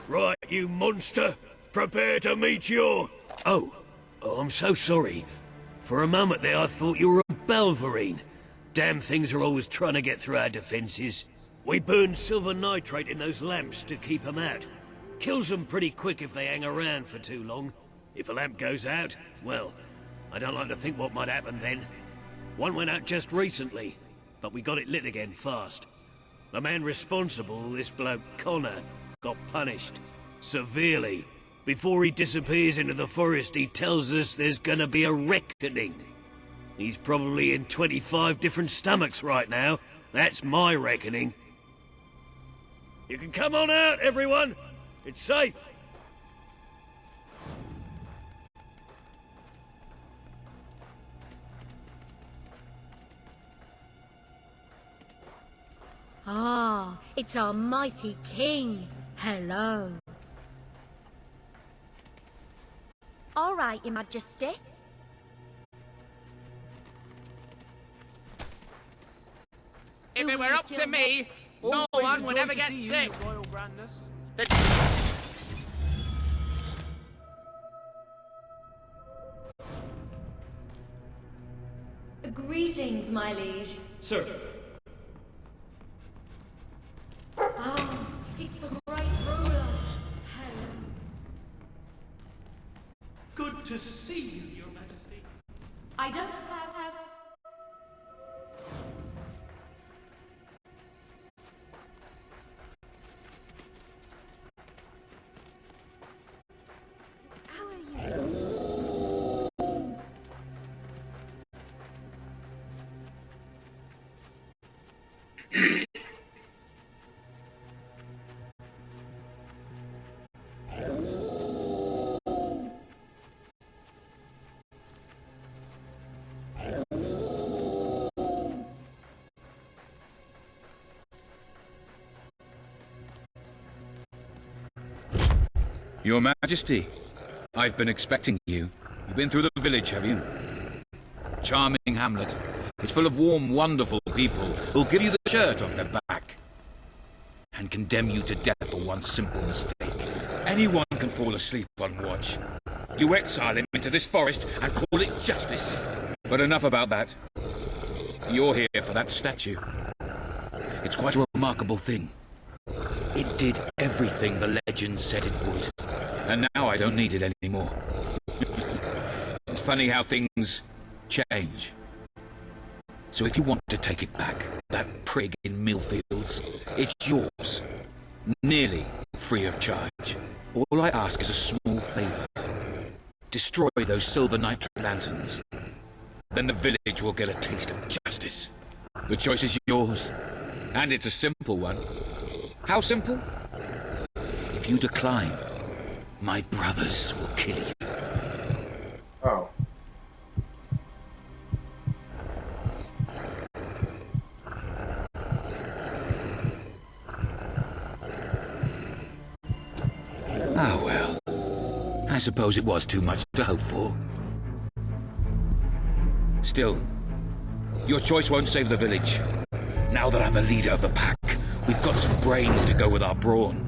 Right, you monster. Prepare to meet your... Oh, I'm so sorry. For a moment there I thought you were a Fable3. Damn things are always trying to get through our defenses. We burn silver nitrate in those lamps to keep them out. Kills them pretty quick if they hang around for too long. If a lamp goes out, well, I don't like to think what might happen then. One went out just recently, but we got it lit again fast. The man responsible, this bloke Connor, got punished. Severely. Before he disappears into the forest, he tells us there's gonna be a reckoning. He's probably in 25 different stomachs right now. That's my reckoning. You can come on out, everyone. It's safe. It's our mighty king. Hello. All right, Your Majesty. If it were up to me, no one would ever get sick. Greetings, my liege. Sir. Ah, it's the great ruler. Hello. Good to see you, Your Majesty. I don't have... How are you? Your Majesty, I've been expecting you. You've been through the village, have you? Charming hamlet. It's full of warm, wonderful people who'll give you the shirt off their back and condemn you to death for one simple mistake. Anyone can fall asleep on watch. You exile him into this forest and call it justice. But enough about that. You're here for that statue. It's quite a remarkable thing. It did everything the legend said it would. And now I don't need it anymore. It's funny how things change. So if you want to take it back, that prig in Millfields, it's yours. Nearly free of charge. All I ask is a small favour. Destroy those silver nitrate lanterns. Then the village will get a taste of justice. The choice is yours. And it's a simple one. How simple? If you decline, my brothers will kill you. Oh. Ah, well. I suppose it was too much to hope for. Still, your choice won't save the village. Now that I'm the leader of the pack, we've got some brains to go with our brawn.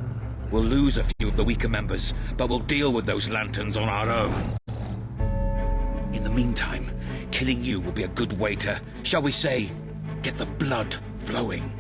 We'll lose a few of the weaker members, but we'll deal with those lanterns on our own. In the meantime, killing you will be a good way to, shall we say, get the blood flowing.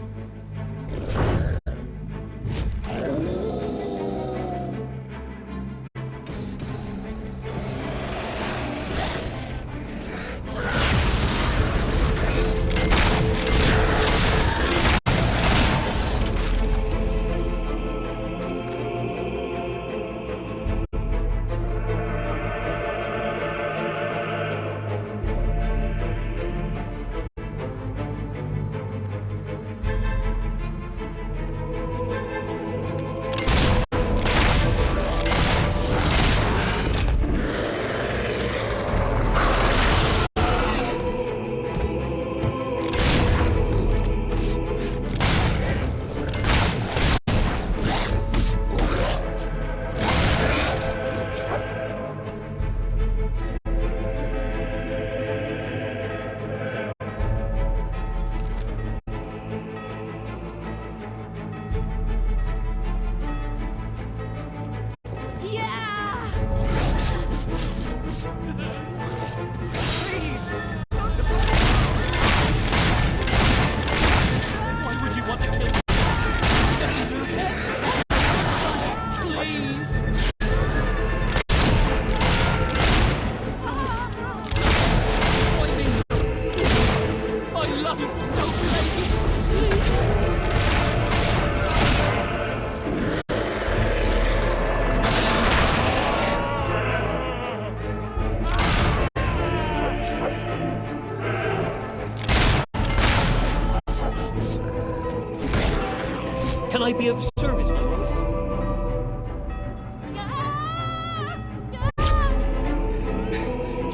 Can I be of service, my lord?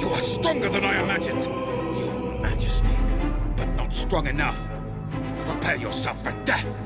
You are stronger than I imagined, Your Majesty, but not strong enough. Prepare yourself for death.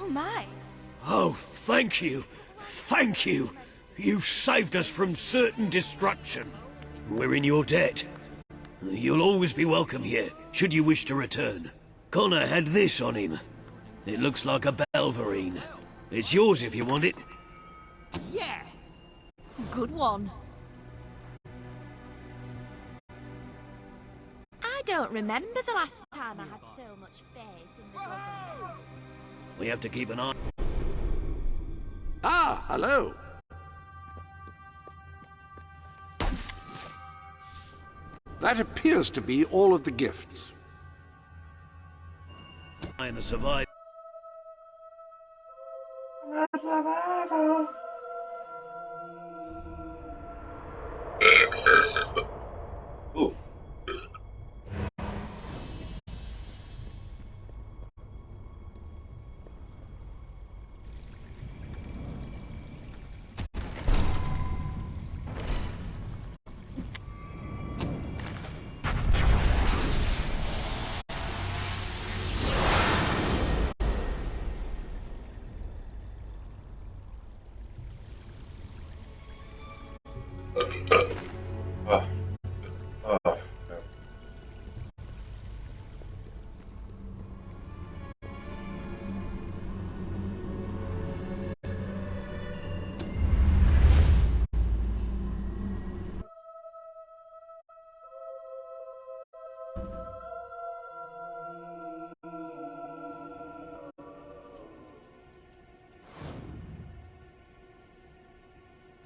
Oh my. Oh, thank you. Thank you. You've saved us from certain destruction. We're in your debt. You'll always be welcome here, should you wish to return. Connor had this on him. It looks like a Belverine. It's yours if you want it. Yeah. Good one. I don't remember the last time I had so much faith in the government. We have to keep an eye... Ah, hello. That appears to be all of the gifts. And the survivor. Ooh.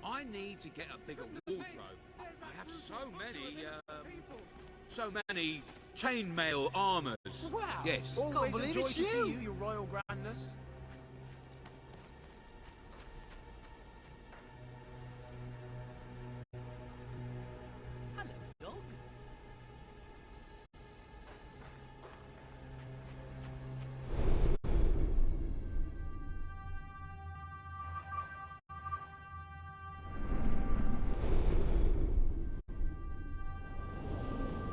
I need to get a bigger wardrobe. I have so many chainmail armors. Wow. Yes. Always a joy to see you, your royal grandness. Hello, dog.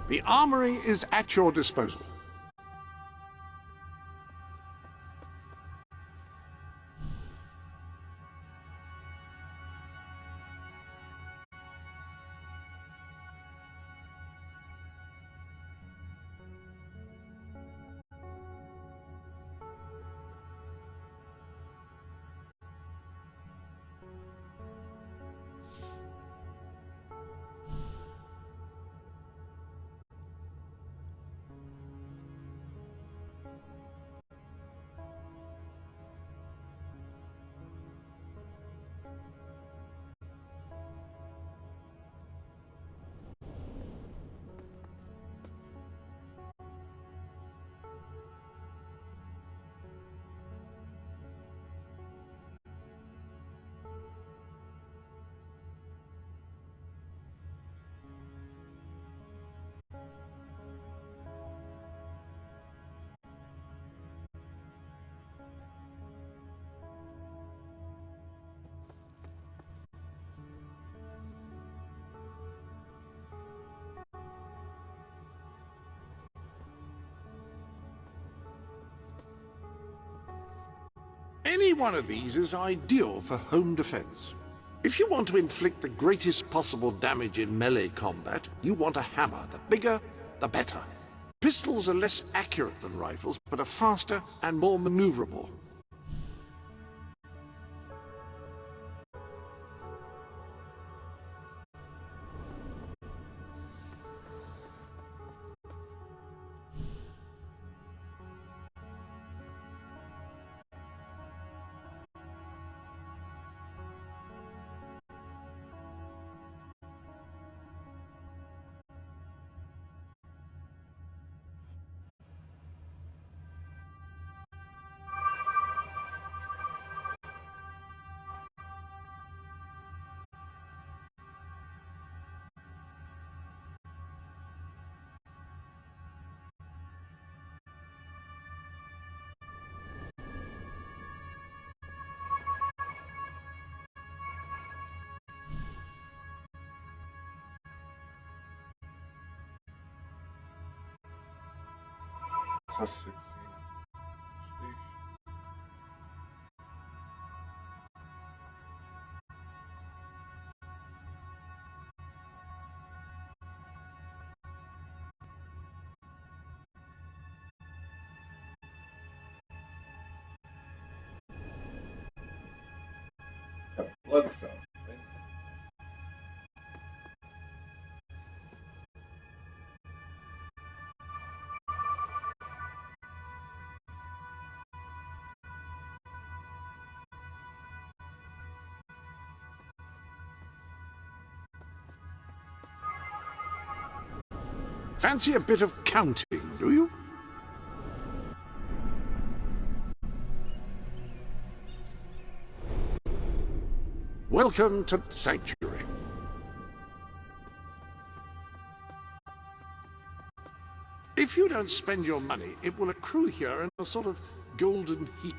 The armory is at your disposal. Any one of these is ideal for home defense. If you want to inflict the greatest possible damage in melee combat, you want a hammer. The bigger, the better. Pistols are less accurate than rifles, but are faster and more maneuverable. Plus 16. Bloodstone. Fancy a bit of counting, do you? Welcome to the Sanctuary. If you don't spend your money, it will accrue here in a sort of golden heap.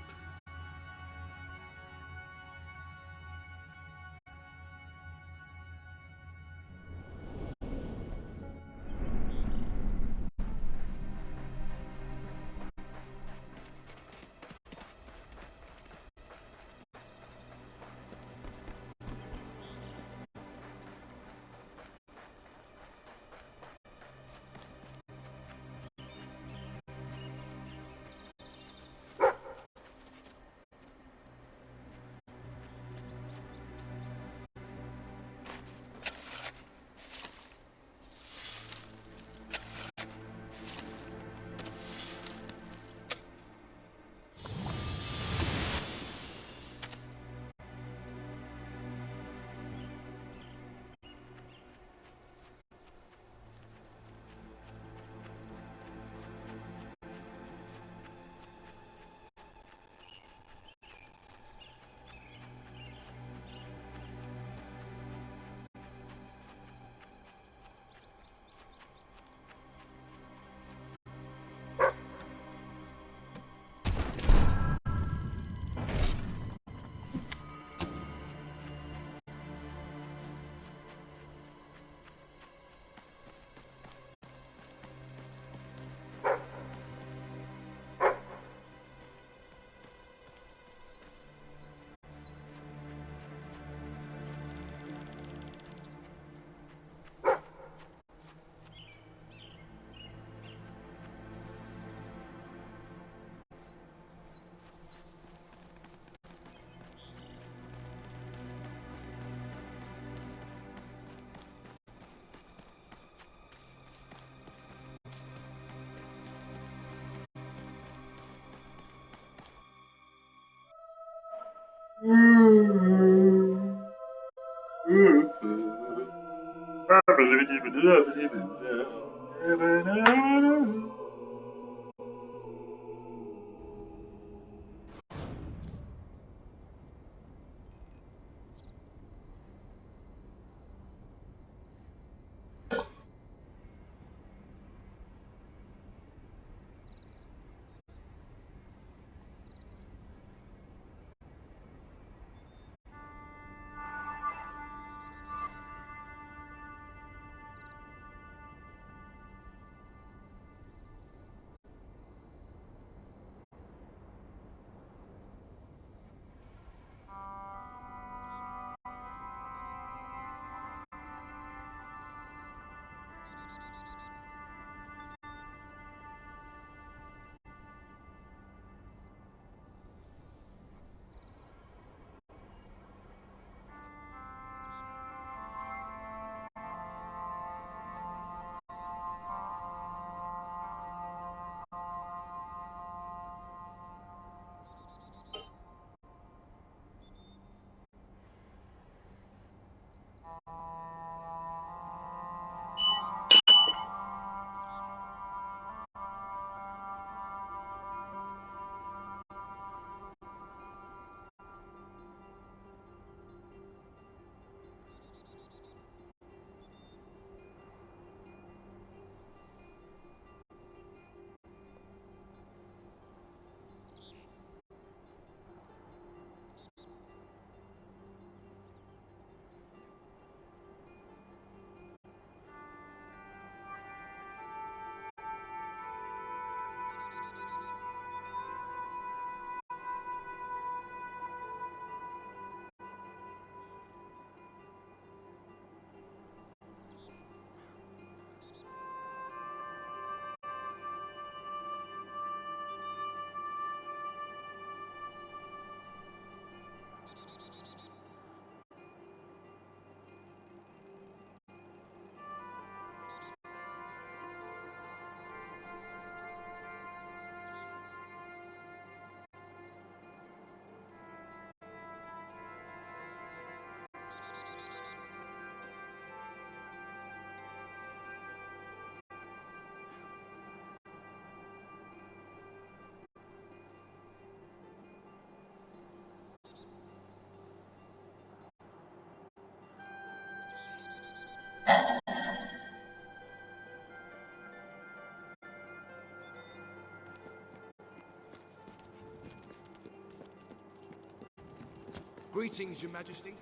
Greetings, Your Majesty.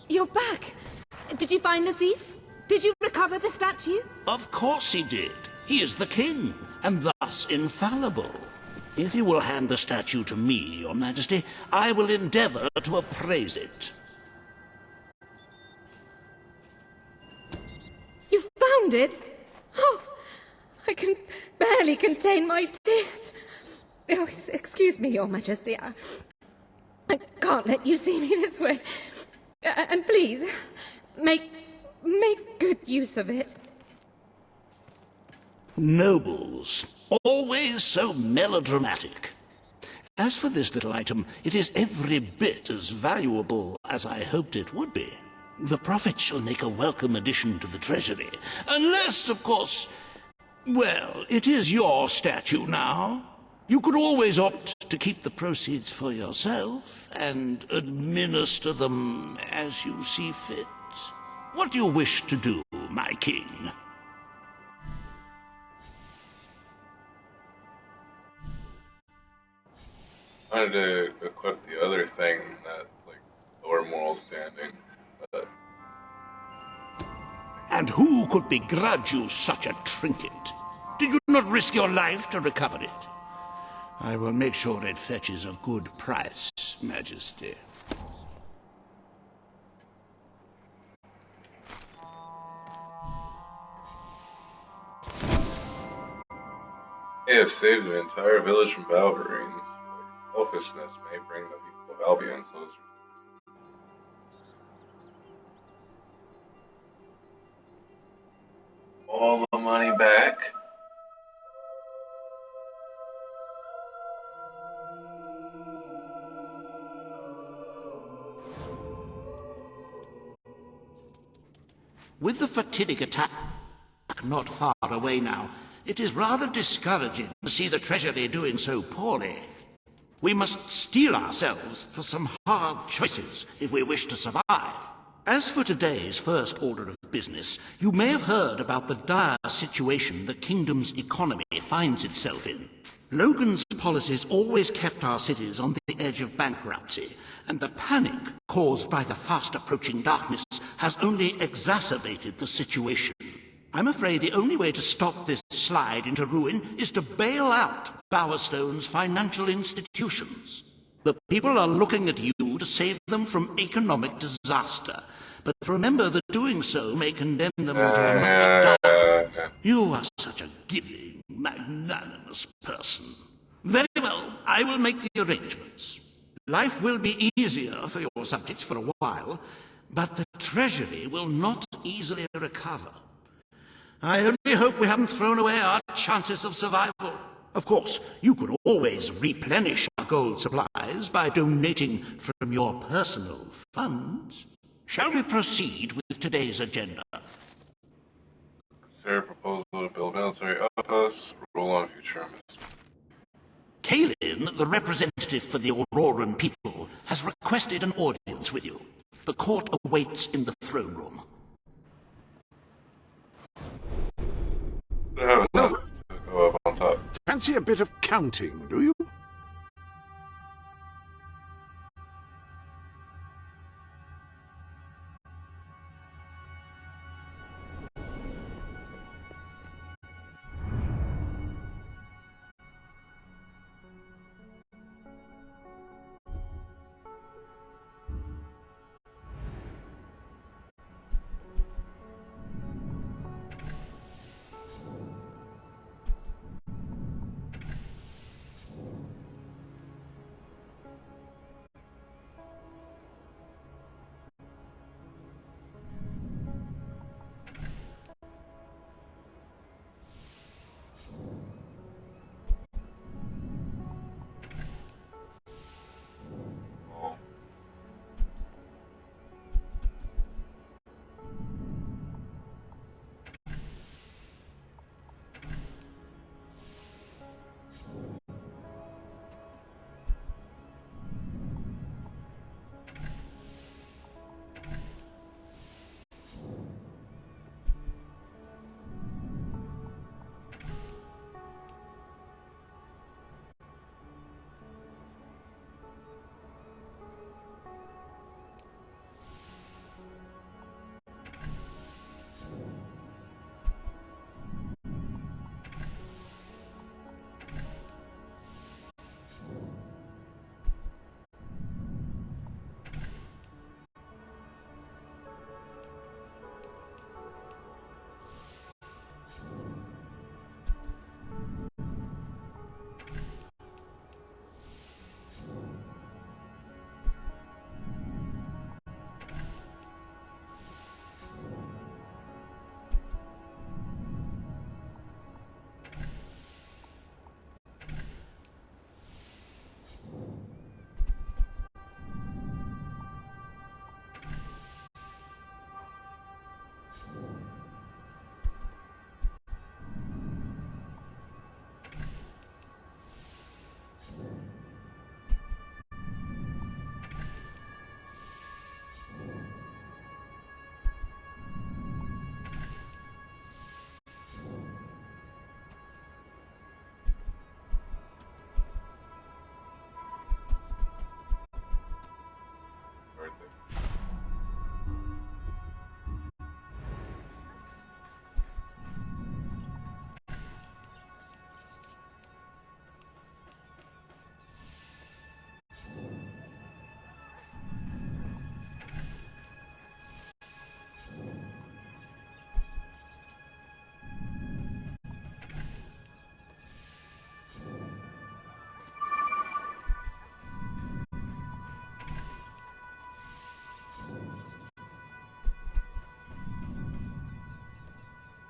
You're back. Did you find the thief? Did you recover the statue? Of course he did. He is the king, and thus infallible. If you will hand the statue to me, Your Majesty, I will endeavor to appraise it. You found it? Oh, I can barely contain my tears. Oh, excuse me, Your Majesty. I can't let you see me this way. And please, make good use of it. Nobles, always so melodramatic. As for this little item, it is every bit as valuable as I hoped it would be. The profit shall make a welcome addition to the treasury, unless, of course, well, it is your statue now. You could always opt to keep the proceeds for yourself and administer them as you see fit. What do you wish to do, my king? I wanted to equip the other thing that, like, lower moral standing. But... And who could begrudge you such a trinket? Did you not risk your life to recover it? I will make sure it fetches a good price, Majesty. They have saved an entire village from Valverines. Selfishness may bring the people of Albion closer. All the money back? With the fatidic attack not far away now, it is rather discouraging to see the treasury doing so poorly. We must steel ourselves for some hard choices if we wish to survive. As for today's first order of business, you may have heard about the dire situation the kingdom's economy finds itself in. Logan's policies always kept our cities on the edge of bankruptcy, and the panic caused by the fast-approaching darkness has only exacerbated the situation. I'm afraid the only way to stop this slide into ruin is to bail out Bowerstone's financial institutions. The people are looking at you to save them from economic disaster, but remember that doing so may condemn them to a much darker. You are such a giving, magnanimous person. Very well, I will make the arrangements. Life will be easier for your subjects for a while, but the treasury will not easily recover. I only hope we haven't thrown away our chances of survival. Of course, you could always replenish our gold supplies by donating from your personal funds. Shall we proceed with today's agenda? Consider a proposal to build military outposts, rule on future investment. Kalin, the representative for the Auroran people, has requested an audience with you. The court awaits in the throne room. Go up on top. Fancy a bit of counting, do you?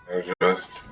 They're just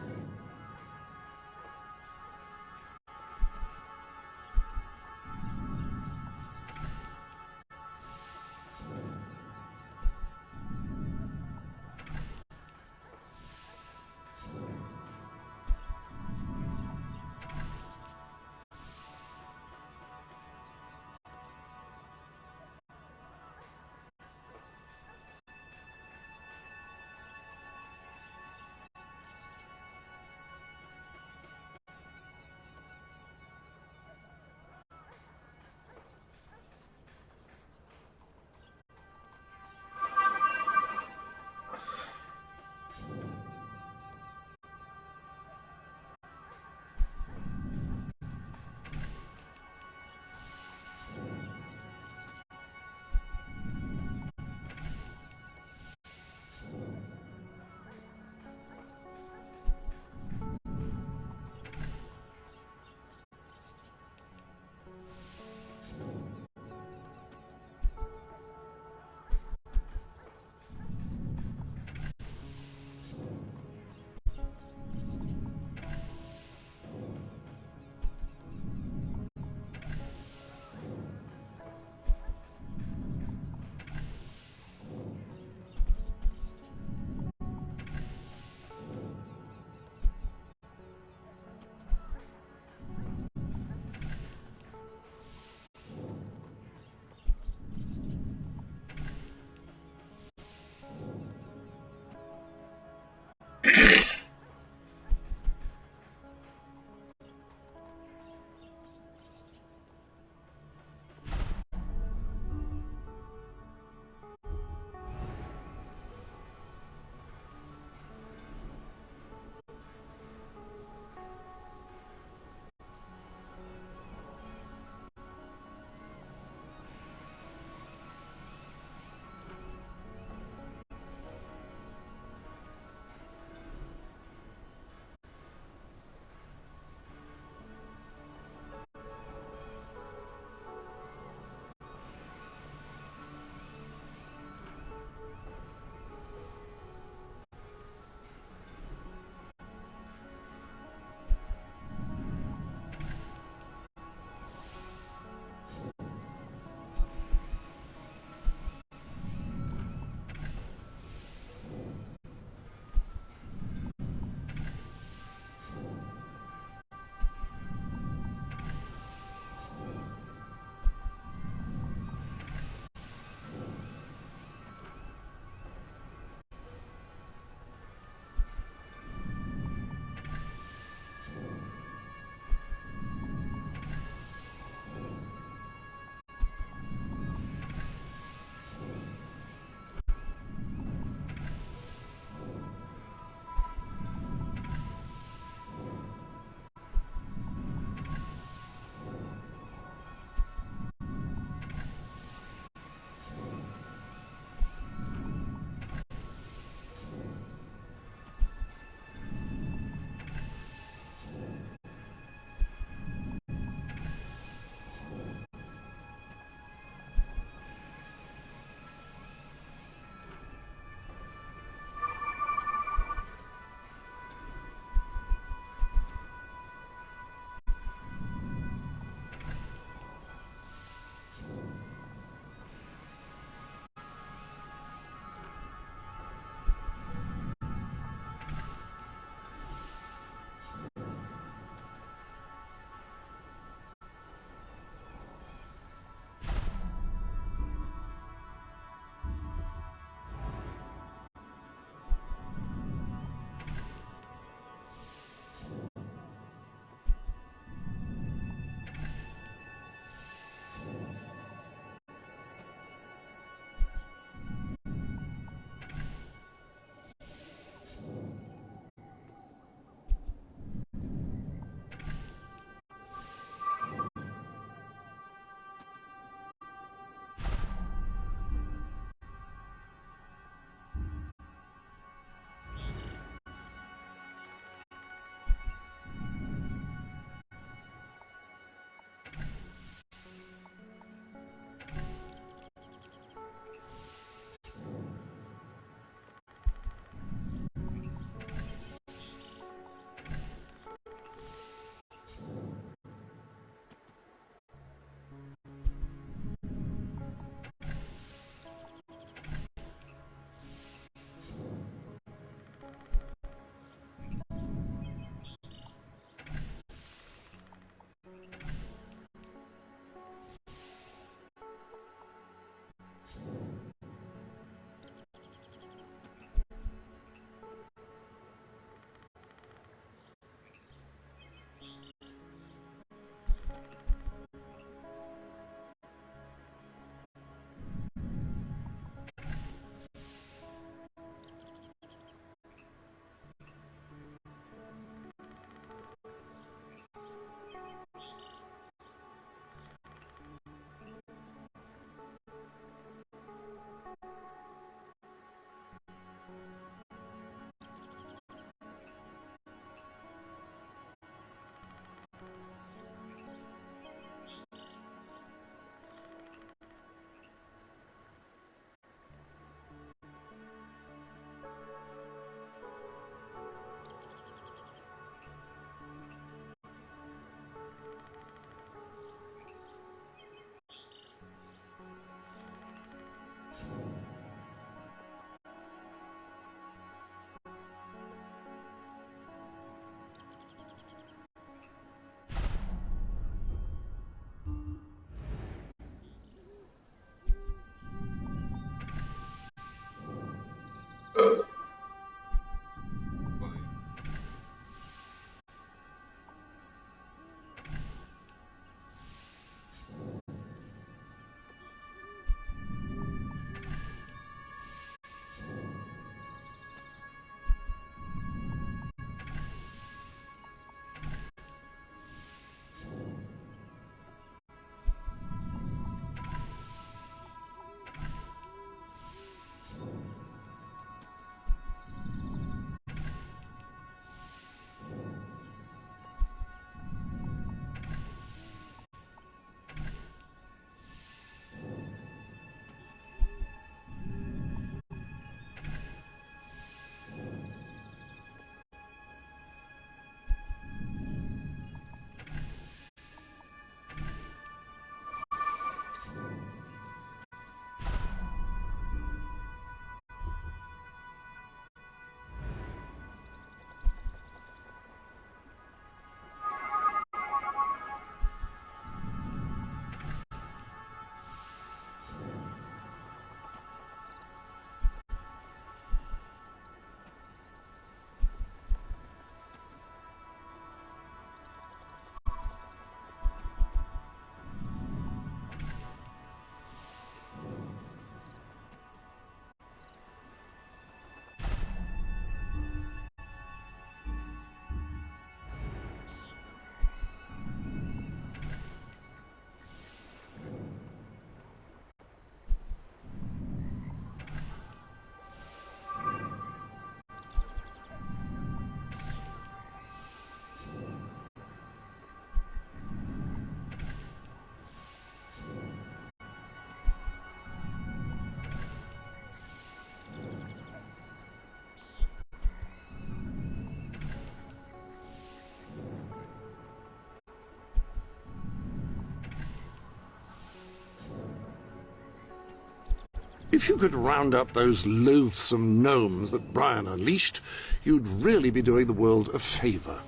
If you could round up those loathsome gnomes that Brian unleashed, you'd really be doing the world a favor.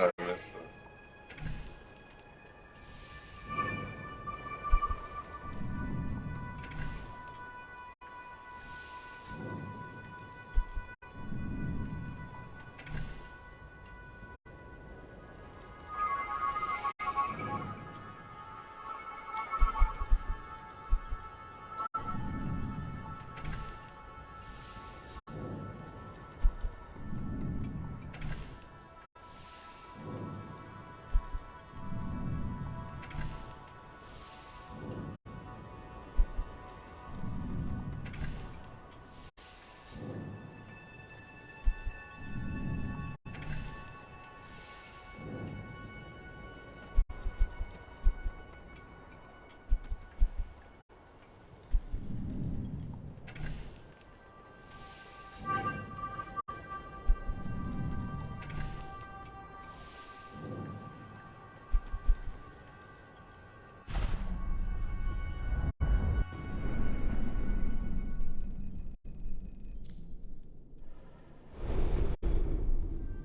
Oh, I missed this.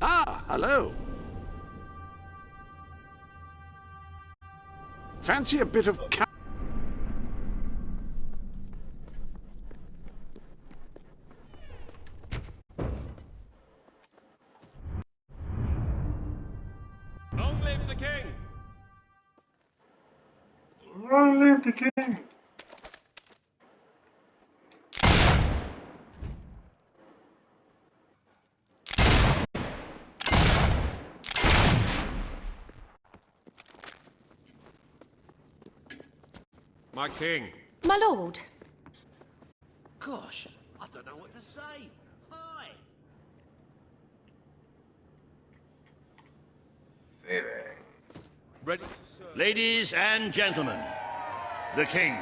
Ah, hello. Fancy a bit of Long live the king! Long live the king! My king. My lord. Gosh, I don't know what to say. Hi! Ready. Ladies and gentlemen, the king.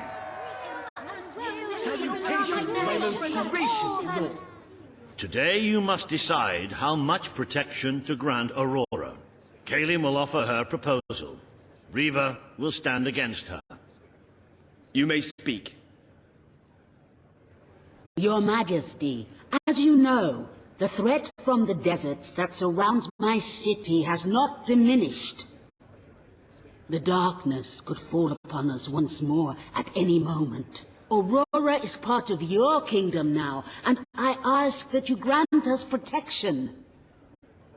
Today you must decide how much protection to grant Aurora. Kaelin will offer her proposal. Riva will stand against her. You may speak. Your Majesty, as you know, The threat from the deserts that surrounds my city has not diminished. The darkness could fall upon us once more at any moment. Aurora is part of your kingdom now, and I ask that you grant us protection.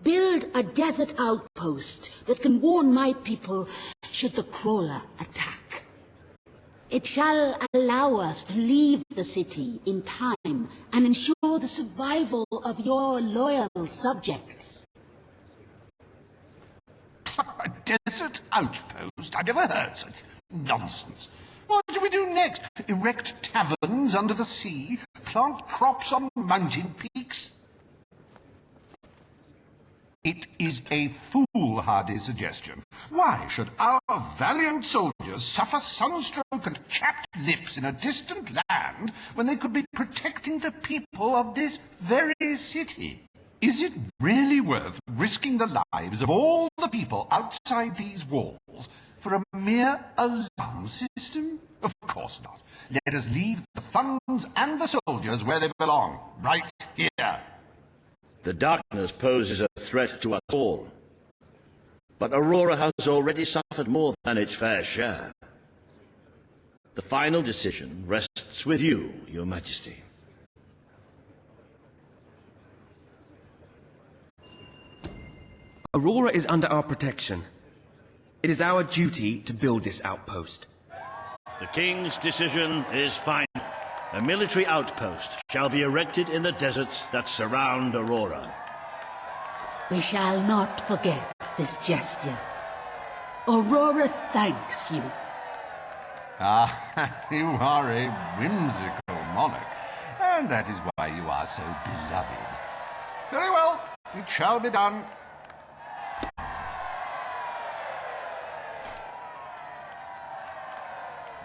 Build a desert outpost that can warn my people should the crawler attack. It shall allow us to leave the city in time and ensure the survival of your loyal subjects. A desert outpost? I've never heard such nonsense. What do we do next? Erect taverns under the sea? Plant crops on mountain peaks? It is a foolhardy suggestion. Why should our valiant soldiers suffer sunstroke and chapped lips in a distant land when they could be protecting the people of this very city? Is it really worth risking the lives of all the people outside these walls for a mere alarm system? Of course not. Let us leave the funds and the soldiers where they belong, right here. The darkness poses a threat to us all. But Aurora has already suffered more than its fair share. The final decision rests with you, Your Majesty. Aurora is under our protection. It is our duty to build this outpost. The King's decision is final. A military outpost shall be erected in the deserts that surround Aurora. We shall not forget this gesture. Aurora thanks you. Ah, you are a whimsical monarch, and that is why you are so beloved. Very well, it shall be done.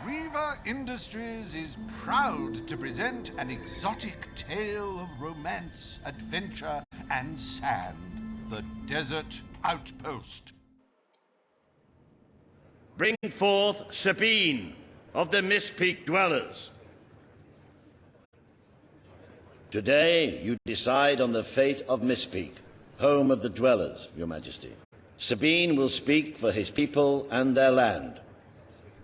Riva Industries is proud to present an exotic tale of romance, adventure, and sand. The Desert Outpost. Bring forth Sabine of the Mist Peak Dwellers. Today you decide on the fate of Mist Peak, home of the Dwellers, Your Majesty. Sabine will speak for his people and their land.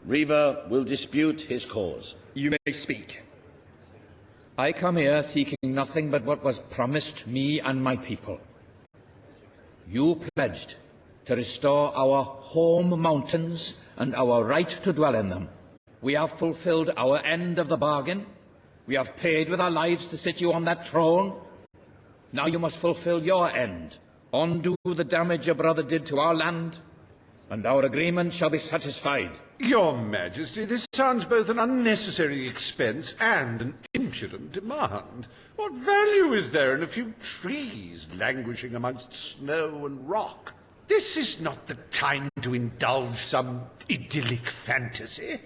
Riva will dispute his cause. You may speak. I come here seeking nothing but what was promised me and my people. You pledged to restore our home mountains and our right to dwell in them. We have fulfilled our end of the bargain. We have paid with our lives to sit you on that throne. Now you must fulfill your end. Undo the damage your brother did to our land, and our agreement shall be satisfied. Your Majesty, this sounds both an unnecessary expense and an impudent demand. What value is there in a few trees languishing amongst snow and rock? This is not the time to indulge some idyllic fantasy.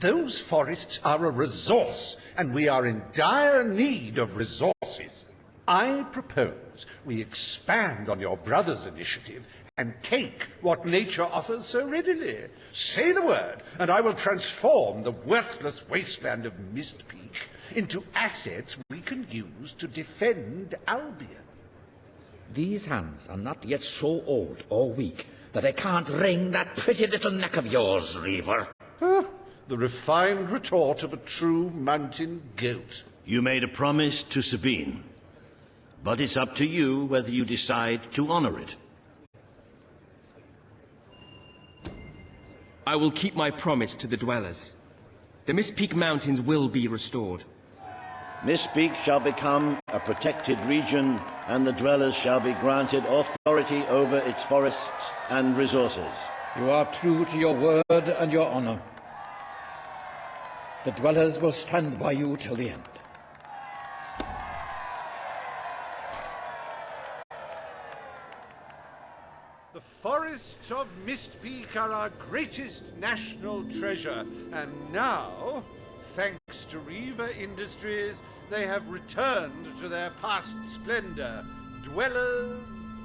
Those forests are a resource, and we are in dire need of resources. I propose we expand on your brother's initiative and take what nature offers so readily. Say the word, and I will transform the worthless wasteland of Mist Peak into assets we can use to defend Albion. These hands are not yet so old or weak that I can't wring that pretty little neck of yours, Reaver. The refined retort of a true mountain goat. You made a promise to Sabine, but it's up to you whether you decide to honor it. I will keep my promise to the Dwellers. The Mist Peak Mountains will be restored. Mist Peak shall become a protected region, and the Dwellers shall be granted authority over its forests and resources. You are true to your word and your honor. The Dwellers will stand by you till the end. The forests of Mist Peak are our greatest national treasure, and now, thanks to Riva Industries, they have returned to their past splendor. Dwellers,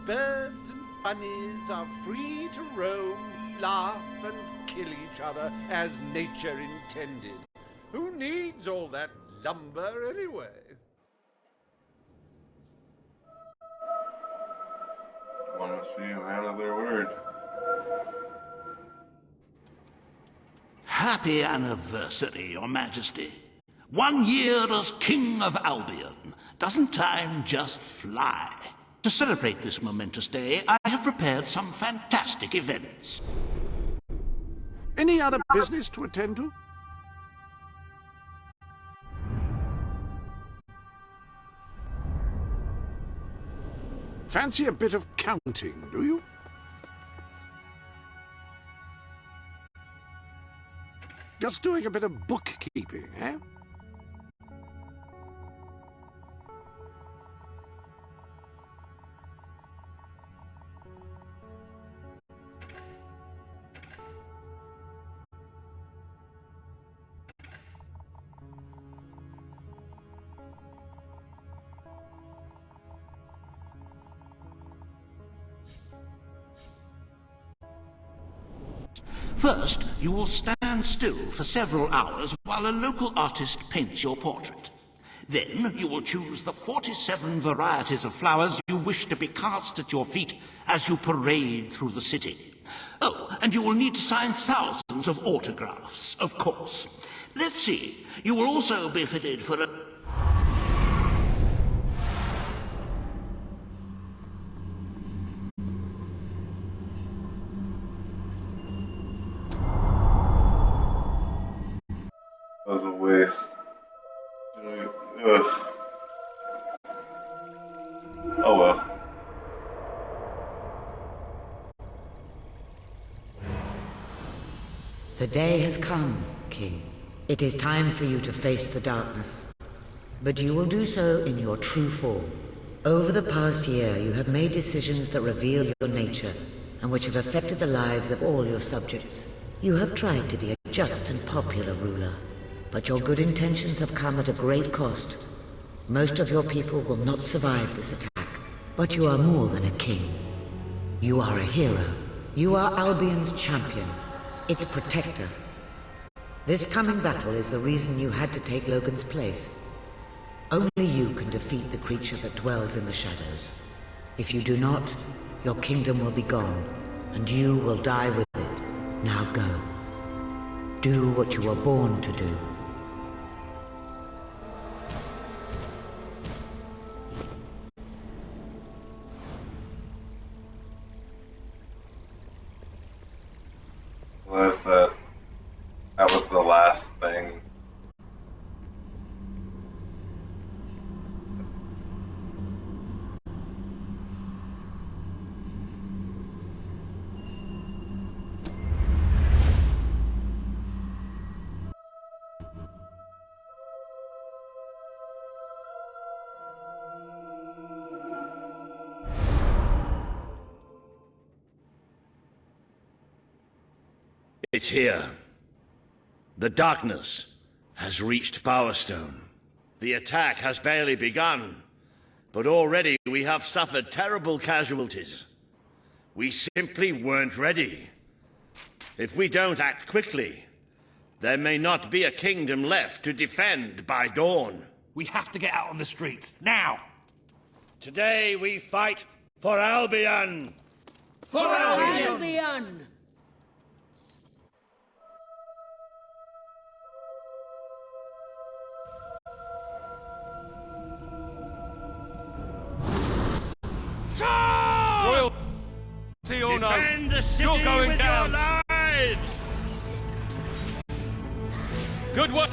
birds, and bunnies are free to roam, laugh, and kill each other as nature intended. Who needs all that lumber anyway? must be a man of their word. Happy anniversary, Your Majesty. 1 year as King of Albion. Doesn't time just fly? To celebrate this momentous day, I have prepared some fantastic events. Any other business to attend to? Fancy a bit of counting, do you? Just doing a bit of bookkeeping, eh? First, you will stand still for several hours while a local artist paints your portrait. Then you will choose the 47 varieties of flowers you wish to be cast at your feet as you parade through the city. Oh, and you will need to sign thousands of autographs, of course. Let's see, you will also be fitted for a... That was a waste. Ugh. Oh well. The day has come, King. It is time for you to face the darkness. But you will do so in your true form. Over the past year, you have made decisions that reveal your nature, and which have affected the lives of all your subjects. You have tried to be a just and popular ruler, but your good intentions have come at a great cost. Most of your people will not survive this attack, but you are more than a king. You are a hero. You are Albion's champion, its protector. This coming battle is the reason you had to take Logan's place. Only you can defeat the creature that dwells in the shadows. If you do not, your kingdom will be gone, and you will die with it. Now go. Do what you were born to do. Was that was the last thing. It's here. The darkness has reached Power Stone. The attack has barely begun, but already we have suffered terrible casualties. We simply weren't ready. If we don't act quickly, there may not be a kingdom left to defend by dawn. We have to get out on the streets, now! Today we fight for Albion! For Albion! Royal or no, defend the city you're going with down. your lives! Good work.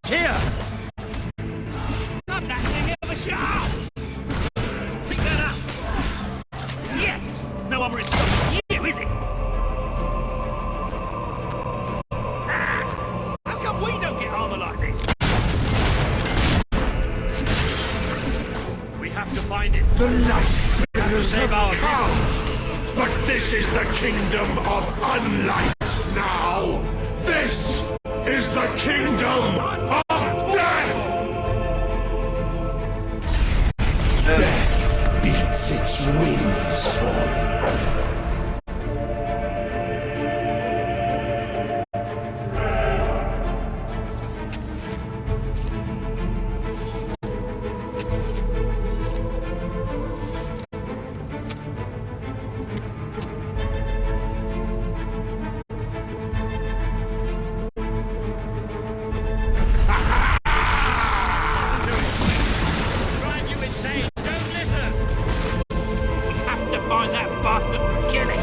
Here! Not that thing of a shot! Pick that up! Yes! No armor is stopping you, is it? Ah! How come we don't get armor like this? We have to find it. The light bearers Save have our come! But this is the kingdom of unlight now! This is the kingdom of death! Death beats its wings for you. Drive you insane! Don't listen! We have to find that bastard and kill it!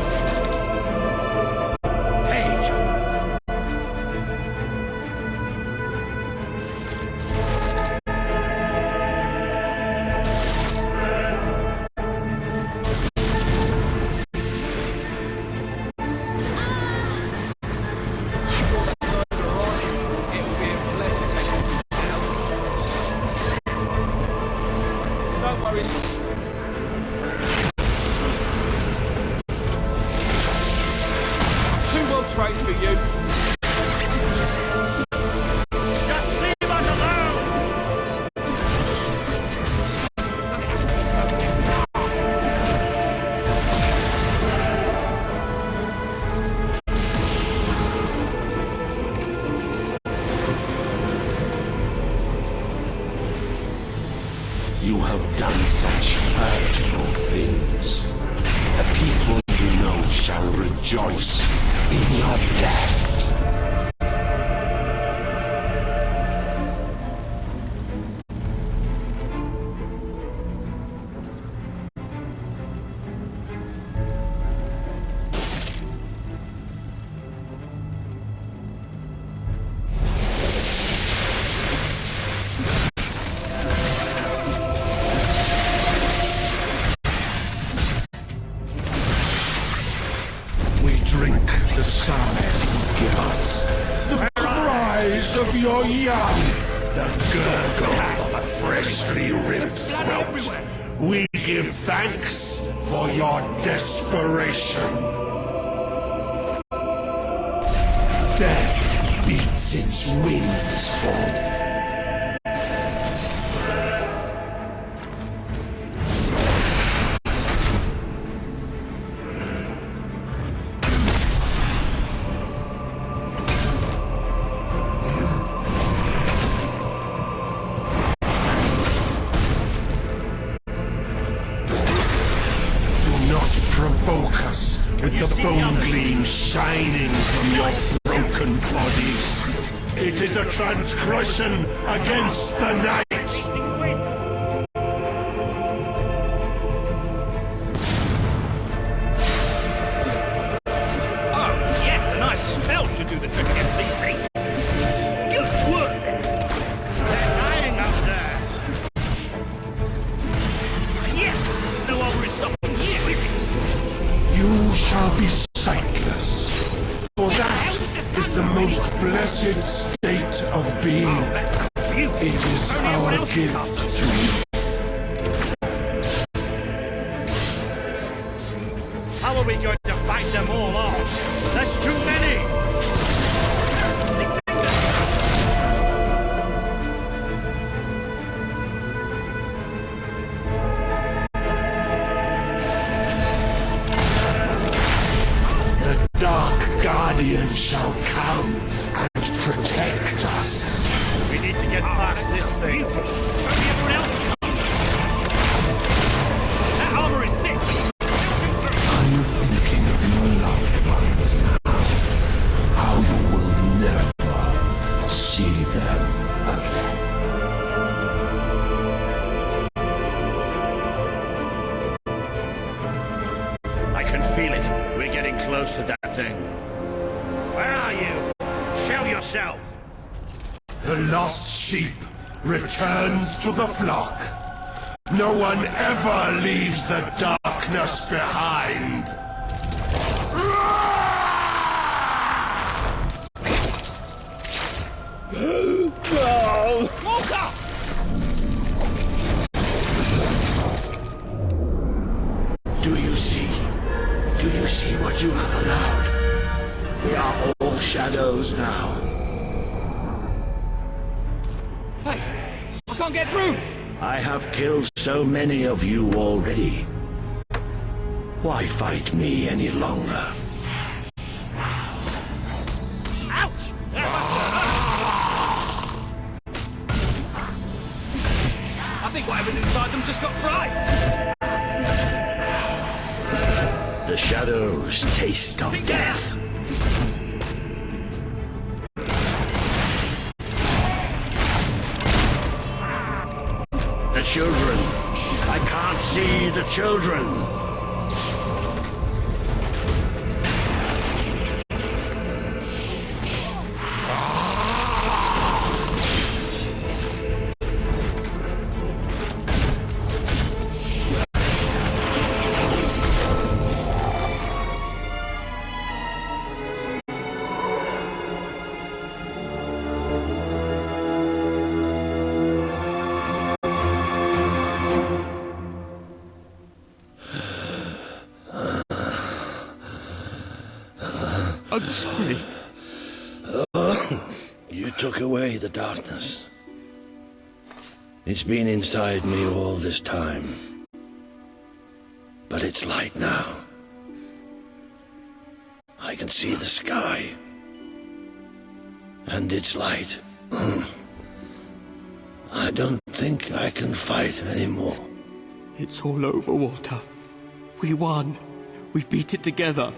Paige! Don't worry. Too well trained for you. Just leave us alone! Does it have to be something? You have done such hurtful things. The people you know shall rejoice in your death. We drink the sun you give us, the cries of your young, the gurgle of a freshly ripped throat. We give thanks for your desperation. Death beats its wings for you. Do not provoke us with the bone gleam shining from your broken bodies. It is a transgression against the night. Oh, yes, a nice spell should do the trick against these things. Good work there. They're dying up there. Yes, no armor is stopping you, is it? You shall be sightless, for that is the most blessed state of being. It is our gift to you. How are we going to fight them all off? There's too many! The Dark Guardian shall come and protect us. We need to get past this thing. Maybe everyone else can come. That armor is thick, but you can still shoot through it. Are you thinking of your loved ones now? How you will never see them again. I can feel it. We're getting close to that thing. Where are you? Show yourself! The lost sheep returns to the flock. No one ever leaves the darkness behind. No! Walker! Do you see? Do you see what you have allowed? We are all shadows now. Hey, I can't get through! I have killed so many of you already. Why fight me any longer? Ouch! I think whatever's inside them just got fried! The shadows taste of death. The children. I can't see the children. I'm sorry. You took away the darkness. It's been inside me all this time. But it's light now. I can see the sky. And it's light. I don't think I can fight anymore. It's all over, Walter. We won. We beat it together.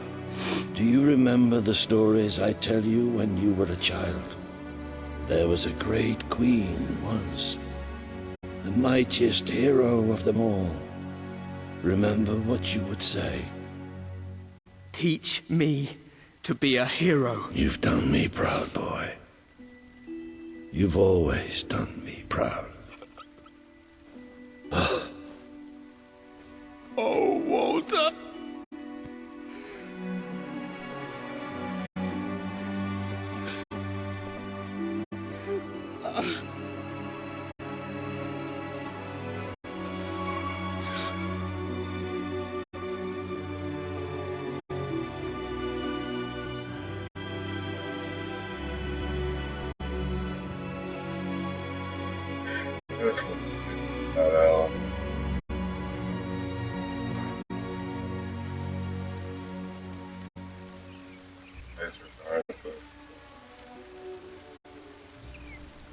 Do you remember the stories I tell you when you were a child? There was a great queen once, the mightiest hero of them all. Remember what you would say? Teach me to be a hero. You've done me proud, boy. You've always done me proud. Oh, Walter. This doesn't seem at all.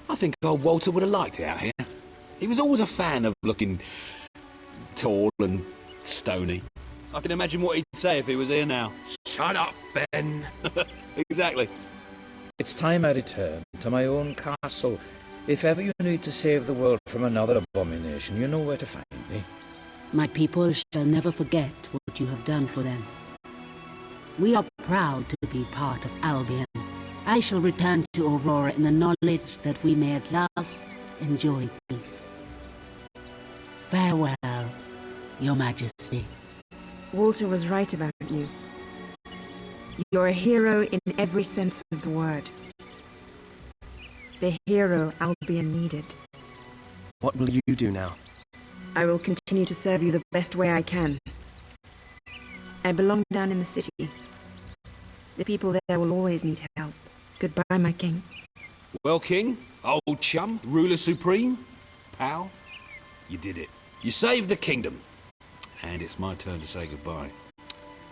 I think old Walter would have liked it out here. He was always a fan of looking tall and stony. I can imagine what he'd say if he was here now. Shut up, Ben. Exactly. It's time I return to my own castle. If ever you need to save the world from another abomination, you know where to find me. My people shall never forget what you have done for them. We are proud to be part of Albion. I shall return to Aurora in the knowledge that we may at last enjoy peace. Farewell, Your Majesty. Walter was right about you. You're a hero in every sense of the word. The hero Albion needed. What will you do now? I will continue to serve you the best way I can. I belong down in the city. The people there will always need help. Goodbye, my king. Well, King, old chum, ruler supreme, pal, you did it. You saved the kingdom. And it's my turn to say goodbye.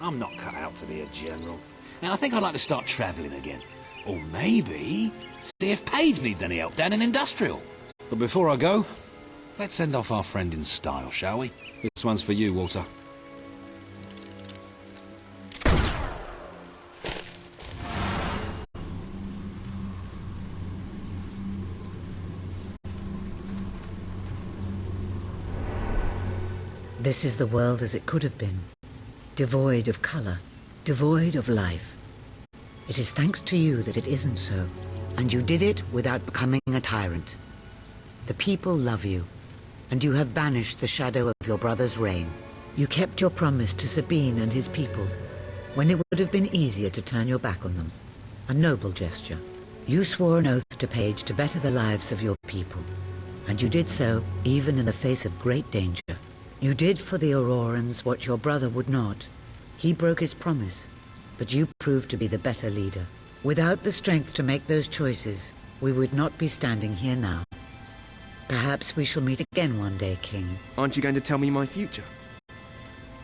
I'm not cut out to be a general. And I think I'd like to start travelling again. Or maybe see if Page needs any help down in Industrial. But before I go, let's send off our friend in style, shall we? This one's for you, Walter. This is the world as it could have been, devoid of colour, devoid of life. It is thanks to you that it isn't so, and you did it without becoming a tyrant. The people love you, and you have banished the shadow of your brother's reign. You kept your promise to Sabine and his people, when it would have been easier to turn your back on them. A noble gesture. You swore an oath to Paige to better the lives of your people, and you did so even in the face of great danger. You did for the Aurorans what your brother would not. He broke his promise, but you proved to be the better leader. Without the strength to make those choices, we would not be standing here now. Perhaps we shall meet again one day, King. Aren't you going to tell me my future?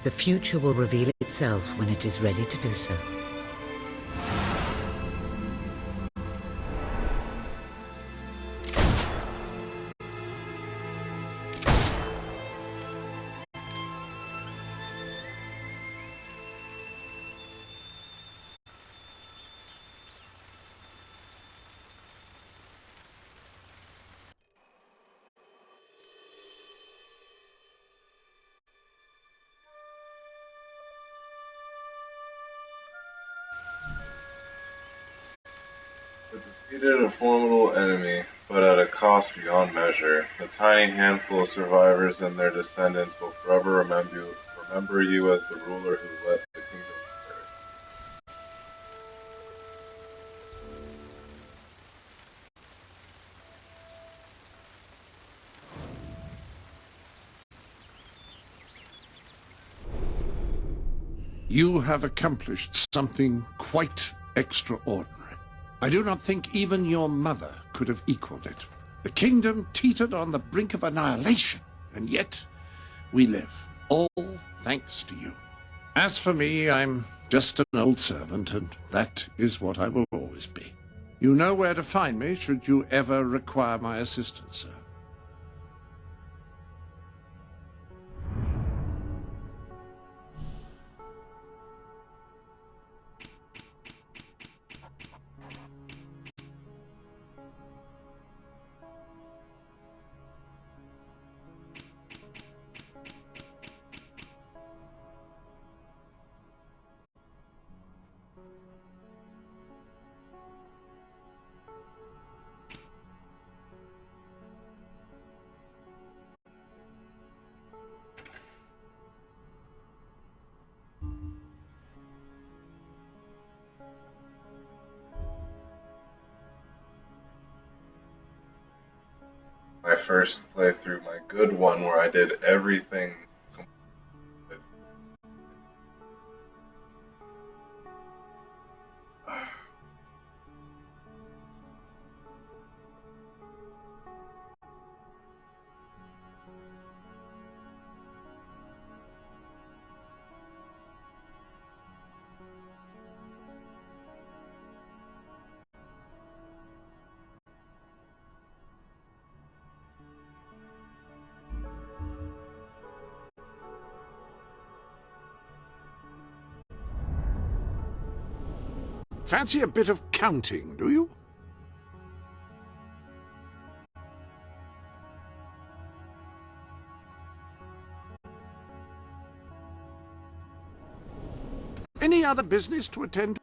The future will reveal itself when it is ready to do so. Defeated a formidable enemy, but at a cost beyond measure. The tiny handful of survivors and their descendants will forever remember you as the ruler who led the kingdom to birth. You have accomplished something quite extraordinary. I do not think even your mother could have equaled it. The kingdom teetered on the brink of annihilation, and yet we live, all thanks to you. As for me, I'm just an old servant, and that is what I will always be. You know where to find me should you ever require my assistance, sir. My first playthrough, my good one, where I did everything. Fancy a bit of counting, do you? Any other business to attend to?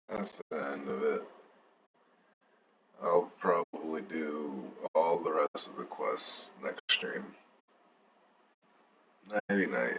That's the end of it. I'll probably do all the rest of the quests next stream. Nighty night.